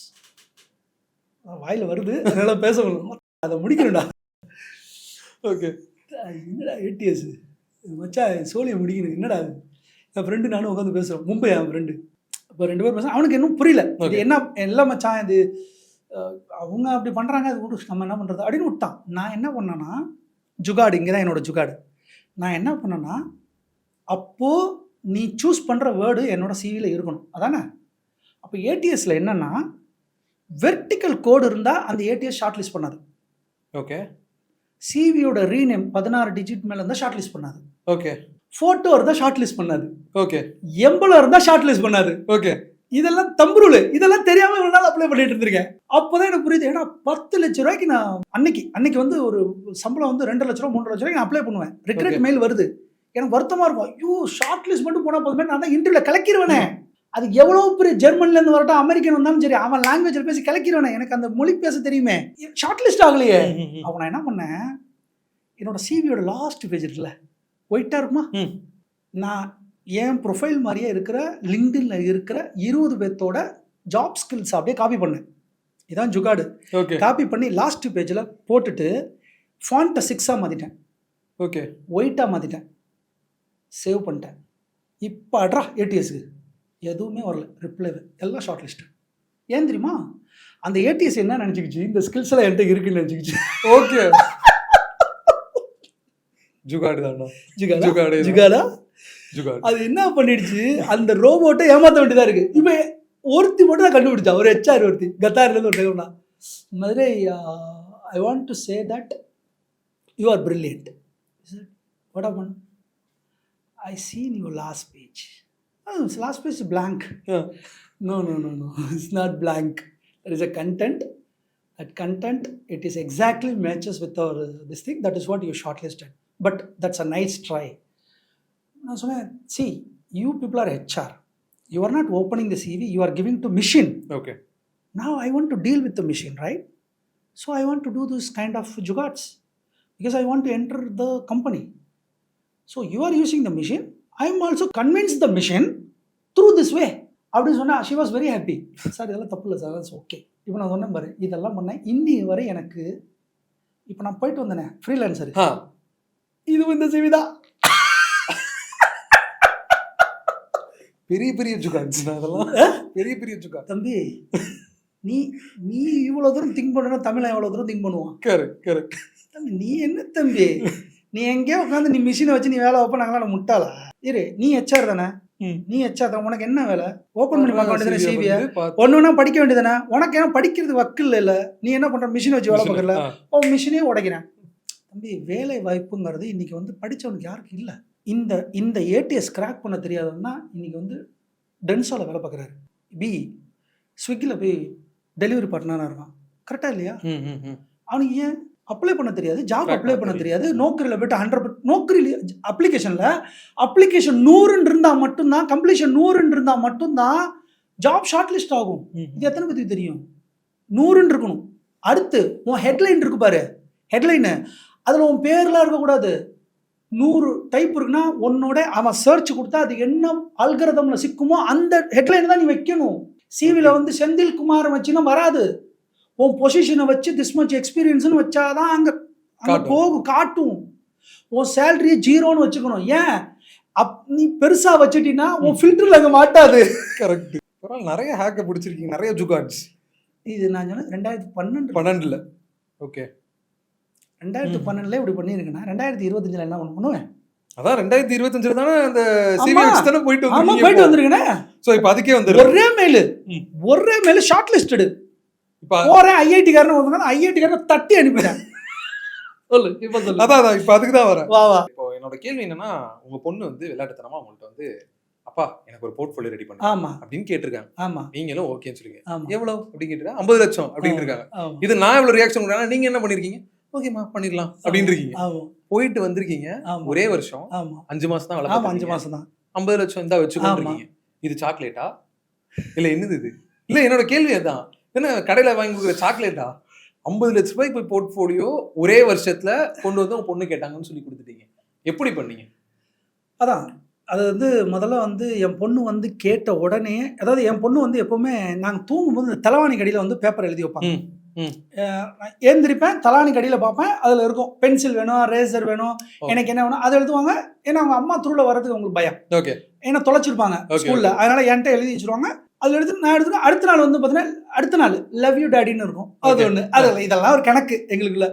வாயில் வருது, அதனால் பேச முடியும், அதை முடிக்கணும்டா. ஓகே. என்னடா ATS மச்சா, சோழியை முடிக்கணும், என்னடா அது? என் ஃப்ரெண்டு நானும் உட்காந்து பேசுகிறோம். மும்பை என் ஃப்ரெண்டு. இப்போ 2 பேர் பேசுகிறோம். அவனுக்கு இன்னும் புரியல இது என்ன எல்லாம் மச்சான், இது அவங்க அப்படி பண்ணுறாங்க, அது கூட நம்ம என்ன பண்ணுறது அப்படின்னு விட்டான். நான் என்ன பண்ணேன்னா, ஜுகாடு இங்கே தான் என்னோடய ஜுகாடு. நான் என்ன பண்ணேன்னா, அப்போது நீ சூஸ் பண்ணுற வேர்டு என்னோட சிவியில் இருக்கணும், அதானே? அப்போ ATSல என்னென்னா, வெர்டிக்கல் கோடு இருந்தால் அந்த ATS ஷார்ட் லிஸ்ட் பண்ணாது. ஓகே. சிவியோட ரீநேம் 16 டிஜிட் மேலே இருந்தால் ஷார்ட் லிஸ்ட் பண்ணாது. ஓகே. ஃபோட்டோ இருந்தால் ஷார்ட் லிஸ்ட் பண்ணாது. ஓகே. எம்பளம் இருந்தால் ஷார்ட் லிஸ்ட் பண்ணாது. ஓகே. இதெல்லாம் தம்புருள், இதெல்லாம் தெரியாமல் ஒரு நாள் அப்ளை பண்ணிட்டு இருந்திருக்கேன். அப்போ தான் எனக்கு புரியுது. ஏன்னா 10 லட்ச ரூபாய்க்கு நான் அன்னைக்கு வந்து ஒரு சம்பளம் வந்து 2 லட்ச ரூபா 3 லட்ச ரூபாய்க்கு நான் அப்ளை பண்ணுவேன். ரெக்ரெட் மெயில் வருது. எனக்கு வருத்தமாக இருக்கும். ஐயோ, ஷார்ட் லிஸ்ட் மட்டும் போனால் போதுமே, நான் தான் இன்டர்வியூவில் கலக்கிடுவேனே. அது எவ்வளோ பெரிய ஜெர்மன்லேருந்து வரட்டும், அமெரிக்கன் வந்தாலும் சரி, அவன் லாங்குவேஜில் பேசி கலக்கிடுவேனே. எனக்கு அந்த மொழி பேச தெரியுமே, ஷார்ட் லிஸ்ட் ஆகலையே. அப்போ நான் என்ன பண்ணேன், என்னோட சிவியோட லாஸ்ட் பேஜ் இருக்குல்ல, ஒயிட்டாக இருக்குமா, நான் என் ப்ரொஃபைல் மாதிரியே இருக்கிற லிங்க்டின்ல இருக்கிற 20 பேர்த்தோட ஜாப் ஸ்கில்ஸ் அப்படியே காப்பி பண்ணேன். இதான் ஜுகாடு. ஓகே. காப்பி பண்ணி லாஸ்ட் பேஜில் போட்டுட்டு ஃபாண்ட்டை 6ஆக மாற்றிட்டேன். ஓகே. ஒயிட்டாக மாற்றிட்டேன். சேவ் பண்ணிட்டேன். இப்போ அட்ரா ATSக்கு எதுவுமே வரல, ரிப்ளை எல்லாம் ஷார்ட் லிஸ்ட்டு. ஏன் தெரியுமா? அந்த ATS என்ன நினச்சிக்கிச்சு, இந்த ஸ்கில்ஸ் எல்லாம் என்கிட்ட இருக்குன்னு நினச்சிக்கிச்சு. ஓகே. ஜுகாடு தானா? ஜுகாடா? அது என்ன பண்ணிடுச்சு, அந்த ரோபோட்டை ஏமாற்ற வேண்டியதாக இருக்குது. இப்போ ஒருத்தி மட்டும் தான் கண்டுபிடிச்சா, ஒரு HR ஒருத்தி கத்தாரிலேருந்து ஒரு டைம்னா Madurai, I want to say that you are brilliant. What happen? I seen your last page. Last page blank. No, no, no, no. It's not blank. There is a content. That content, it is exactly matches with our this thing. That is what you shortlisted. But that's a nice try. நான் சொன்னேன், see, you people are HR. You are not opening the CV. You are giving to machine. Okay. Now I want to deal with the machine, right? So I want to do this kind of jugards because I want to enter the company. So you are using the machine. I am also convinced the machine through this way. அப்படி சொன்னால் she was very happy. Sir இதெல்லாம் தப்பு இல்லை சார், that's okay. இப்போ நான் சொன்னேன் பாரு, இதெல்லாம் பண்ணேன் இன்னி வரை எனக்கு. இப்போ நான் போயிட்டு வந்தேனே ஃப்ரீலான்சர், இது இந்த சிவி தான். பெரிய பெரிய ஜுகாட்ஸ் அதெல்லாம், பெரிய பெரிய ஜுகாட். தம்பி நீ நீ இவ்வளோ தூரம் திங்க் பண்ணணும், தமிழை எவ்வளோ தூரம் திங்க் பண்ணுவான். கரெக்ட். தம்பி நீ என்ன தம்பி, நீ எங்கேயோ உட்காந்து நீ மிஷினை வச்சு நீ வேலை வைப்ப, நாங்களாம் முட்டாளா? இரு, நீ ஹெச்ஆர் தானே, நீ ஹெச்ஆர் தான், உனக்கு என்ன வேலை? ஓப்பன் பண்ணி பார்க்க வேண்டியதானே சிவியை, ஒன்றுனா படிக்க வேண்டியதானே. உனக்கு ஏன்னா படிக்கிறது வக்கில் இல்லை, நீ என்ன பண்ணுற மிஷினை வச்சு வேலை பார்க்கல, ஓ மிஷினே உடைக்கிறேன். தம்பி வேலை வாய்ப்புங்கிறது இன்னைக்கு வந்து படித்தவனுக்கு யாருக்கு இல்லை. இந்த இந்த ஏடிஎஸ் கிராக் பண்ண தெரியாதுன்னா இன்னைக்கு வந்து டென்ஸாவில் வேலை பார்க்குறாரு, ஸ்விக்கியில் போய் டெலிவரி பார்ட்னராக இருக்கான். கரெக்டாக இல்லையா? அவனுக்கு ஏன் அப்ளை பண்ண தெரியாது, ஜாப் அப்ளை பண்ண தெரியாது. நோக்கரியில் போய்ட்டு 100 நோக்கரியில் அப்ளிகேஷன் 100 இருந்தால் மட்டும்தான், கம்ப்ளீஷன் 100 இருந்தால் மட்டும்தான் ஜாப் ஷார்ட் லிஸ்ட் ஆகும். இது எத்தனை பேருக்கு தெரியும்? 100 இருக்கணும். அடுத்து உன் ஹெட்லைன் இருக்கு பாரு, ஹெட்லைனு, அதில் உன் பேர்லாம் இருக்கக்கூடாது. 100 டைப் இருக்குன்னா உன்னோட அவன் சர்ச் கொடுத்தா அது என்ன அல்கரிதம்ல சிக்குமோ அந்த ஹெட்லைன் தான் நீ வைக்கணும். சிவியில் வந்து செந்தில் குமார் வச்சுன்னா வராது. உன் பொசிஷனை வச்சு திஸ் மச் எக்ஸ்பீரியன்ஸ்னு வச்சாதான் அங்கே போகும், காட்டும். உன் சேலரியை 0ன்னு வச்சுக்கணும். ஏன் நீ பெருசா வச்சுட்டீங்கன்னா உன் ஃபில்டர்ல அங்கே மாட்டாது. கரெக்ட். நிறைய ஹேக்கை பிடிச்சிருக்கீங்க, நிறைய ஜுகாட்ஸ். இது நான் சொன்னேன் 2012. ஓகே. 2012 இப்படி பண்ணியிருக்கேன்னா 2025 என்ன பண்ணுவேன்? அதான் 2025 தானே அந்த சிவிஎக்ஸ் தானே போயிட்டு வந்திருக்கேனே. சோ இப்போ அதுக்கே வந்து ஒரே மெயில் ஷார்ட் லிஸ்டட். இப்போ போறேன் ஐஐடி காரன் வந்தாங்க, ஐஐடி காரன் தட்டி அனுப்பிட்டேன். சொல்லு இப்போ சொல்லு. அதான் இப்போ அதுக்கு தான் வரேன். வா வா. இப்போ என்னோட கேள்வி என்னன்னா, உங்க பொண்ணு வந்து விளையாட்டுத்தனமா உங்கள்ட்ட வந்து அப்பா எனக்கு ஒரு போர்ட்ஃபோலியோ ரெடி பண்ணு ஆமா அப்படின்னு கேட்டிருக்காங்க. ஆமா. நீங்களும் ஓகேன்னு சொல்லுங்க. எவ்வளவு அப்படின்னு கேட்டிருக்காங்க. 50 லட்சம் அப்படின்னு இருக்காங்க. இது நான் எவ்வளவு ரியாக்ஷன் கொடுக்குறேன், நீங்க என்ன பண்ணிருக்கீங்க? ஓகேமா பண்ணிடலாம் அப்படின்னு இருக்கீங்க. போயிட்டு வந்திருக்கீங்க ஒரே வருஷம், 5 மாசம் தான் வளர்ப்பு. 5 மாசம் தான் 50 லட்சம் இருந்தா வச்சுக்கோங்க. இது சாக்லேட்டா இல்ல என்னது இது? இல்ல என்னோட கேள்வி அதான், என்ன கடையில வாங்கி கொடுக்குற சாக்லேட்டா? 50 லட்ச ரூபாய்க்கு போய் போர்ட்ஃபோலியோ ஒரே வருஷத்துல கொண்டு வந்து உங்க பொண்ணு கேட்டாங்கன்னு சொல்லி கொடுத்துட்டீங்க. எப்படி பண்ணீங்க? அதான் அது வந்து முதல்ல வந்து என் பொண்ணு வந்து கேட்ட உடனே, அதாவது என் பொண்ணு வந்து எப்பவுமே நாங்கள் தூங்கும்போது இந்த தலைவாணி கடியில் வந்து பேப்பர் எழுதி வைப்பாங்க. ஏந்திரிப்பேன், தலானி கடியில் பார்ப்பேன், அதில் இருக்கும் பென்சில் வேணும், ரேசர் வேணும், எனக்கு என்ன வேணும் அதை எழுதுவாங்க. ஏன்னா அவங்க அம்மா த்ரூவில் வர்றதுக்கு அவங்களுக்கு பயம். ஓகே. ஏன்னா தொலைச்சிருப்பாங்க ஸ்கூலில், அதனால என்கிட்ட எழுதி வச்சுருவாங்க. அதில் எடுத்து நான் எடுத்துட்டு அடுத்த நாள் வந்து பார்த்தீங்கன்னா அடுத்த நாள் லவ் யூ டேடின்னு இருக்கும். அது ஒன்று, அதில் இதெல்லாம் ஒரு கணக்கு எங்களுக்குள்ள.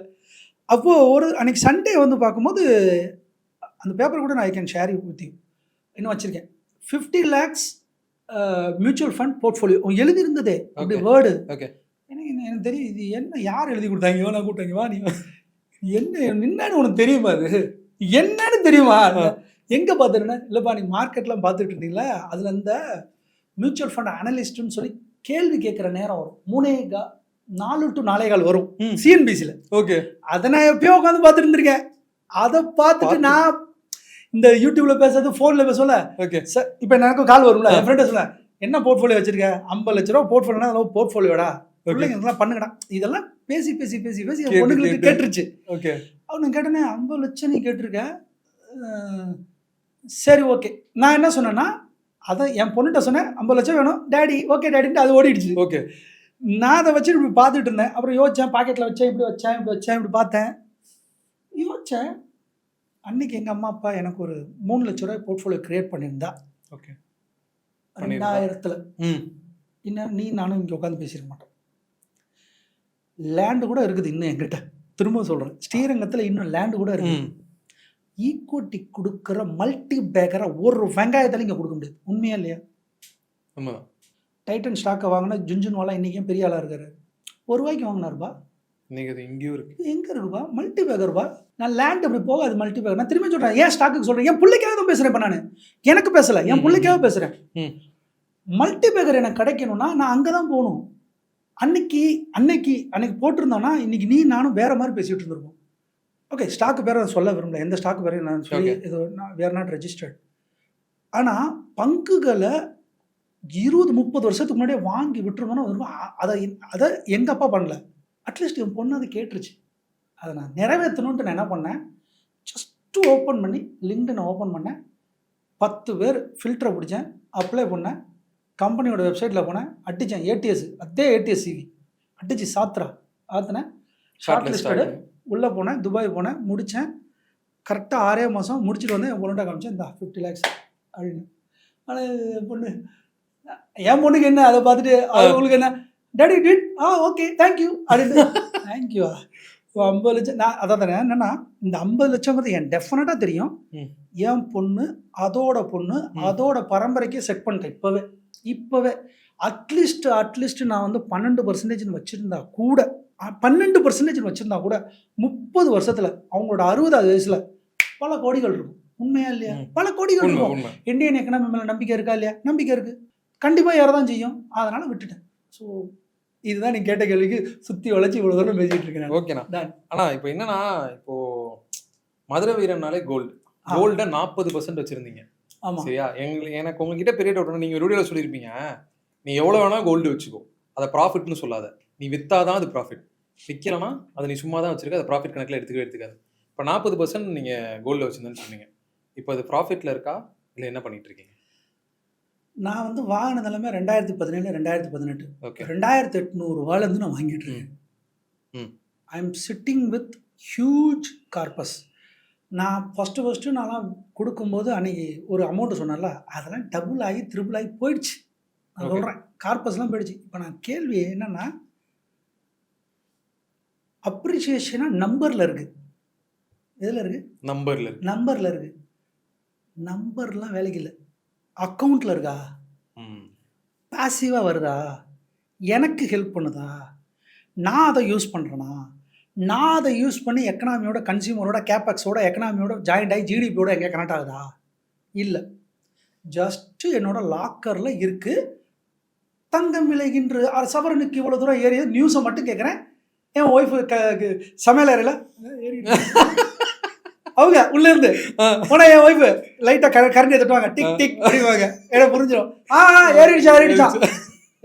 அப்போது ஒரு அன்னைக்கு சண்டே வந்து பார்க்கும்போது அந்த பேப்பர் கூட நான் I can share you with you இன்னும் வச்சுருக்கேன். 50 lakhs மியூச்சுவல் ஃபண்ட் போர்ட்ஃபோலியோ எழுதியிருந்ததே அப்படி வேர்டு. ஓகே. எனக்கு தெரியும் இது என்ன, யார் எழுதி கொடுத்தாங்க, நான் கூட்டாங்க வா நீ என்ன என்னன்னு உனக்கு தெரியுமா, அது என்னன்னு தெரியுமா, எங்கே பார்த்துருந்தேன்? இல்லைப்பா நீ மார்க்கெட்லாம் பார்த்துட்டு இருந்தீங்களா, அதில் இந்த மியூச்சுவல் ஃபண்ட் அனலிஸ்ட்னு சொல்லி கேள்வி கேட்குற நேரம் வரும், 4 to 4:15 வரும் சிஎன்பிசியில். ஓகே. அதை நான் எப்பயோ உட்காந்து பார்த்துட்டு இருந்திருக்கேன். அதை பார்த்துட்டு நான் இந்த யூடியூப்ல பேசுறது ஃபோனில் பேசல. ஓகே சார் இப்போ எனக்கு கால் வரும்ல, என் ஃப்ரெண்டு சொல்ல என்ன போர்ட்ஃபோலியோ வச்சிருக்கேன், 50 லட்ச ரூபா போர்ட்ஃபோலியோனா அதெல்லாம் போர்ட்ஃபோலியோடா, பிள்ளைங்க இதெல்லாம் பண்ணுங்கடா, இதெல்லாம் பேசி பேசி பேசி பேசி என் பொண்ணுங்களுக்கு கேட்டுருச்சு. ஓகே. அவனு கேட்டேனே 50 லட்சம் நீ கேட்டிருக்க, சரி ஓகே. நான் என்ன சொன்னேன்னா அதை என் பொண்ணுகிட்ட சொன்னேன், 50 லட்சம் வேணும் டேடி, ஓகே டேடின்ட்டு அது ஓடிடுச்சு. ஓகே. நான் அதை வச்சு இப்படி பார்த்துட்டு இருந்தேன். அப்புறம் யோசித்தேன், பாக்கெட்டில் வச்சேன், இப்படி வச்சேன், இப்படி வச்சேன், இப்படி பார்த்தேன், யோசித்தேன். அன்னைக்கு எங்கள் அம்மா அப்பா எனக்கு ஒரு 3 லட்ச ரூபாய் போர்ட்ஃபோலியோ கிரியேட் பண்ணியிருந்தா. ஓகே. 2000 இன்னும் நீ நானும் இங்கே உட்காந்து பேசியிருக்க மாட்டோம். லேண்டு கூட இருக்குது இன்னும் என்கிட்ட, திரும்ப சொல்கிறேன், ஸ்ரீரங்கத்தில் இன்னும் லேண்டு கூட இருக்குது. ஈக்குவிட்டி கொடுக்குற மல்டி பேக்கரை ஒரு வெங்காயத்தில் இங்கே கொடுக்க முடியாது. உண்மையா இல்லையா? டைட்டன் ஸ்டாக்கை வாங்கினா ஜுன்ஜுன்வாலா இன்றைக்கும் பெரிய ஆளாக இருக்காரு. ₹1 வாங்கினாருப்பா, இங்கேயும் இருக்கு. எங்கே இருக்குப்பா மல்டி பேக்கர்ப்பா. நான் லேண்ட் அப்படி போகாது மல்டி பேக்கர். நான் திரும்பி சொல்கிறேன், ஏன் ஸ்டாக்குக்கு சொல்கிறேன், என் பிள்ளைக்காக தான் பேசுகிறேன். இப்போ நான் எனக்கு பேசலை, என் பிள்ளைக்காக பேசுகிறேன். மல்டிபேக்கர் எனக்கு கிடைக்கணும்னா நான் அங்கே தான் போகணும். அன்னைக்கு போட்டிருந்தோன்னா இன்னைக்கு நீ நானும் வேற மாதிரி பேசிகிட்டு இருந்திருப்போம். ஓகே, ஸ்டாக்கு பேரை நான் சொல்ல விரும்பல, எந்த ஸ்டாக்கு பேரையும் நான் சொல்லி இது வேர் நாட் ரெஜிஸ்டர்ட். ஆனால் பங்குகளை 20-30 வருஷத்துக்கு முன்னாடியே வாங்கி விட்டுருந்தோன்னா அதை எங்கள் அப்பா பண்ணல. அட்லீஸ்ட் என் பொண்ணு அதை கேட்டுருச்சு. அதை நான் நிறைவேற்றணுன்ட்டு நான் என்ன பண்ணேன், ஜஸ்ட்டு ஓப்பன் பண்ணி லிங்க்டின் ஓப்பன் பண்ணேன், 10 பேர் ஃபில்டரை பிடிச்சேன், அப்ளை பண்ணேன், கம்பெனியோட வெப்சைட்டில் போனேன், அடித்தேன் ஏடிஎஸ், அதே ஏடிஎஸ் சிவி அடிச்சு ஆற்றினேன், ஷார்ட் லிஸ்டடு, உள்ளே போனேன், துபாய் போனேன், முடித்தேன். கரெக்டாக 6 மாதம் முடிச்சுட்டு வந்து என் பொண்ணுகிட்ட காமிச்சேன், இந்த 50 lakhs அப்படின்னு. ஆனால் என் பொண்ணுக்கு என்ன அதை பார்த்துட்டு அவங்களுக்கு என்ன டேடி டிட் ஓகே தேங்க்யூ அப்படின்னு. தேங்க்யூ 50 லட்சம். நான் அதான் தானே என்னன்னா, இந்த 50 லட்சங்கிறது என் டெஃபினட்டாக தெரியும். என் பொண்ணு அதோட அதோட பரம்பரைக்கே செட் பண்ணிட்டேன் இப்போவே. அட்லீஸ்ட் நான் வந்து 12% வச்சுருந்தா கூட 12% வச்சுருந்தா கூட 30 வருஷத்தில் அவங்களோட 60வது வயசில் பல கோடிகள் இருக்கும். உண்மையா இல்லையா? பல கோடிகள் இருக்கும். இந்தியன் எக்கனாமி மேலே நம்பிக்கை இருக்கா இல்லையா? நம்பிக்கை இருக்குது, கண்டிப்பாக ஏறதான் செய்யும். அதனால் விட்டுட்டேன். ஸோ இதுதான் நீ கேட்ட கேள்விக்கு சுற்றி வளைச்சி இவ்வளோ தூரம் பேசிகிட்டு இருக்கேன். ஓகேண்ணா. ஆனால் இப்போ என்னன்னா, இப்போது மதுரை வீரன்னாலே கோல்டை 40% வச்சுருந்தீங்க. ஆமாம் சரியா? எனக்கு உங்ககிட்ட பெரிய டவுட், நீங்கள் ஒரு வீடியோவில் சொல்லியிருப்பீங்க, நீ எவ்வளோ வேணால் கோல்டு வச்சுக்கோ, அதை ப்ராஃபிட்னு சொல்லாத, நீ விற்றாதான் அது ப்ராஃபிட், விற்கலன்னா அதை நீ சும்மா தான் வச்சுருக்க, அதை ப்ராஃபிட் கணக்கில் எடுத்துக்காது. இப்போ 40% நீங்கள் கோல்டு வச்சுருந்தேன்னு சொன்னீங்க, இப்போ அது ப்ராஃபிட்டில் இருக்கா இல்லை என்ன பண்ணிட்டு இருக்கீங்க? நான் வந்து வாங்கின நிலைமை 2017 2018 2800 ரூபாயிலேருந்து நான் வாங்கிட்டு இருக்கேன். I am sitting with huge corpus. நான் ஃபஸ்ட்டு நான்லாம் கொடுக்கும்போது அன்றைக்கி ஒரு அமௌண்ட்டு சொன்னேன்ல, அதெல்லாம் டபுள் ஆகி ட்ரிபிள் ஆகி போயிடுச்சு. நான் சொல்கிறேன், கார்பஸ்லாம் போயிடுச்சு. இப்போ நான் கேள்வி என்னென்னா, அப்ரிசியேஷனாக நம்பரில் இருக்குது. எதில் இருக்குது? நம்பரில் இருக்குது. நம்பர்லாம் வேலைக்கு இல்லை, அக்கௌண்ட்டில் இருக்கா, பாசிவாக வருதா, எனக்கு ஹெல்ப் பண்ணுதா, நான் அதை யூஸ் பண்ணுறேன்னா, நான் அதை யூஸ் பண்ணி எக்கனாமியோட, கன்சியூமரோட, கேபெக்ஸோட, எக்கனாமியோட ஜாயிண்ட் ஆகி ஜிடிபியோட எங்கே கனெக்ட் ஆகுதா? இல்லை. ஜஸ்ட்டு என்னோட லாக்கரில் இருக்குது. தங்கம் விலைகின்ற சவரனுக்கு இவ்வளோ தூரம் ஏறிய நியூஸை மட்டும் கேட்குறேன். என் ஒய்ஃபு சமையல் அறையில் அவங்க உள்ளேருந்து போனால் என் ஒய்ஃபு லைட்டாக கரண்ட் எடுத்துட்டுவாங்க, டிக் டிக் அப்படிவாங்க. ஏன்னா புரிஞ்சிடும்,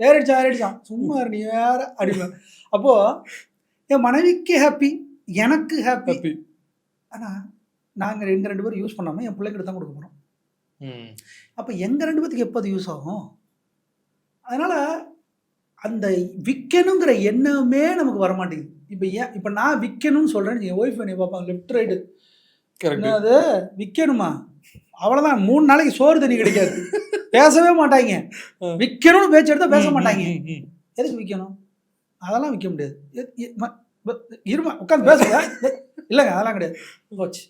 ஏறிடுச்சான் சும்மா நீ வேற அடிப்பேன். அப்போது என் மனைவிக்கு ஹாப்பி, எனக்கு ஹாப்பி. ஆனால் நாங்கள் எங்கள் 2 பேரும் யூஸ் பண்ணாமல் என் பிள்ளைகிட்ட தான் கொடுக்க போகிறோம். அப்போ எங்கள் 2 பேத்துக்கு எப்போ அது யூஸ் ஆகும்? அதனால் அந்த விற்கணுங்கிற எண்ணமே நமக்கு வரமாட்டேங்குது. இப்போ நான் விற்கணும்னு சொல்கிறேன், என் ஒய்ஃப் என்னை பார்ப்பாங்க லெஃப்ட் ரைட்டு, அது விற்கணுமா, அவ்வளோதான், 3 நாளைக்கு சோறு தண்ணி கிடைக்காது, பேசவே மாட்டாங்க. விற்கணும்னு பேச்சு எடுத்தால் பேச மாட்டாங்க. எதுக்கு விற்கணும்? அதெல்லாம் விற்க முடியாது. இருமா உட்காந்து பேசுங்க, இல்லைங்க அதெல்லாம் கிடையாது, போச்சு.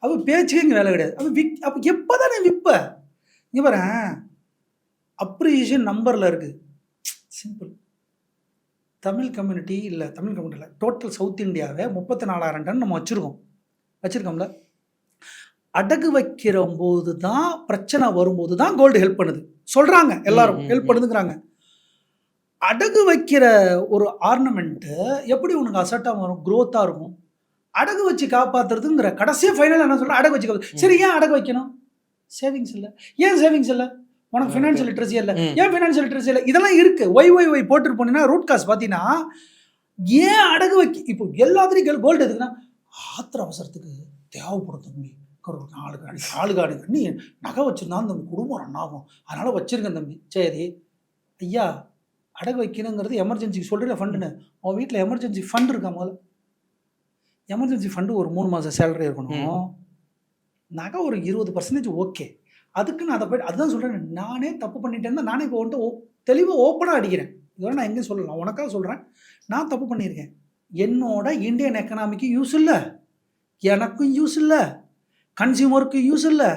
அப்போ பேச்சுக்கே இங்கே வேலை கிடையாது. அப்போ எப்போ தானே விற்ப? இங்கே பாரு, அப்ரிசியேஷன் நம்பரில் இருக்குது. சிம்பிள். தமிழ் கம்யூனிட்டி இல்லை, டோட்டல் சவுத் இந்தியாவே 34,000 டன் நம்ம வச்சுருக்கோம்ல. அடகு வைக்கிற போது தான் பிரச்சனை வரும்போது தான் கோல்டு ஹெல்ப் பண்ணுது சொல்கிறாங்க, எல்லாரும் ஹெல்ப் பண்ணுதுங்கிறாங்க. அடகு வைக்கிற ஒரு ஆர்னமெண்ட்டு எப்படி உனக்கு அசட்டாக வரும், க்ரோத்தாக இருக்கும். அடகு வச்சு காப்பாற்றுறதுங்கிற கடைசியாக ஃபைனலாக என்ன சொல்கிறேன், அடகு வச்சு. சரி, ஏன் அடகு வைக்கணும்? சேவிங்ஸ் இல்லை. ஏன் சேவிங்ஸ் இல்லை? உனக்கு ஃபினான்ஷியல் லிட்ரஸி இல்லை. ஏன் ஃபினான்ஷியல் லிட்ரஸி இல்லை? இதெல்லாம் இருக்குது. ஒய் போட்டுட்டு போனீங்கன்னா ரூட் காஸ் பார்த்தீங்கன்னா, ஏன் அடகு வைக்க? இப்போ எல்லாத்துலேயும் கோல்டு எதுக்குன்னா, ஆத்திர அவசரத்துக்கு தேவைப்படும் தம்பி, ஒரு 4 காடு கண்ணி நகை வச்சுருந்தா அந்த குடும்பம் ரன் ஆகும், அதனால் வச்சுருக்கேன் தம்பி. சரி ஐயா, அடகு வைக்கணுங்கிறது எமர்ஜென்சிக்கு சொல்கிற ஃபண்டுன்னு, அவன் வீட்டில் எமர்ஜென்சி ஃபண்ட் இருக்கா? முதல்ல எமர்ஜென்சி ஃபண்டு ஒரு 3 மாதம் சேலரி இருக்கணும். நகை ஒரு 20% ஓகே. அதுக்கு நான் அதை போய்ட்டு அதுதான் சொல்கிறேன், நானே தப்பு பண்ணிட்டேன் தான். நானே இப்போ வந்துட்டு தெளிவாக ஓப்பனாக அடிக்கிறேன். இதோட நான் எங்கேயும் சொல்லலாம், உனக்காக சொல்கிறேன். நான் தப்பு பண்ணியிருக்கேன். என்னோட இந்தியன் எக்கனாமிக்கு யூஸ் இல்லை, எனக்கும் யூஸ் இல்லை, கன்சியூமருக்கு யூஸ் இல்லை,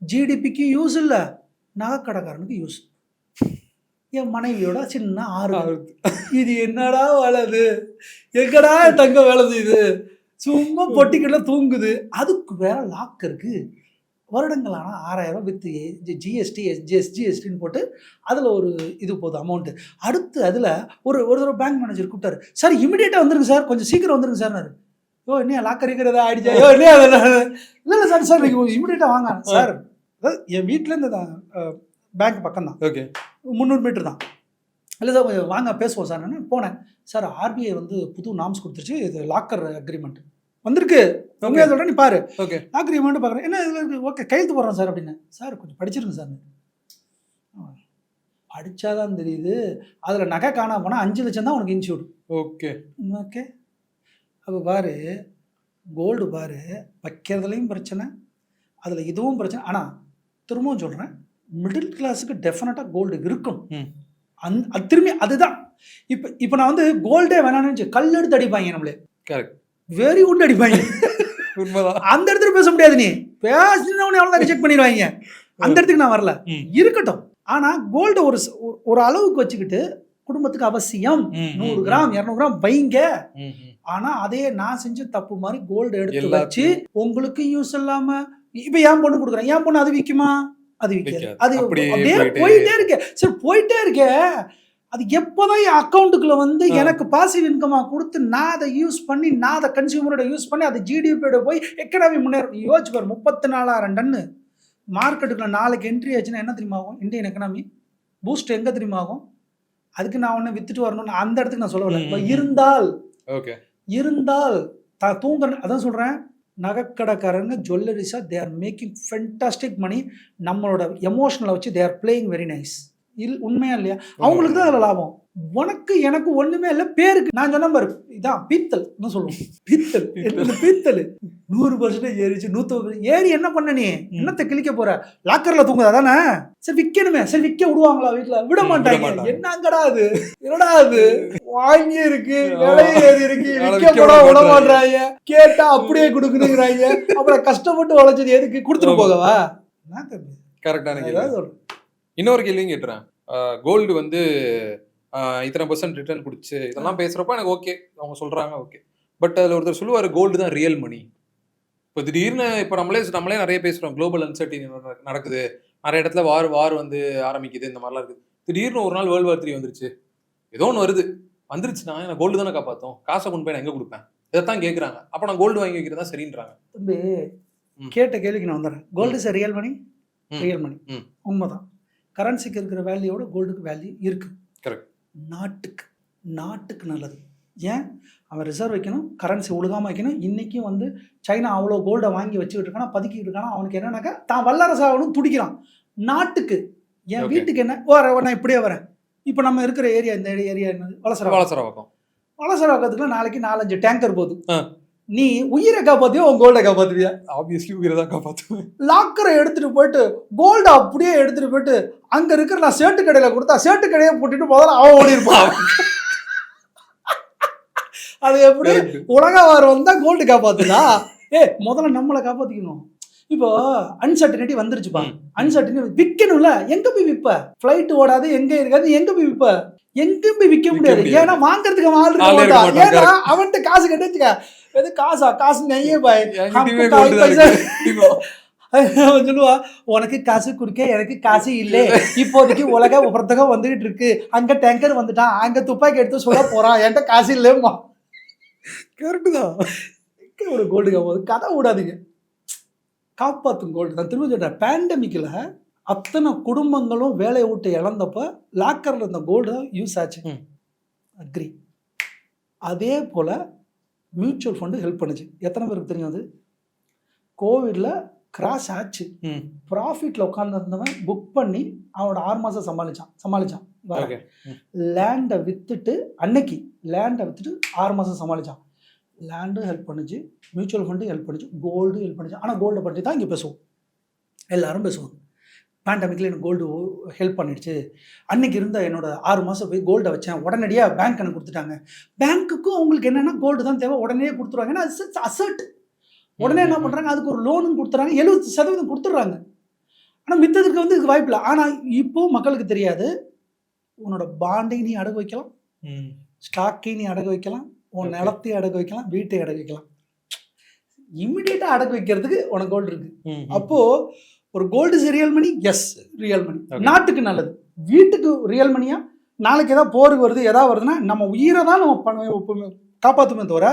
ஜிடிபிக்கு யூஸ் இல்லை, நகைக்கடைக்காரனுக்கு யூஸ். என் மனைவியோட சின்ன ஆறு. இது என்னடா வளது, எங்கடா தங்க வேலை செய்யுது, சும்மா பொட்டிக்கெல்லாம் தூங்குது, அதுக்கு வேற லாக் இருக்கு. வருடங்கள் ஆனால் 6,000 வித் ஜிஎஸ்டி எஸ்ஜிஎஸ்டின்னு போட்டு அதில் ஒரு இது போகுது அமௌண்ட்டு. அடுத்து அதில் ஒரு தடவை பேங்க் மேனேஜர் கூப்பிட்டாரு, சார் இமிடியேட்டாக வந்துருங்க சார், கொஞ்சம் சீக்கிரம் வந்துருங்க சார்னாரு. ஓ என்ன லாக்கர் இருக்கிறதா ஆயிடுச்சா, ஓ இல்லையா இல்லை சார் நீங்கள் இமிடியேட்டாக வாங்க சார். அதாவது என் வீட்டிலேருந்து தான் பேங்க் பக்கம் தான், ஓகே 300 மீட்டர் தான். இல்லை சார் கொஞ்சம் வாங்க பேசுவோம் சார். நான் போனேன், சார் ஆர்பிஐ வந்து புது நாம்ஸ் கொடுத்துருச்சு, இது லாக்கர் அக்ரிமெண்ட் வந்திருக்கு, உண்மையாக சொல்கிறேன் நீ பாரு. ஓகே அக்ரிமெண்ட் பார்க்குறேன், என்ன இதில் ஓகே கையெழுத்து போடுறோம் சார் அப்படின்னு. சார் கொஞ்சம் படிச்சிருங்க சார். படித்தாதான் தெரியுது, அதில் நகை காணாம போனால் 5 லட்சம் தான் உனக்கு இன்சூர்டு. ஓகே ஓகே அப்போ பாரு, கோல்டு பாரு, வைக்கிறதுலையும் பிரச்சனை, அதில் இதுவும் பிரச்சனை. ஆனால் திரும்பவும் சொல்கிறேன், மிடில் கிளாஸுக்கு டெஃபினட்டாக கோல்டு இருக்கும். அது திரும்பி அதுதான். இப்போ நான் வந்து கோல்டே வேணான்னு கல் எடுத்து அடிப்பாங்க நம்மளே, கரெக்ட், வெரி குட் அடிப்பாங்க. உண்மைதான். அந்த இடத்துல பேச முடியாது, நீ பேசினா அவ்வளோதான் ரிஜெக்ட் பண்ணிடுவாங்க. அந்த இடத்துக்கு நான் வரல, இருக்கட்டும். ஆனால் கோல்டு ஒரு அளவுக்கு வச்சுக்கிட்டு குடும்பத்துக்கு அவசியம் 100 கிராம் 200 கிராம் வைங்க. ஆனா அதே நான் செஞ்ச தப்பு மாதிரி கோல்டு எடுத்து வச்சு உங்களுக்கு யூஸ் இல்லாம இப்ப என் பொண்ணு கொடுக்குறேன், என் பொண்ணு அது விற்குமா? அது விற்காது. அது அப்படியே போயிட்டே இருக்கு. சரி போயிட்டே இருக்க, அது எப்போதான் என் அக்கௌண்ட்டுக்குள்ள வந்து எனக்கு பாசிவ் இன்கமா கொடுத்து நான் அதை யூஸ் பண்ணி, நான் அதை கன்சியூமரோட யூஸ் பண்ணி அதை ஜிடிபியோட போய் எக்கனாமி முன்னேறும். யோசிச்சு பாரு, 34,000 டன்னு மார்க்கெட்டுக்குள்ள நாளைக்கு என்ட்ரி ஆச்சுன்னா என்ன தெரியுமா ஆகும்? இந்தியன் எக்கனாமி பூஸ்ட் எங்க தெரியுமா ஆகும்? அதுக்கு நான் ஒன்று வித்துட்டு வரணும்னு அந்த இடத்துக்கு நான் சொல்லவில்லை. இருந்தால் தூங்க, அதான் சொல்றேன், நகைக்கடைக்காரங்க ஜுவல்லரிஸா தே ஆர் மேக்கிங் ஃபென்டாஸ்டிக் மணி. நம்மளோட எமோஷனலை வச்சு they are playing very nice. உண்மையா இல்லையா? அவங்களுக்கு தான் அதில் லாபம். உனக்கு எனக்கு ஒண்ணுமே இல்லை, பேருக்கு. நான் சொன்ன பாரு, இதான் பீத்தல் சொல்லுவோம், பீத்தல். பீத்தல் 100% ஏறிச்சு, 150 ஏறி என்ன பண்ண? நீ என்னத்தை கிழிக்க போற? லாக்கர்ல தூங்குதா தானே? சரி விற்கணுமே, சரி விற்க விடுவாங்களா? வீட்டுல விட மாட்டாங்க. என்னங்கடா அது, என்னடா அது, வாங்கி இருக்கு, விலை ஏறி இருக்கு, விற்க போட விட மாட்டாங்க, கேட்டா அப்படியே கொடுக்குறாங்க. அப்புறம் கஷ்டப்பட்டு உழைச்சது எதுக்கு? கொடுத்துட்டு போகவா? கரெக்டான. இன்னொரு கேள்வியும் கேட்டுறேன். கோல்டு வந்து இத்தனை % ரிட்டர்ன் கொடுத்து இதெல்லாம் பேசுறப்ப எனக்கு ஓகே, அவங்க சொல்றாங்க ஓகே. பட் அதில் ஒருத்தர் சொல்லுவார், கோல்டு தான் ரியல் மணி. இப்போ திடீர்னு இப்போ நம்மளே நிறைய பேசுகிறோம், குளோபல் அன்சர்டினி நடக்குது, நிறைய இடத்துல வார் வந்து ஆரம்பிக்குது, இந்த மாதிரிலாம் இருக்குது. திடீர்னு ஒரு நாள் World War 3 வந்துருச்சு, ஏதோ ஒன்று வந்துருச்சுன்னா எனக்கு கோல்டு தானே காப்பாற்றும், காசை கொண்டு போய் நான் எங்கே கொடுப்பேன்? இதைத்தான் கேட்குறாங்க. அப்போ நான் கோல்டு வாங்கி வைக்கிறதா சரின்றாங்க. தம்பி கேட்ட கேள்விக்கு நான் வந்துடுறேன். Gold is real money, real money உண்மைதான். கரன்சிக்கு இருக்கிற வேல்யூவோட கோல்டுக்கு வேல்யூ இருக்கு. கரெக்ட். நாட்டுக்கு நல்லது. ஏன் அவன் ரிசர்வ் வைக்கணும், கரன்சி ஒழுகாம வைக்கணும். இன்னைக்கும் வந்து சைனா அவ்வளோ கோல்டை வாங்கி வச்சுக்கிட்டு இருக்கானா, பதுக்கிட்டு இருக்கானா, அவனுக்கு என்னன்னாக்கா தான் வல்லரசாகணும் துடிக்கிறான். நாட்டுக்கு என் வீட்டுக்கு என்ன நான் இப்படியே வரேன். இப்போ நம்ம இருக்கிற ஏரியா, இந்த ஏரியா என்னது? வளசரவாக்கத்துக்குள்ள நாளைக்கு 4-5 டேங்கர் போகுது. நீ உயிரை காப்பாத்தியோ உன் கோல்டை காப்பாத்துவியா? ஆப்வியஸ்லி உயிரை தான் காப்பாற்றுவேன். லாக்கரை எடுத்துட்டு போயிட்டு கோல்டை அப்படியே எடுத்துட்டு போயிட்டு அங்க இருக்கிற நான் சேட்டு கடையில கொடுத்தா சேட்டு கடையை போட்டுட்டு முதல்ல அவன் ஓடி இருப்பான். அது எப்படி உலக வாரம் வந்தா கோல்டு காப்பாத்துதா? முதல்ல நம்மளை காப்பாத்திக்கணும். இப்போ அன்சர்டினிட்டி வந்துருச்சுப்பா, அன்சர்டினிட்டி விற்கணும்ல. எங்க போய் விற்ப? ஃபிளைட் ஓடாது, எங்க இருக்காது, எங்க போய் விற்ப? எங்க போய் விற்க முடியாது. ஏன்னா வாங்குறதுக்கு ஆள் இருக்க மாட்டான். ஏன்னா அவன்கிட்ட காசு கட்டுச்சுக்க, எது காசு நெய்யே பாய் சொல்லுவா, உனக்கு காசு குடுக்க எனக்கு காசு இல்லை, இப்போதைக்கு உலக புறத்தகம் வந்துகிட்டு இருக்கு, அங்க டேங்கர் வந்துட்டான், அங்க துப்பாக்கி எடுத்து சொல்ல போறான், என்கிட்ட காசு இல்லைம்மா. கரெக்டு தான். ஒரு கோல்டு காப்பாது கதை விடாதீங்க, காப்பாற்றும் கோல்டு. நான் திரும்ப சொல்றேன், பேண்டமிக்கில் அத்தனை குடும்பங்களும் வேலையை விட்டு இழந்தப்ப லாக்கர்ல இருந்த கோல்டு தான் யூஸ் ஆச்சு. அக்ரி. அதே போல மியூச்சுவல் ஃபண்டு ஹெல்ப் பண்ணுச்சு. எத்தனை பேருக்கு தெரியும்? அது கோவிட்ல கிராஷ் ஆச்சு, ப்ராஃபிட்ல உட்காந்துருந்தவன் புக் பண்ணி அவனோட 6 மாசம் சமாளிச்சான். லேண்டை வித்துட்டு அன்னைக்கு லேண்டை வித்துட்டு 6 மாசம் சமாளிச்சான். லேண்டும் ஹெல்ப் பண்ணுச்சு, மியூச்சுவல் ஃபண்டும் ஹெல்ப் பண்ணுச்சு, கோல்டும் ஹெல்ப் பண்ணுச்சு. ஆனால் கோல்டை பற்றி தான் இங்கே பேசுவோம், எல்லாரும் பேசுவாங்க. பேண்டமிக்கில் எனக்கு கோல்டு ஹெல்ப் பண்ணிடுச்சு, அன்னைக்கு இருந்த என்னோட 6 மாதம் போய் கோல்டை வச்சேன், உடனடியாக பேங்க் எனக்கு கொடுத்துட்டாங்க. பேங்க்குக்கும் அவங்களுக்கு என்னென்னா கோல்டு தான் தேவை, உடனே கொடுத்துருவாங்க. ஏன்னா அசர்ட் உடனே என்ன பண்ணுறாங்க, அதுக்கு ஒரு லோனும் கொடுத்துறாங்க, 70% கொடுத்துட்றாங்க. ஆனால் மித்ததுக்கு வந்து இதுக்கு வாய்ப்பு இல்லை. ஆனால் இப்போ மக்களுக்கு தெரியாது, உன்னோட பாண்டையும் நீ அடகு வைக்கலாம், ஸ்டாக்கையும் நீ அடகு வைக்கலாம், உன் நிலத்தையும் அடகு வைக்கலாம், வீட்டை அடகு வைக்கலாம். இமிடியேட்டாக அடக்கு வைக்கிறதுக்கு உனக்கு கோல்டு இருக்கு. ம், ம். அப்போது ஒரு gold is real money, yes real money. Okay. நாட்டுக்கு நல்லது, வீட்டுக்கு ரியல் மணியா. நாளைக்கு ஏதாவது போருக்கு வருது ஏதாவது வருதுன்னா நம்ம உயிரை தான் நம்ம காப்பாற்றுமே தவிர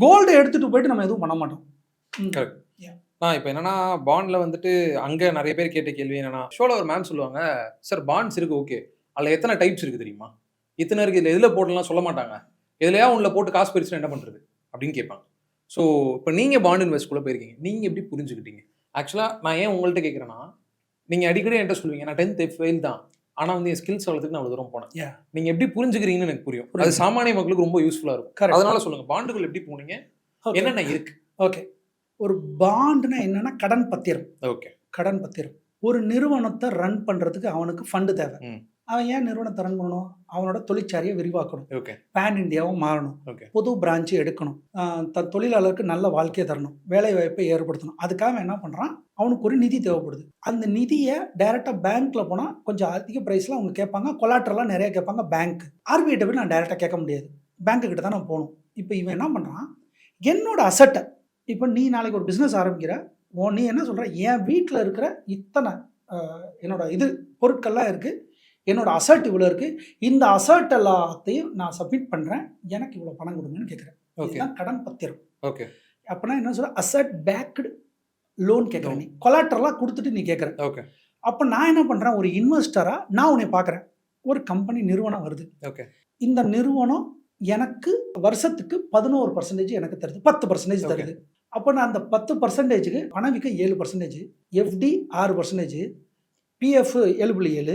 கோல்டை எடுத்துகிட்டு போயிட்டு நம்ம எதுவும் பண்ண மாட்டோம். Correct. இப்போ என்னன்னா பாண்ட்ல வந்துட்டு அங்க நிறைய பேர் கேட்ட கேள்வி என்னன்னா, ஷோல ஒரு மேம் சொல்லுவாங்க, சார் பாண்ட்ஸ் இருக்கு ஓகே, அதில் எத்தனை டைப்ஸ் இருக்கு தெரியுமா, இத்தனை இருக்கு, இதில் எதில் போடலாம் சொல்ல மாட்டாங்க, எதுலையா உள்ள போட்டு காசு பெருசுனா என்ன பண்றது அப்படின்னு கேட்பாங்க. ஸோ இப்போ நீங்க பாண்ட் இன்வெஸ்ட்குள்ள போயிருக்கீங்க, நீங்க எப்படி புரிஞ்சுக்கிட்டீங்க? ஆக்சுவலா நான் ஏன் உங்கள்கிட்ட கேட்குறேன்னா, நீங்க அடிக்கடி என்கிட்ட சொல்லுவீங்க நான் 10th ஃபெயில் தான், ஆனா வந்து என் ஸ்கில்ஸ் வளர்த்துக்கு நான் அவ்வளவு தூரம் போனேன். Yeah. நீங்க எப்படி புரிஞ்சுக்கிறீங்கன்னு எனக்கு புரியும். அது சாமானிய மக்களுக்கு ரொம்ப யூஸ்ஃபுல்லா இருக்கும். Correct. அதனால சொல்லுங்க, பாண்டுக்குள்ள எப்படி போனீங்க, Okay. என்னென்ன இருக்கு? ஓகே, ஒரு பாண்டுனா என்னன்னா கடன் பத்திரம். ஓகே, கடன் பத்திரம். ஒரு நிறுவனத்தை ரன் பண்ணுறதுக்கு அவனுக்கு ஃபண்டு தேவை. ம். அவன் ஏன் நிறுவனத்தை ரன் பண்ணணும்? அவனோட தொழிற்சாலையை விரிவாக்கணும், ஓகே, பேன் இந்தியாவும் மாறணும், ஓகே, புது பிரான்ச்சு எடுக்கணும், தன் தொழிலாளருக்கு நல்ல வாழ்க்கையை தரணும், வேலை வாய்ப்பை ஏற்படுத்தணும். அதுக்காக அவன் என்ன பண்ணுறான், அவனுக்கு ஒரு நிதி தேவைப்படுது. அந்த நிதியை டைரெக்டாக பேங்க்கில் போனால் கொஞ்சம் அதிக ப்ரைஸில் அவங்க கேட்பாங்க, கொலாட்டரெலாம் நிறைய கேட்பாங்க. பேங்க் ஆர்பிஐட்ட போய் நான் டைரெக்டாக கேட்க முடியாது, பேங்க்குக்கிட்ட தான் நான் போகணும். இப்போ இவன் என்ன பண்ணுறான், என்னோட அசட்டை, இப்போ நீ நாளைக்கு ஒரு பிஸ்னஸ் ஆரம்பிக்கிற, நீ என்ன சொல்கிற, என் வீட்டில் இருக்கிற இத்தனை என்னோட இது பொருட்கள்லாம் இருக்குது, என்னோட அசட் இவ்வளோ இருக்குது, இந்த அசட் எல்லாத்தையும் நான் சப்மிட் பண்ணுறேன், எனக்கு இவ்வளோ பணம் கொடுங்கன்னு கேட்குறேன். இதுதான் கடன் பத்திரம். ஓகே. அப்படின்னா என்ன சொல்ற, அசட் பேக்டு லோன் கேட்குறேன். நீ கொலாட்டரெல்லாம் கொடுத்துட்டு நீ கேட்குற. ஓகே. அப்போ நான் என்ன பண்ணுறேன், ஒரு இன்வெஸ்டராக நான் உன்னை பார்க்குறேன். ஒரு கம்பெனி நிறுவனம் வருது. ஓகே. இந்த நிறுவனம் எனக்கு வருஷத்துக்கு 11% எனக்கு தருது, 10% தருது. அப்போ நான் அந்த 10%க்கு பணவிக்க 7%, எஃப்டி 6%, பிஎஃப் 7.7,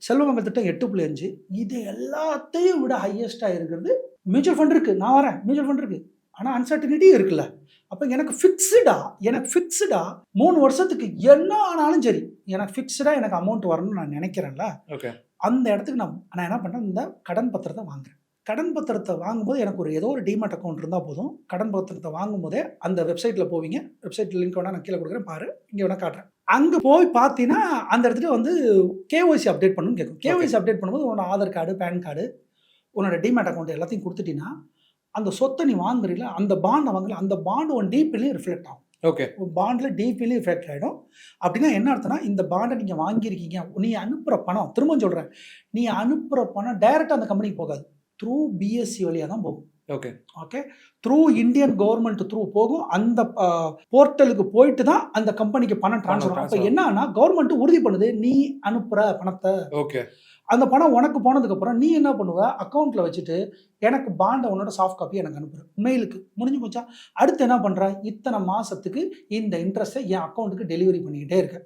செல்வமங்கள் திட்டம் 8.5, இது எல்லாத்தையும் விட ஹையஸ்டாக இருக்கிறது மியூச்சுவல் ஃபண்ட் இருக்குது. நான் வரேன், மியூச்சுவல் ஃபண்ட் இருக்குது, ஆனால் அன்சர்டனிட்டி இருக்குல்ல. அப்போ எனக்கு ஃபிக்ஸ்டாக 3 வருஷத்துக்கு என்ன ஆனாலும் சரி, எனக்கு ஃபிக்ஸ்டாக எனக்கு அமௌண்ட் வரணும்னு நான் நினைக்கிறேன்ல. ஓகே. அந்த இடத்துக்கு நான் என்ன பண்ணுறேன், இந்த கடன் பத்திரத்தை வாங்குறேன். கடன் பத்திரத்தை வாங்கும்போது எனக்கு ஒரு ஏதோ ஒரு டிமேட் அக்கௌண்ட் இருந்தால் போதும். கடன் பத்திரத்தை வாங்கும்போதே அந்த வெப்சைட்டில் போவீங்க, வெப்சைட் லிங்க் வேணால் நான் கீழே கொடுக்குறேன், பாரு, இங்கே வேணால் காட்டுறேன். அங்கே போய் பார்த்தீங்கன்னா அந்த இடத்துல வந்து கேஒய்சி அப்டேட் பண்ணணும்னு கேட்கும். கேஒய்சி அப்டேட் பண்ணும்போது உன்னோட ஆதார் கார்டு, பேன் கார்டு, உன்னோட டிமேட் அக்கௌண்ட் எல்லாத்தையும் கொடுத்துட்டீங்கன்னா அந்த சொத்தை நீ வாங்குறீங்களா, அந்த பாண்டை வாங்கல, அந்த பாண்டு உன் டிபிலையும் ரிஃப்ளெக்ட் ஆகும். ஓகே. பாண்டில் டிபிலையும் ரிஃப்ளெக்ட் ஆகிடும். அப்படின்னா என்ன அர்த்தம்னா, இந்த பாண்டை நீங்கள் வாங்கியிருக்கீங்க, நீ அனுப்புகிற பணம், திரும்ப சொல்கிறேன், நீ அனுப்புகிற பணம் டைரெக்டாக அந்த கம்பெனிக்கு போகாது, த்ரூ பிஎஸ்சி வழியாக தான் போகும். Okay. Okay, through Indian government through போகும். அந்த போர்ட்டலுக்கு போயிட்டு தான் அந்த கம்பெனிக்கு பணம் ட்ரான்ஸ்ஃபர் ஆகும். அப்போ என்னன்னா, கவர்மெண்ட் உறுதி பண்ணுது நீ அனுப்புகிற பணத்தை. ஓகே. அந்த பணம் உனக்கு போனதுக்கப்புறம் நீ என்ன பண்ணுவ, அக்கௌண்ட்டில் வச்சுட்டு எனக்கு பாண்டை உன்னோட சாஃப்ட் காப்பி எனக்கு அனுப்புகிறேன் மெயிலுக்கு, முடிஞ்சு போச்சா. அடுத்து என்ன பண்ணுற, இத்தனை மாதத்துக்கு இந்த இன்ட்ரெஸ்ட்டை என் அக்கௌண்ட்டுக்கு டெலிவரி பண்ணிக்கிட்டே இருக்கேன்.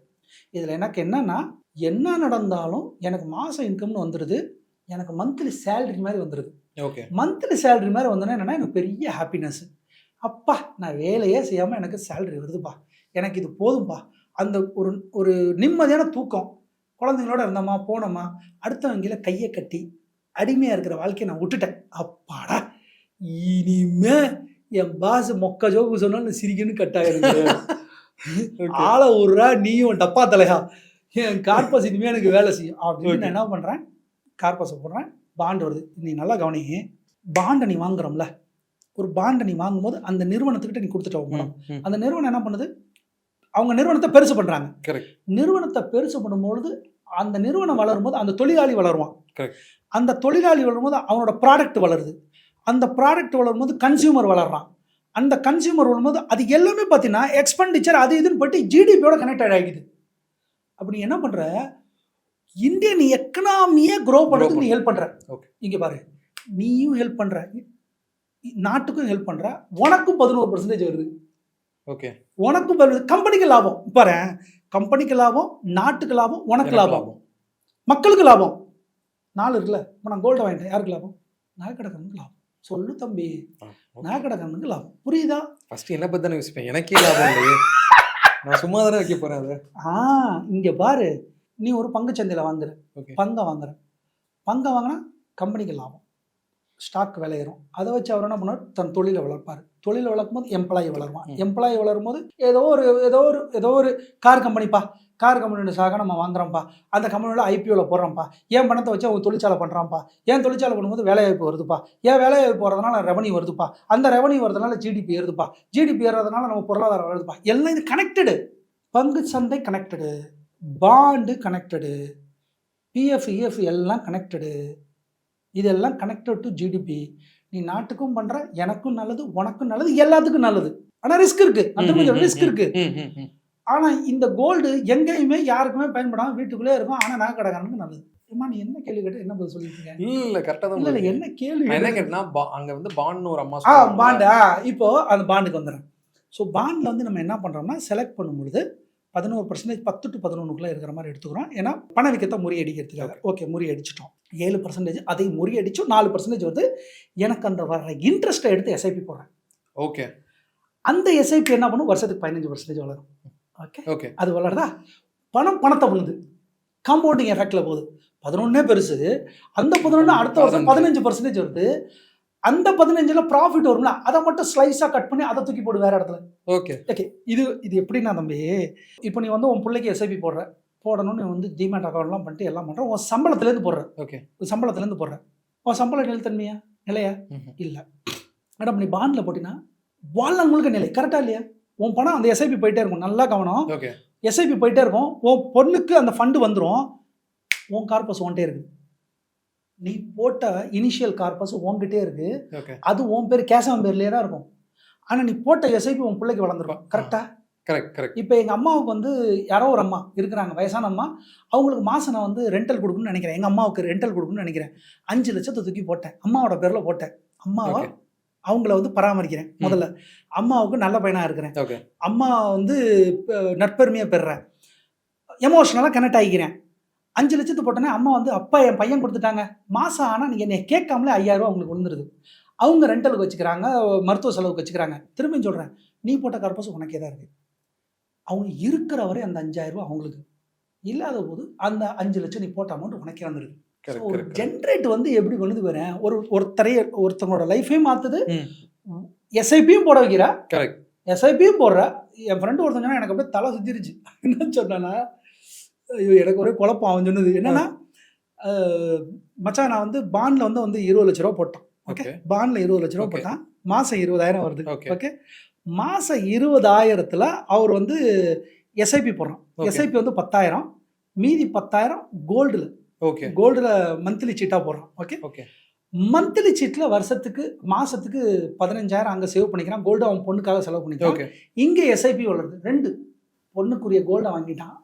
இதில் எனக்கு என்னென்னா, என்ன நடந்தாலும் எனக்கு மாதம் இன்கம்னு வந்துடுது, எனக்கு மந்த்லி சேலரி மாதிரி வந்துடுது. ஓகே. மந்த்லி சேலரி மாதிரி வந்தோன்னா என்னென்னா, எனக்கு பெரிய ஹாப்பினஸ். அப்பா, நான் வேலையே செய்யாமல் எனக்கு சேலரி வருதுப்பா, எனக்கு இது போதும்பா. அந்த ஒரு நிம்மதியான தூக்கம். குழந்தைங்களோட இருந்தோமா, போனோமா, அடுத்தவங்கள கையை கட்டி அடிமையாக இருக்கிற வாழ்க்கையை நான் விட்டுட்டேன். அப்பாடா, இனிமே என் பாஸ் மொக்க ஜோக்கு சொன்னாலும் சிரிக்கணும்னு கட்டாயிருங்க. ஆளை விட்றா, நீயும் டப்பா தலையா, என் கார்பஸ் இனிமேல் எனக்கு வேலை செய்யும் அப்படின்னு நான் என்ன பண்ணுறேன், கார்பஸை போடுறேன். பாண்டு வருது. நீ நல்லா கவனி, பாண்டை நீ வாங்குறோம்ல, ஒரு பாண்டை நீ வாங்கும்போது அந்த நிறுவனத்துக்கிட்ட நீ கொடுத்துட்டோம். அந்த நிறுவனம் என்ன பண்ணுது, அவங்க நிறுவனத்தை பெருசு பண்ணுறாங்க. கரெக்ட். ஃபர்ஸ்ட் என்ன பத்தி தானே யோசிப்பேன், எனக்கே லாபம் இல்லையே, நான் சும்மா தானே வைக்க போறேன் அதை. இங்கே பாரு, நீ ஒரு பங்குச்சந்தையில் வாங்குற, பங்கை வாங்குற, பங்கை வாங்கினா கம்பெனிக்கு லாபம், ஸ்டாக் விலை ஏறும். அதை வச்சு அவர் என்ன பண்ணுவார், தன் தொழிலை வளர்ப்பார். தொழிலை வளர்க்கும் போது எம்ப்ளாயி வளருவான். எம்ப்ளாயி வளரும் போது ஏதோ ஒரு கார் கம்பெனிப்பா, கார் கம்பெனியோட நம்ம வாங்குறோம்ப்பா, அந்த கம்பெனியோட ஐபிஓவில் போடுறோம்ப்பா, என் பணத்தை வச்சு அவங்க தொழிற்சாலை பண்ணுறான்ப்பா, ஏன் தொழிற்சாலை பண்ணும்போது வேலைவாய்ப்பு வருதுப்பா, ஏன் வேலைவாய்ப்பு வரதுனால ரெவன்யூ வருதுப்பா, அந்த ரெவன்யூ வரதுனால ஜிடிபி ஏறுதுப்பா, ஜிடிபி ஏறதுனால நம்ம பொருளாதாரம் வருதுப்பா. எல்லாம் இது கனெக்டடு. பங்கு சந்தை connected, bond connected, PF EF எல்லாம் கனெக்டடு. இதெல்லாம் கனெக்டட் டு ஜிடிபி. நீ நாட்டுக்கும் பண்ற, எனக்கும் நல்லது, உனக்கும் நல்லது, எல்லாத்துக்கும் நல்லது. ஆனால் ரிஸ்க் இருக்கு, ரிஸ்க் இருக்கு. ஆனா இந்த கோல்டு எங்கேயுமே யாருக்குமே பயன்படாம வீட்டுக்குள்ளே இருக்கும். ஆனா நகை கடைக்காரனுக்கு நல்லது. நீ என்ன கேள்வி கேட்டு என்ன பதில் சொல்லிருக்கீங்க? இல்ல கரெக்டா தான். இல்ல என்ன கேள்வி என்ன கேட்டா அங்க வந்து பாண்ட்னு ஒரு அம்மா பாண்டா. இப்போ அந்த பாண்டுக்கு வந்துடுறேன். ஸோ பாண்டில் வந்து நம்ம என்ன பண்ணுறோம்னா செலக்ட் பண்ணும்பொழுது 11%, 10 to 11க்குள்ளே இருக்கிற மாதிரி எடுத்துக்கிறோம். ஏன்னா பணவீக்கத்தை முறியடிக்கிறதுக்காக. ஓகே, முறியடிச்சிட்டோம். 7% அதை முறியடிச்சோம். 4% வருது. எனக்கு அந்த வர்ற இன்ட்ரெஸ்ட்டை எடுத்து எஸ்ஐபி போடுறேன். ஓகே, அந்த எஸ்ஐபி என்ன பண்ணும், வருஷத்துக்கு 15% வளரும். ஓகே ஓகே, அது வளருதா? பணத்தை பண்ணுது, காம்பவுண்டிங் எஃபெக்டில் போகுது. 11 பெருசு, அந்த 11 அடுத்த வருஷம் 15% வருது. அந்த 15ல் ப்ராஃபிட் வரும்ல, அதை மட்டும் ஸ்லைஸாக கட் பண்ணி அதை தூக்கி போடு வேற இடத்துல. ஓகே ஓகே, இது எப்படின்னா தம்பி, இப்போ நீ வந்து உன் பிள்ளைக்கு எஸ்ஐபி போடணும்னு நீ வந்து டிமேட் அக்கௌண்ட்லாம் பண்ணிட்டு எல்லாம் பண்ணுற, உன் சம்பளத்துலேருந்து போடுற. ஓகே, சம்பளத்துலேருந்து போடுற. உன் சம்பளம் நிலைத்தன்மையா நிலையா? இல்லை. மேடம் நீ பாண்டில் போட்டினா வாழ்நாள் முழுக்க நிலை. கரெக்டாக இல்லையா? உன் பணம் அந்த எஸ்ஐபி போயிட்டே இருக்கும். நல்லா கவனம். ஓகே, எஸ்ஐபி போயிட்டே இருக்கும். உன் பொண்ணுக்கு அந்த ஃபண்டு வந்துடும். உன் கார்பஸ் ஒன்ட்டே இருக்கு. நீ போட்ட இனிஷியல் கார்பஸ் உன்கிட்டே இருக்கு. அது உன் பேர் கேசவன் பேர்லேயே தான் இருக்கும். ஆனால் நீ போட்ட எஸ்ஐபி உன் பிள்ளைக்கு வளர்ந்துருக்கும். கரெக்டா? கரெக்ட். இப்போ எங்கள் அம்மாவுக்கு வந்து யாரோ ஒரு அம்மா இருக்கிறாங்க, வயசான அம்மா. அவங்களுக்கு மாதம் நான் வந்து ரெண்டல் கொடுக்கணும்னு நினைக்கிறேன். எங்கள் அம்மாவுக்கு ரெண்டல் கொடுக்கணும்னு நினைக்கிறேன். 5 லட்சத்தை தூக்கி போட்டேன். அம்மாவோட பேரில் போட்டேன். அம்மாவை அவங்கள வந்து பராமரிக்கிறேன். முதல்ல அம்மாவுக்கு நல்ல பையனாக இருக்கிறேன். அம்மா வந்து நற்பெருமையாக பெறுறேன். எமோஷனலாக கனெக்ட் ஆகிக்கிறேன். 5 லட்சத்து போட்டோன்னே அம்மா வந்து அப்பா என் பையன் கொடுத்துட்டாங்க. மாதம் ஆனால் நீங்கள் என்னை கேட்காமலே 5000 ரூபா அவங்களுக்கு விழுந்துருது. அவங்க ரெண்டலுக்கு வச்சுக்கிறாங்க, மருத்துவ செலவுக்கு வச்சுக்கிறாங்க. திரும்பியும் சொல்கிறேன், நீ போட்ட கார்பஸ் உனக்கே தான் இருக்குது. அவங்க இருக்கிற வரை அந்த 5000 ரூபா அவங்களுக்கு, இல்லாத போது அந்த 5 லட்சம் நீ போட்ட அமௌண்ட் உனக்கே வந்துடுது. ஒரு ஜென்ரேட் வந்து எப்படி கொண்டு வரேன், ஒருத்தவங்களோட லைஃபையும் மாற்றுது, எஸ்ஐபியும் போட வைக்கிறா. கரெக்ட், எஸ்ஐபியும் போடுற. என் ஃப்ரெண்டு ஒருத்தவங்க சொன்னா எனக்கு அப்படியே தலை சுத்திருச்சு. என்ன சொன்னா, ஐயோ எனக்கு ஒரே குழப்பம். அவன் சொன்னது என்னன்னா, மச்சான் நான் வந்து பாண்டில் வந்து 20 லட்ச ரூபா போட்டான். ஓகே, பாண்டில் 20 லட்ச ரூபா போட்டான். மாதம் 20,000 வருது. ஓகே, மாதம் 20,000ல் அவர் வந்து எஸ்ஐபி போடுறான். எஸ்ஐபி வந்து 10,000, மீதி 10,000 கோல்டில். ஓகே, கோல்டில் மந்த்லி சீட்டாக போடுறான். ஓகே, மந்த்லி சீட்டில் வருஷத்துக்கு மாதத்துக்கு 15,000 அங்கே சேவ் பண்ணிக்கிறான். கோல்டு அவன் பொண்ணுக்காக செலவு பண்ணிக்கிறான். இங்கே எஸ்ஐபி வளருது. 2 பொண்ணுக்குரிய கோல்டை வாங்கிட்டான்,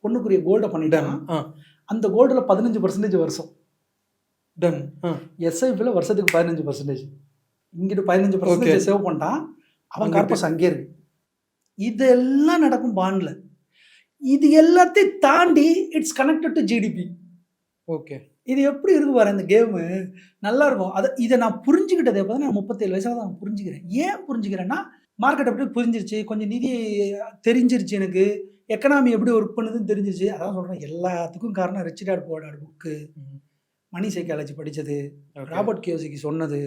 பொண்ணுக்குரிய கோல்டை பண்ணிட்டான். அந்த கோல்டில் 15% வருஷம் டன். எஸ்ஐபியில் வருஷத்துக்கு 15%, இங்கிட்டு 15% சேவ் பண்ணிட்டான். அவன் கார்பஸ் அங்கே இருக்கு. இதெல்லாம் நடக்கும் பாண்டில். இது எல்லாத்தையும் தாண்டி it's connected to GDP. Okay, இது எப்படி இருக்கு பாரு இந்த கேமு, நல்லா இருக்கும். இதை நான் புரிஞ்சுக்கிட்டதே பார்த்தா நான் 37 வயசாக தான் புரிஞ்சுக்கிறேன். ஏன் புரிஞ்சுக்கிறேன்னா, மார்க்கெட் எப்படி புரிஞ்சிருச்சு, கொஞ்சம் நிதி தெரிஞ்சிருச்சு, எனக்கு எக்கனாமி எப்படி ஒர்க் பண்ணுதுன்னு தெரிஞ்சிருச்சு. அதான் சொல்கிறேன், எல்லாத்துக்கும் காரணம் rich dad poor dad book, money psychology படித்தது, ராபர்ட் கியோசாகி சொன்னது,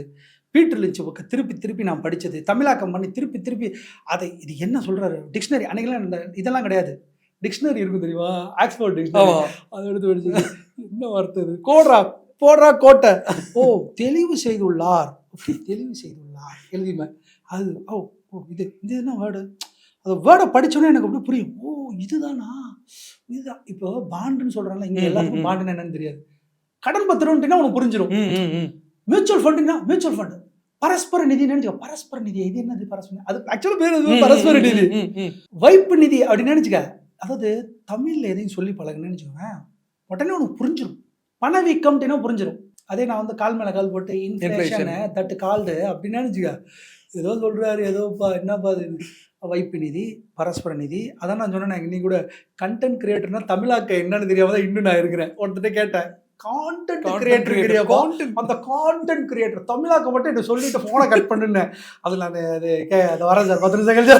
பீட்டர் லிஞ்ச் புக்கை திருப்பி நான் படித்தது, தமிழாக்கம் பண்ணி திருப்பி அதை இது என்ன சொல்கிறாரு, டிக்ஷனரி அன்றைக்கெல்லாம் இந்த இதெல்லாம் கிடையாது. டிக்ஷனரி இருக்கும் தெரியுமா, ஆக்ஸ்போர்ட் டிக்ஷனரி, அதை எடுத்து படிச்சது. என்ன வார்த்தை இது, போடுறா கோட்டை. ஓ தெளிவு செய்துள்ளார் எழுதிமே அது. இது என்ன வேர்டு, அந்த வேர்டை படித்தோன்னே எனக்கு அப்படி புரியும். ஓ இதுதானா, இதுதான். இப்போ பாண்டுன்னு சொல்கிறாங்களா, இங்கே எல்லாத்துக்கும் பாண்டுன்னு என்னன்னு தெரியாது. கடன் பத்திரம்னா உனக்கு புரிஞ்சிடும். மியூச்சுவல் ஃபண்டுனா மியூச்சுவல் ஃபண்டு, பரஸ்பர நிதி நினைச்சுக்க. பரஸ்பர நிதி இது என்னது, பரஸ்பர அது ஆக்சுவலாக பேர் எதுவும் பரஸ்பர நிதி, வைப்பு நிதி அப்படின்னு நினச்சிக்க. அதாவது தமிழில் எதையும் சொல்லி பழகுன்னு நினச்சிக்கோங்க, உடனே உனக்கு புரிஞ்சிடும். பணவீக்கம்னா புரிஞ்சிடும். அதே நான் வந்து கால் மேலே கால் போட்டு இன்ஃப்ளேஷனை தட்டு கால்டு அப்படின்னு நினச்சிக்க. ஏதோ சொல்கிறாரு, ஏதோப்பா என்னப்பா அது, வைப்பு நிதி, பரஸ்பர நிதி. அதான் நான் சொன்னேன், இன்னைக்கு கூட கண்டென்ட் கிரியேட்டர்னா தமிழாக்க என்னன்னு தெரியாம தான் இன்னும் நான் இருக்கிறேன். ஒருத்தட்ட கேட்டேன், கான்டென்ட் கிரியேட்டர், அந்த கான்டென்ட் கிரியேட்டர் தமிழாக்க மட்டும் என்ன சொல்லிட்டு ஃபோனை கட் பண்ணுன்னேன். அதில் அது வரேன் சார் 10 நிமிஷம் கழிச்சு.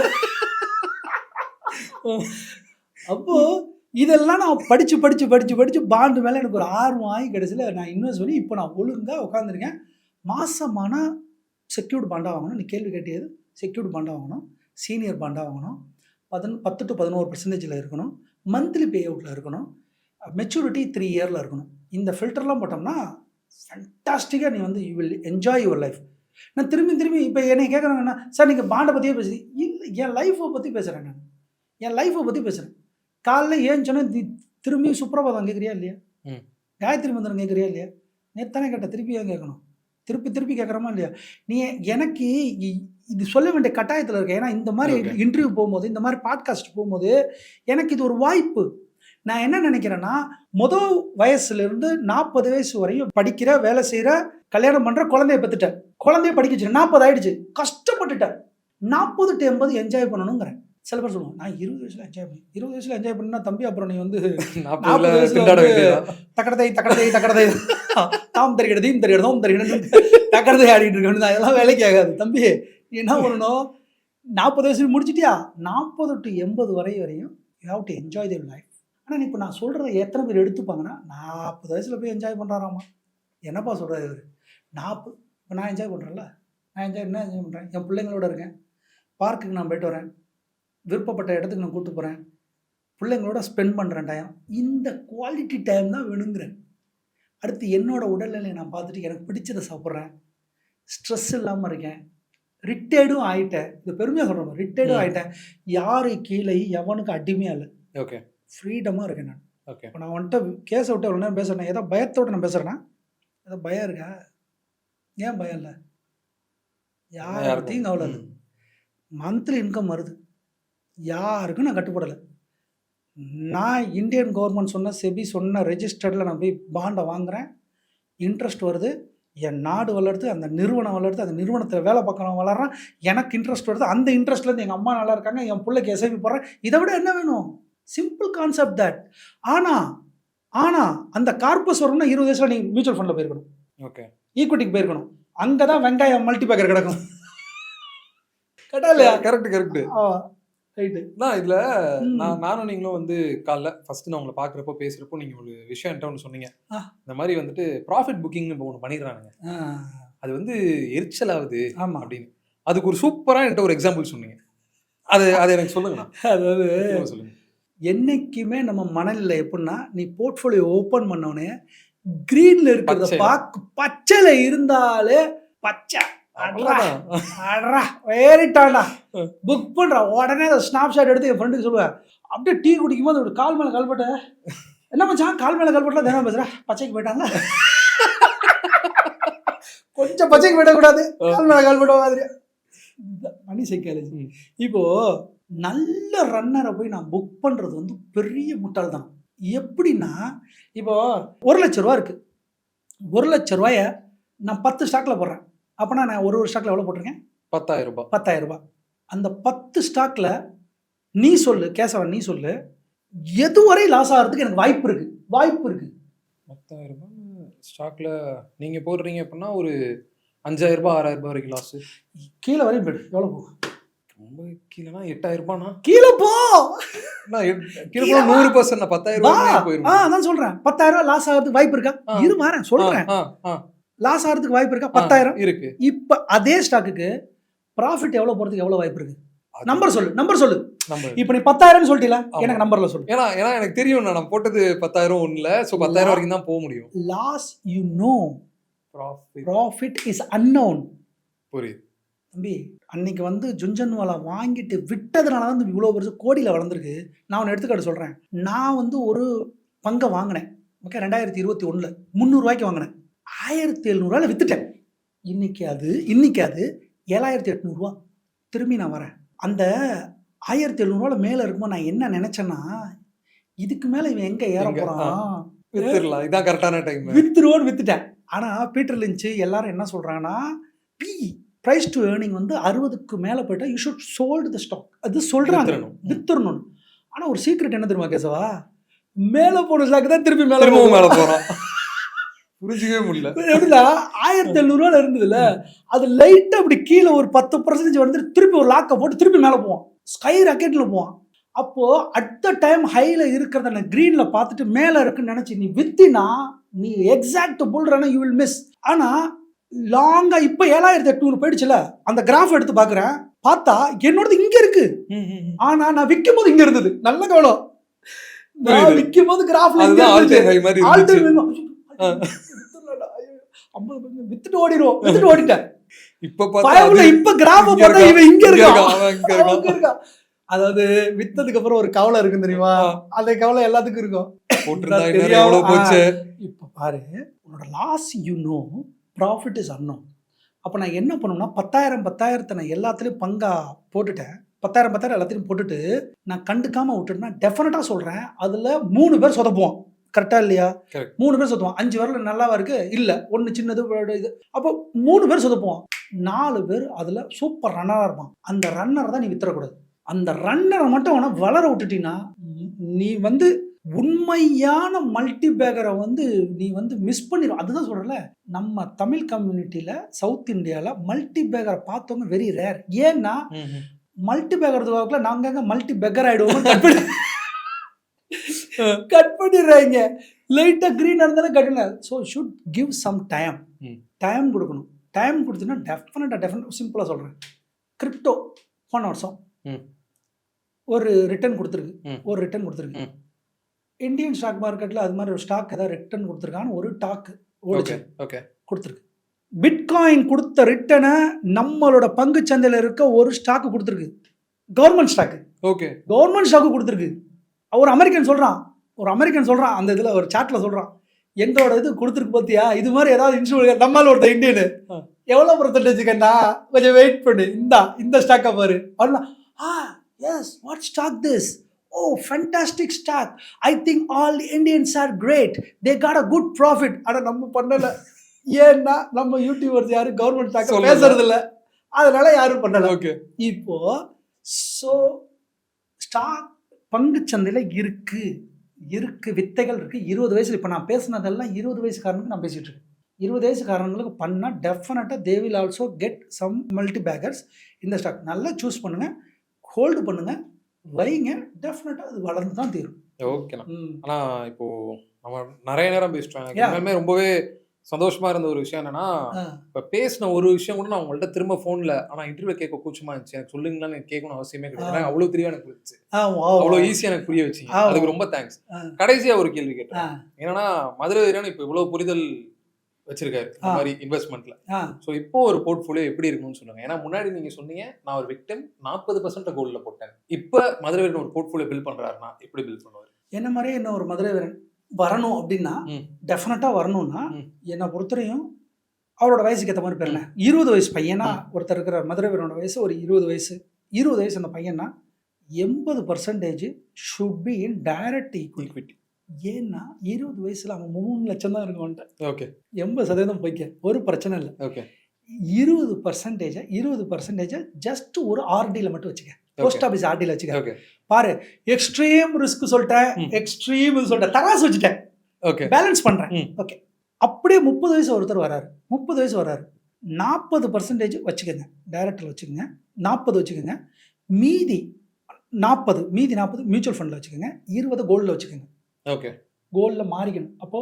அப்போ இதெல்லாம் நான் படிச்சு பாண்டு மேலே எனக்கு ஒரு ஆர்வம் ஆகி கடைசியில் நான் இன்வெஸ்ட் பண்ணி இப்போ நான் ஒழுங்காக உட்காந்துருக்கேன். மாசமான செக்யூர்டு பாண்டாக வாங்கணும். நீ கேள்வி கேட்டியது, செக்யூர்டு பாண்டாக வாங்கணும், சீனியர் பாண்டாக வாங்கணும், 10 to 11% இருக்கணும். மந்த்லி பே அவுட்டில் இருக்கணும். மெச்சூரிட்டி 3 இயரில் இருக்கணும். இந்த ஃபில்டர்லாம் போட்டோம்னா ஃபேண்டாஸ்டிக்காக நீ வந்து you will enjoy your life. நான் திரும்பி இப்போ என்னை கேட்குறாங்கன்னா, சார் நீங்கள் பாண்டை பற்றியே பேசுகிறீங்க. இல்லை, என் லைஃப்பை பற்றி பேசுகிறேன். நான் என் லைஃப்பை பற்றி பேசுகிறேன். காலைல ஏஞ்சோன்னா திரும்பி சுப்ரபாதம் கேட்குறியா இல்லையா? காயத்ரி மந்திரம் கேட்குறியா இல்லையா? நேத்தானே கேட்ட, திருப்பி ஏன் கேட்கணும்? திருப்பி கேட்குறோமா இல்லையா? நீ எனக்கு இது சொல்ல வேண்டிய கட்டாயத்தில் இருக்க. ஏன்னா இந்த மாதிரி இன்டர்வியூ போகும்போது, இந்த மாதிரி பாட்காஸ்ட் போகும்போது எனக்கு இது ஒரு வாய்ப்பு. நான் என்ன நினைக்கிறேன்னா, முதல் வயசுலேருந்து 40 வயசு வரையும் படிக்கிற, வேலை செய்கிற, கல்யாணம் பண்ணுற, குழந்தைய பெற்றுட்டேன். குழந்தைய படிக்க வச்சு 40 ஆயிடுச்சு, கஷ்டப்பட்டுட்டேன். 40 to 80 என்ஜாய் பண்ணணுங்கிறேன். சில பேர் சொல்லுவாங்க, நான் 20 வயசுல என்ஜாய் பண்ணேன். 20 வயசுல என்ஜாய் பண்ணா தம்பி, அப்புறம் நீ வந்து 40 வயசுல தக்கடதை தாம் தருகிறது, தீம் தருகிறது, தோம் தருகிறது, தக்கடதை ஆடிட்டு இருக்கணும். அதெல்லாம் வேலைக்கு ஆகாது தம்பி. நீ என்ன பண்ணணும், 40 வயசுல முடிச்சிட்டியா, 40 to 80 வரையும் you have to enjoy their life. ஆனால் இப்போ நான் சொல்கிறத எத்தனை பேர் எடுத்துப்பாங்கன்னா, 40 வயசுல போய் என்ஜாய் பண்ணுறாராமா, என்னப்பா சொல்கிறாரு இவர்? 40 இப்போ நான் என்ஜாய் பண்ணுறேன்ல, நான் என்ன என்ஜாய் பண்ணுறேன்? என் பிள்ளைங்களோட இருக்கேன், பார்க்குக்கு நான் போய்ட்டு வரேன், விருப்பப்பட்ட இடத்துக்கு நான் கூப்பிட்டு போகிறேன், பிள்ளைங்களோட ஸ்பெண்ட் பண்ணுறேன் டைம். இந்த குவாலிட்டி டைம் தான் வேணுங்கிறேன். அடுத்து என்னோடய உடல்நிலையை நான் பார்த்துட்டு எனக்கு பிடிச்சதை சாப்பிட்றேன், ஸ்ட்ரெஸ் இல்லாமல் இருக்கேன், ரிட்டையர்டும் ஆகிட்டேன். இது பெருமையாக சொல்கிறேன், ரிட்டையர்டும் ஆகிட்டேன். யாரு கீழே எவனுக்கு அடிமையாக இல்லை. ஓகே, ஃப்ரீடமாக இருக்கேன் நான். ஓகே, இப்போ நான் வந்துட்டு கேஸை விட்டு எவ்வளோ நேரம் பேசுகிறேன், ஏதோ பயத்தோடு நான் பேசுகிறேன்னா, ஏதோ பயம் இருக்கா? ஏன் பயம் இல்லை? யார்த்தையும் கவலை இல்லை. மந்த்லி இன்கம் வருது, யாருக்கும் நான் கட்டுப்படலை. நான் இந்தியன் கவர்மெண்ட் சொன்ன, செபி சொன்ன ரெஜிஸ்டர்டில் நான் போய் பாண்டை வாங்குகிறேன், இன்ட்ரெஸ்ட் வருது, என் நாடு வளருது, அந்த நிறுவனம் வளருது, அந்த நிறுவனத்தில் வேலை பார்க்குறவங்க வளர்றான், எனக்கு இன்ட்ரெஸ்ட் வருது, அந்த இன்ட்ரெஸ்ட்லேருந்து எங்கள் அம்மா நல்லா இருக்காங்க, என் பிள்ளைக்கு எஸ்ஐபி போடுறேன். இதை விட என்ன வேணும்? Simple concept that. ஆனால் அந்த கார்பஸ் வரணும்னா 20 வயசுல நீங்கள் மியூச்சுவல் ஃபண்டில் போயிருக்கணும். ஓகே, ஈக்விட்டிக்கு போயிருக்கணும். அங்கே தான் வெங்காயம் மல்டிபேக்கர் கிடக்கும். கரெக்டா இல்லையா? கரெக்ட். ரைட்டு. நானும் நீங்களும் வந்து காலைல ஃபர்ஸ்ட் நான் உங்களை பார்க்குறப்போ பேசுகிறப்போ நீங்கள் ஒரு விஷயம் என்கிட்ட ஒன்று சொன்னீங்க. இந்த மாதிரி வந்துட்டு ப்ராஃபிட் புக்கிங்னு இப்போ ஒன்று பண்ணிடுறானுங்க, அது வந்து எரிச்சல் ஆகுது அப்படின்னு. அதுக்கு ஒரு சூப்பராக என்கிட்ட ஒரு எக்ஸாம்பிள் சொன்னீங்க. அது எனக்கு சொல்லுங்கண்ணா. அதாவது சொல்லுங்க. என்னைக்குமே நம்ம மனநிலை எப்படின்னா, நீ போர்ட்ஃபோலியோ ஓப்பன் பண்ணோடனே கிரீன்ல இருக்கிறத பச்சையில இருந்தாலே பச்சை வேறிட்டாண்டா புக் பண்ற உடனே அதை ஸ்னாப் ஷாட் எடுத்து என் ஃப்ரெண்டுக்கு சொல்லுவேன். அப்படியே டீ குடிக்கும் போது கால் மேல கால்பட்ட, என்ன மச்சான் கால் மேல கால்பட்டல தினம் பேசுற, பச்சைக்கு போயிட்டாங்க, கொஞ்சம் பச்சைக்கு போயிடக்கூடாது, கால் மேல கால்பட்ட மாதிரி மணி சைக்காலஜி. இப்போ நல்ல ரன்னரை போய் நான் புக் பண்றது வந்து பெரிய முட்டாள்தான். எப்படின்னா, இப்போ 1 லட்ச ரூபா இருக்கு, 1 லட்ச ரூபாய நான் 10 ஸ்டாக்ல போடுறேன். அப்போனா நான் ஒரு ஸ்டாக்ல எவ்வளோ போட்டிருக்கேன்? 10,000 ரூபாய். அந்த 10 ஸ்டாக்ல நீ சொல்லு கேசவன், நீ சொல்லு, எதுவரை லாஸ் ஆகிறதுக்கு எனக்கு வாய்ப்பு இருக்கு? 10,000 ரூபாய் ஸ்டாக்ல நீங்க போடுறீங்க அப்படின்னா ஒரு 5,000 ரூபாய் 6,000 ரூபாய் வரைக்கும் லாஸ். கீழே வரையும் போயிடு. எவ்வளோ போகும்? ரொம்ப கீழேனா 8,000 ரூபாய்னா கீழே போ. கீழே போ 100%. 10,000 ரூபாய் போயிடும். அதான் சொல்றேன், 10,000 ரூபாய் லாஸ் ஆகிறதுக்கு வாய்ப்பு இருக்கா? இரு வரேன் சொல்றேன். லாஸ் ஆகிறதுக்கு வாய்ப்பு இருக்கா? 10,000 இருக்கு. இப்போ அதே ஸ்டாக்குக்கு ப்ராஃபிட் எவ்வளோ போகிறதுக்கு எவ்வளோ வாய்ப்பு இருக்கு? நம்பர் சொல்லு. இப்போ நீ 10,000 சொல்லிட்டீல, எனக்கு நம்பர்ல சொல்லு. ஏன்னா எனக்கு தெரியும் நான் போட்டது 10,000 ஒன்றுல, ஸோ 10,000 வரைக்கும் தான் போக முடியும். Loss you know, profit is unknown. புரியுது தம்பி. அன்னைக்கு வந்து ஜுன்ஜன்வாலா வாங்கிட்டு விட்டதுனால தான் இவ்வளோ பெருசு கோடியில் வளர்ந்துருக்கு. நான் ஒன்று எடுத்துக்காட்டு சொல்கிறேன். நான் வந்து ஒரு பங்கை வாங்கினேன், ஓகே, 2021 300 ரூபாய்க்கு வாங்கினேன், 1700 ரூபாயில் வித்துட்டேன். இன்னைக்கு அது 7,800 ரூபா. திரும்பி நான் வரேன், அந்த 1,700 ரூபாயில் மேலே இருக்கும்போது நான் என்ன நினச்சேன்னா, இதுக்கு மேலே இவன் எங்கே ஏற போகிறான், வித்துடலாம், இதான் கரெக்டான டைம், வித்துருவோன்னு வித்துட்டேன். ஆனால் பீட்டர் லிஞ்ச் எல்லாரும் என்ன சொல்கிறாங்கன்னா, ப்ரைஸ் டு ஏர்னிங் வந்து 60க்கு மேலே போயிட்டா you should sold the stock. அது சொல்கிறாங்க, வித்துடணும். ஆனால் ஒரு சீக்ரெட் என்ன தெரியுமா கேசவா? மேலே போன ஸ்டாக் தான் திருப்பி மேலே போகிறோம். புரிஞ்சிக்கவே முடியல. எப்படின்னா 1,700 ரூபாய் இருந்ததுல, அது லைட்டாக அப்படி கீழே ஒரு 10% வந்து திருப்பி ஒரு லாக்கை போட்டு திருப்பி மேலே போவான், ஸ்கை ராக்கெட்டில் போவான். அப்போது அட் த டைம் ஹையில் இருக்கிறத நான் க்ரீனில் பார்த்துட்டு மேலே இருக்குன்னு நினச்சி நீ வித்தினா, நீ எக்ஸாக்ட் புல்றனா யூ வில் மிஸ். ஆனால் லாங்காக இப்போ 7,800 போயிடுச்சுல, அந்த கிராஃப் எடுத்து பார்க்குறேன், பார்த்தா என்னோடது இங்க இருக்கு. ஆனா நான் விற்கும் போது இங்க இருந்தது. நல்ல கவனம். நான் விற்கும் போது கிராஃப்ல இங்க வித்துட்டு ஓடிட்டேன். இப்ப கிராஃப் பார்த்தா இவன் இங்க இருக்கா. அதாவது வித்ததுக்கு அப்புறம் ஒரு கவலை இருக்கு தெரியுமா? அந்த கவலை எல்லாத்துக்கும் இருக்கும். இப்ப பாரு, உன்னோட லாஸ் ப்ராஃபிட் இஸ் அன்னோன். அப்ப நான் என்ன பண்ணுவேன்னா 10,000 நான் எல்லாத்துலயும் பங்கா போட்டுட்டேன். 10,000 எல்லாத்தையும் போட்டுட்டு நான் கண்டுக்காம விட்டுட்டேன்னா டெஃபினட்டா சொல்றேன், அதுல 3 பேர் சொதப்புவோம். கரெக்டா இல்லையா? 3 பேர் சொதப்புவோம். 5 பேர்ல நல்லாவா இருக்கு? இல்ல, ஒன்னு சின்னது இது. அப்போ 3 பேர் சொதப்புவோம். 4 பேர் அதுல சூப்பர் ரன்னரா இருப்பான். அந்த ரன்னர் தான் நீ வித்துறக்கூடாது. அந்த ரன்னரை மட்டும் அவனை வளர விட்டுட்டீங்கன்னா நீ உண்மையான மல்டி பேக்கரை நீ மிஸ் பண்ணிடும். அதுதான் சொல்றல, நம்ம தமிழ் கம்யூனிட்டியில சவுத் இந்தியால மல்டி பேக்கரை பார்த்தவங்க வெரி ரேர். ஏன்னா மல்டி பேக்கர் நாங்க மல்டி பேக்கர் ஆயிடுவோம். கட் பண்ணிடுறாங்க. லைட்டா கிரீனா இருந்தாலும் கட்டுங்க. So should give some time கொடுக்கணும். டைம் கொடுத்தீங்கன்னா டெஃபினட்டா சிம்பிளா சொல்றேன். கிரிப்டோ போன வருஷம் ஒரு ரிட்டர்ன் கொடுத்துருக்கு. இந்தியன் ஸ்டாக் மார்க்கெட்ல அது மாதிரி ஒரு ஸ்டாக் ஏதாவது ரிட்டர்ன் கொடுத்துருக்கான்னு ஒரு டாக் கொடுத்துருக்கு. பிட்காயின் கொடுத்த ரிட்டனை நம்மளோட பங்கு சந்தையில் இருக்க ஒரு ஸ்டாக் கொடுத்துருக்கு. கவர்மெண்ட் ஸ்டாக் கொடுத்துருக்கு. ஒரு அமெரிக்கன் சொல்றான் அந்த இதுல ஒரு சாட்ல சொல்றான், எங்களோட இது கொடுத்துருக்கு பார்த்தியா, இது மாதிரி ஏதாவது இன்சூரன்ஸ் நம்மளால ஒருத்த இந்தியனு எவ்வளவு %? கொஞ்சம் வெயிட் பண்ணு, இந்த ஸ்டாக்கை பாரு. Yes, what stock this? Oh, fantastic stock. I think all Indians are great. They got a good profit. ஆனா நம்ம பண்ணல. ஏன்னா நம்ம யூடியூபர்ஸ் யாரும் கவர்மெண்ட் ஸ்டாக் பேசுறது இல்ல. அதனால யாரும் பண்ணல. இப்போ ஸ்டாக் பங்கு சந்தையில இருக்கு வித்தைகள் இருக்கு. 20 வயசுல இப்ப நான் பேசுனதெல்லாம் 20 வயசுக்காரனுக்கு நான் பேசிட்டு இருக்கேன். 20 வயசுக்காரங்களுக்கு பண்ணா டெஃபினட்டா they will also get some multi baggers. இந்த ஸ்டாக் நல்லா சூஸ் பண்ணுங்க, ஹோல்டு பண்ணுங்க, வைங்க. டெஃபினட்டா அது வளர்ந்து தான் தீரும். ஓகேண்ணா. ஆனா இப்போ நம்ம நிறைய நேரம் பேசிட்டோம். ரொம்பவே சந்தோஷமா இருந்த ஒரு விஷயம் என்னன்னா, இப்ப பேசின ஒரு விஷயம் கூட நான் உங்கள்ட்ட திரும்ப போன்ல இன்டர்வியூ கேட்க கூச்சமா இருந்துச்சு. எனக்கு சொல்லுங்களான்னு எனக்கு கேட்கணும் அவசியமே கிடையாது. அவ்வளவு தெளிவா எனக்கு புரிஞ்சுச்சு. அவ்வளவு ஈஸியா எனக்கு புரிய வச்சீங்க. அதுக்கு ரொம்ப தேங்க்ஸ். கடைசியா ஒரு கேள்வி கேட்டேன். என்னன்னா, மதுரை வீரன் இப்ப இவ்வளவு புரிதல் வச்சிருக்காரு இந்த மாதிரி இன்வெஸ்ட்மெண்ட்ல. சோ இப்போ ஒரு போர்ட்ஃபோலியோ எப்படி இருக்கும்னு சொல்லுங்க. ஏன்னா முன்னாடி நீங்க சொன்னீங்க நான் ஒரு விக்டிம் 40% கோல்ட்ல போட்டேன். இப்ப மதுரை வீரன் ஒரு போர்ட்ஃபோலியோ பில்ட் பண்றாருன்னா எப்படி பில்ட் பண்ணுவாரு? என்ன மாதிரி என்ன ஒரு மதுரை வீரன் வரணும் அப்படின்னா டெஃபினட்டா வரணும்னா என்னை பொறுத்தவரையும் அவரோட வயசுக்கு ஏற்ற மாதிரி பேருங்க. 20 வயசு பையனா ஒருத்தர் இருக்கிற மதுரை வீரனோட வயசு ஒரு 20 வயசு அந்த பையனா 80% should be in direct equity. ஏன்னா 20 வயசுல அவன் 3 லட்சம் தான் இருக்கும். 80% போய்க்க ஒரு பிரச்சனை இல்லை. 20% ஜஸ்ட் ஒரு ஆர்டியில் மட்டும் வச்சுக்க. போஸ்ட் ஆஃபீஸ் ஆர்டியில் வச்சுக்க. பாரு, எக்ஸ்ட்ரீம் ரிஸ்க் சொல்லிட்டேன், தராசு வச்சுட்டேன், பேலன்ஸ் பண்றேன். ஓகே, அப்படியே 30 வயசு ஒருத்தர் வராரு, 40% வச்சுக்கோங்க, டைரக்டர் வச்சுக்கோங்க, 40 வச்சுக்கோங்க, மீதி 40 மியூச்சுவல் ஃபண்டில் வச்சுக்கோங்க, 20 கோல்டில் வச்சுக்கோங்க. கோல்டில் மாறிக்கணும். அப்போ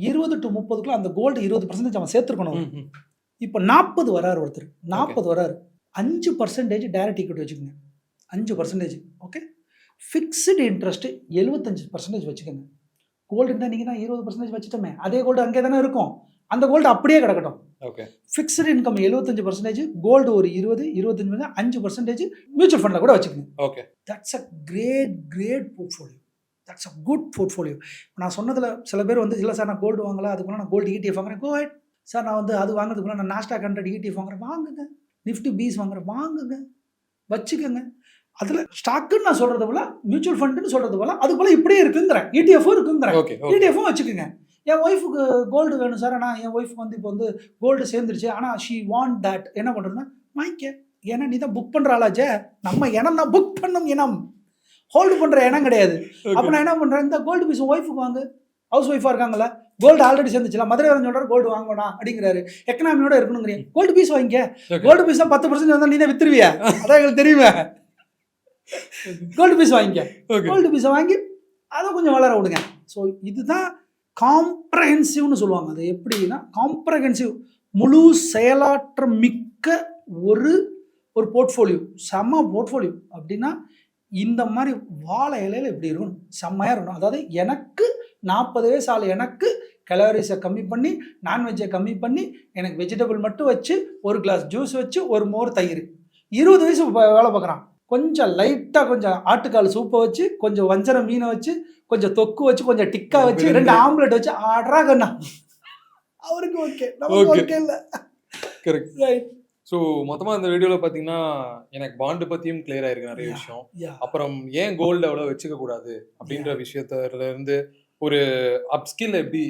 20 to 30 அந்த கோல்டு 20% அவன் சேர்த்துருக்கணும். இப்போ 40 வராரு ஒருத்தர், 40 வராரு, 5% டைரக்ட் ஈக்விட்டி வச்சுக்கோங்க, 5%. ஓகே, ஃபிக்ஸ்டு இன்ட்ரெஸ்ட் 75% வச்சுக்கோங்க. கோல்டு இருந்தால் நீங்கள் தான் 20% வச்சுட்டோமே, அதே கோல்டு அங்கே தானே இருக்கும், அந்த கோல்டு அப்படியே கிடக்கட்டும். ஃபிக்ஸ்டு இன்கம் 75%, கோல்டு ஒரு 20-25, 5% மியூச்சுவல் ஃபண்டில் கூட வச்சுக்கோங்க. That's a great portfolio. That's a good portfolio. நான் சொன்னதில் சில பேர் இல்லை சார் நான் கோல்டு வாங்கல, அதுக்குள்ள நான் கோல்டு ETF வாங்குறேன். கோ ஹெட் சார், நான் அது வாங்குறதுக்குள்ள நான் நாஸ்டாக் 100 ETF வாங்குறேன். வாங்குங்க. நிஃப்டி பீஸ் வாங்குறேன். வாங்குங்க, வச்சுக்கோங்க. அதில் ஸ்டாக்குன்னு நான் சொல்கிறது போல, மியூச்சுவல் ஃபண்டுன்னு சொல்கிறது போல, அது போல் இப்படியே இருக்குங்கிறேன். ETFும் இருக்குங்கிறேன். ETFும் வச்சுக்கோங்க. என் ஒய்ஃபுக்கு கோல்டு வேணும் சார், ஆனால் என் ஒய்ஃபுக்கு இப்போ கோல்டு சேர்ந்துருச்சு, ஆனால் ஷீ வாண்ட் தட். என்ன பண்ணுறதுன்னா வாங்கிக்க. ஏன்னா நீ தான் புக் பண்ணுற ஆளாச்சே. நம்ம இனம் தான் புக் பண்ணும் இனம், ஹோல்டு பண்ணுற இடம் கிடையாது. அப்போ நான் என்ன பண்ணுறேன், இந்த கோல்டு பீஸ் ஒய்ஃபுக்கு வாங்கு. ஹவுஸ் ஒய்ஃபாக இருக்காங்களா, கோல்டு ஆல்ரெடி சேர்ந்துச்சுல, மதுரை வரன் சொல்கிறார் கோல்டு வாங்கணும் அப்படிங்கிறாரு, எக்கனாமியோட இருக்கணுங்கிறீங்க. கோல்டு பீஸ் வாங்கிக்க. கோல்டு பீஸ் தான் 10% வந்தால் நீ தான் வித்துருவியா, அதான் எங்களுக்கு தெரியுமே. கோல்டு பீஸ் வாங்கிக்க. கோல்டு பீஸை வாங்கி அதை கொஞ்சம் வளர விடுங்க. ஸோ இதுதான் காம்ப்ரஹென்சிவ்னு சொல்லுவாங்க. அது எப்படின்னா காம்ப்ரஹென்சிவ், முழு செயலாற்றம் மிக்க ஒரு ஒரு போர்ட்ஃபோலியோ, செம்ம போர்ட்ஃபோலியோ அப்படின்னா இந்த மாதிரி வாழை இலையில இப்படி இருக்கணும், செம்மையாக இருக்கணும். அதாவது எனக்கு 40 வயசு ஆள் எனக்கு கலோரிஸை கம்மி பண்ணி, நான்வெஜ்ஜை கம்மி பண்ணி, எனக்கு வெஜிடபிள் மட்டும் வச்சு, ஒரு கிளாஸ் ஜூஸ் வச்சு, ஒரு மோர் தயிர். 20 வயசு வேலை பார்க்குறான். கொஞ்சம் லைட்டாக கொஞ்சம் ஆட்டுக்கால் சூப்பை வச்சு, கொஞ்சம் வஞ்சர மீனை வச்சு, கொஞ்சம் தொக்கு வச்சு, கொஞ்சம் டிக்கா வச்சு, 2 ஆம்லெட் வச்சு ஆடுறா கண்ணா. அவருக்கு ஓகே, நமக்கு ஓகே இல்லை. கரெக்ட். ரைட். ஸோ மொத்தமாக இந்த வீடியோவில் பார்த்தீங்கன்னா எனக்கு பாண்டு பற்றியும் கிளியர் ஆயிருக்கு நிறைய விஷயம். அப்புறம் ஏன் கோல்டு அவ்வளோ வச்சுக்க கூடாது அப்படின்ற விஷயத்துல இருந்து ஒரு அப்ஸ்கில் எப்படி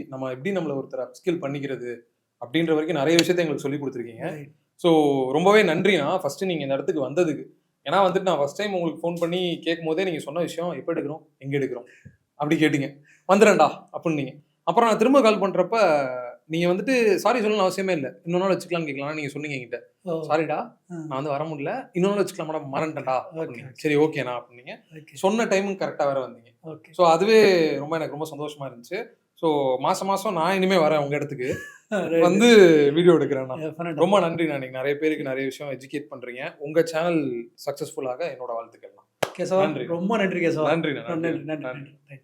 நம்மளை ஒருத்தர் அப்ஸ்கில் பண்ணிக்கிறது அப்படின்ற வரைக்கும் நிறைய விஷயத்த எங்களுக்கு சொல்லி கொடுத்துருக்கீங்க. ஸோ ரொம்பவே நன்றிண்ணா ஃபர்ஸ்ட் நீங்கள் இந்த இடத்துக்கு வந்ததுக்கு. ஏன்னா வந்துட்டு நான் ஃபர்ஸ்ட் டைம் உங்களுக்கு ஃபோன் பண்ணி கேட்கும் போதே நீங்கள் சொன்ன விஷயம் எப்போ எடுக்கிறோம் எங்கே எடுக்கிறோம் அப்படி கேட்டீங்க. வந்துடுறேன்டா அப்படின்னீங்க. அப்புறம் நான் திரும்ப கால் பண்ணுறப்ப நீங்கள் வந்துட்டு சாரி சொல்லணும்னு அவசியமே இல்லை, இன்னொரு நாள் வச்சுக்கலாம்னு கேட்கலாம். நீங்கள் சொன்னீங்க என்கிட்ட, சாரிடா நான் வந்து வர முடியல, இன்னொரு நாள் வச்சுக்கலாம் மேடம், மறந்துட்டேன்டா அப்படின்னீங்க. சரி ஓகேண்ணா அப்படின்னீங்க. சொன்ன டைமும் கரெக்டாக வேற வந்தீங்க. ஸோ அதுவே எனக்கு ரொம்ப சந்தோஷமா இருந்துச்சு. ஸோ மாசம் நான் இனிமே வரேன் உங்க இடத்துக்கு வந்து வீடியோ எடுக்கிறேன். ரொம்ப நன்றி. நான் நிறைய பேருக்கு நிறைய விஷயம் எஜுகேட் பண்றீங்க. உங்க சேனல் சக்சஸ்ஃபுல்லாக என்னோட வாழ்த்துக்கள். நன்றி, ரொம்ப நன்றி கேசவா. நன்றி.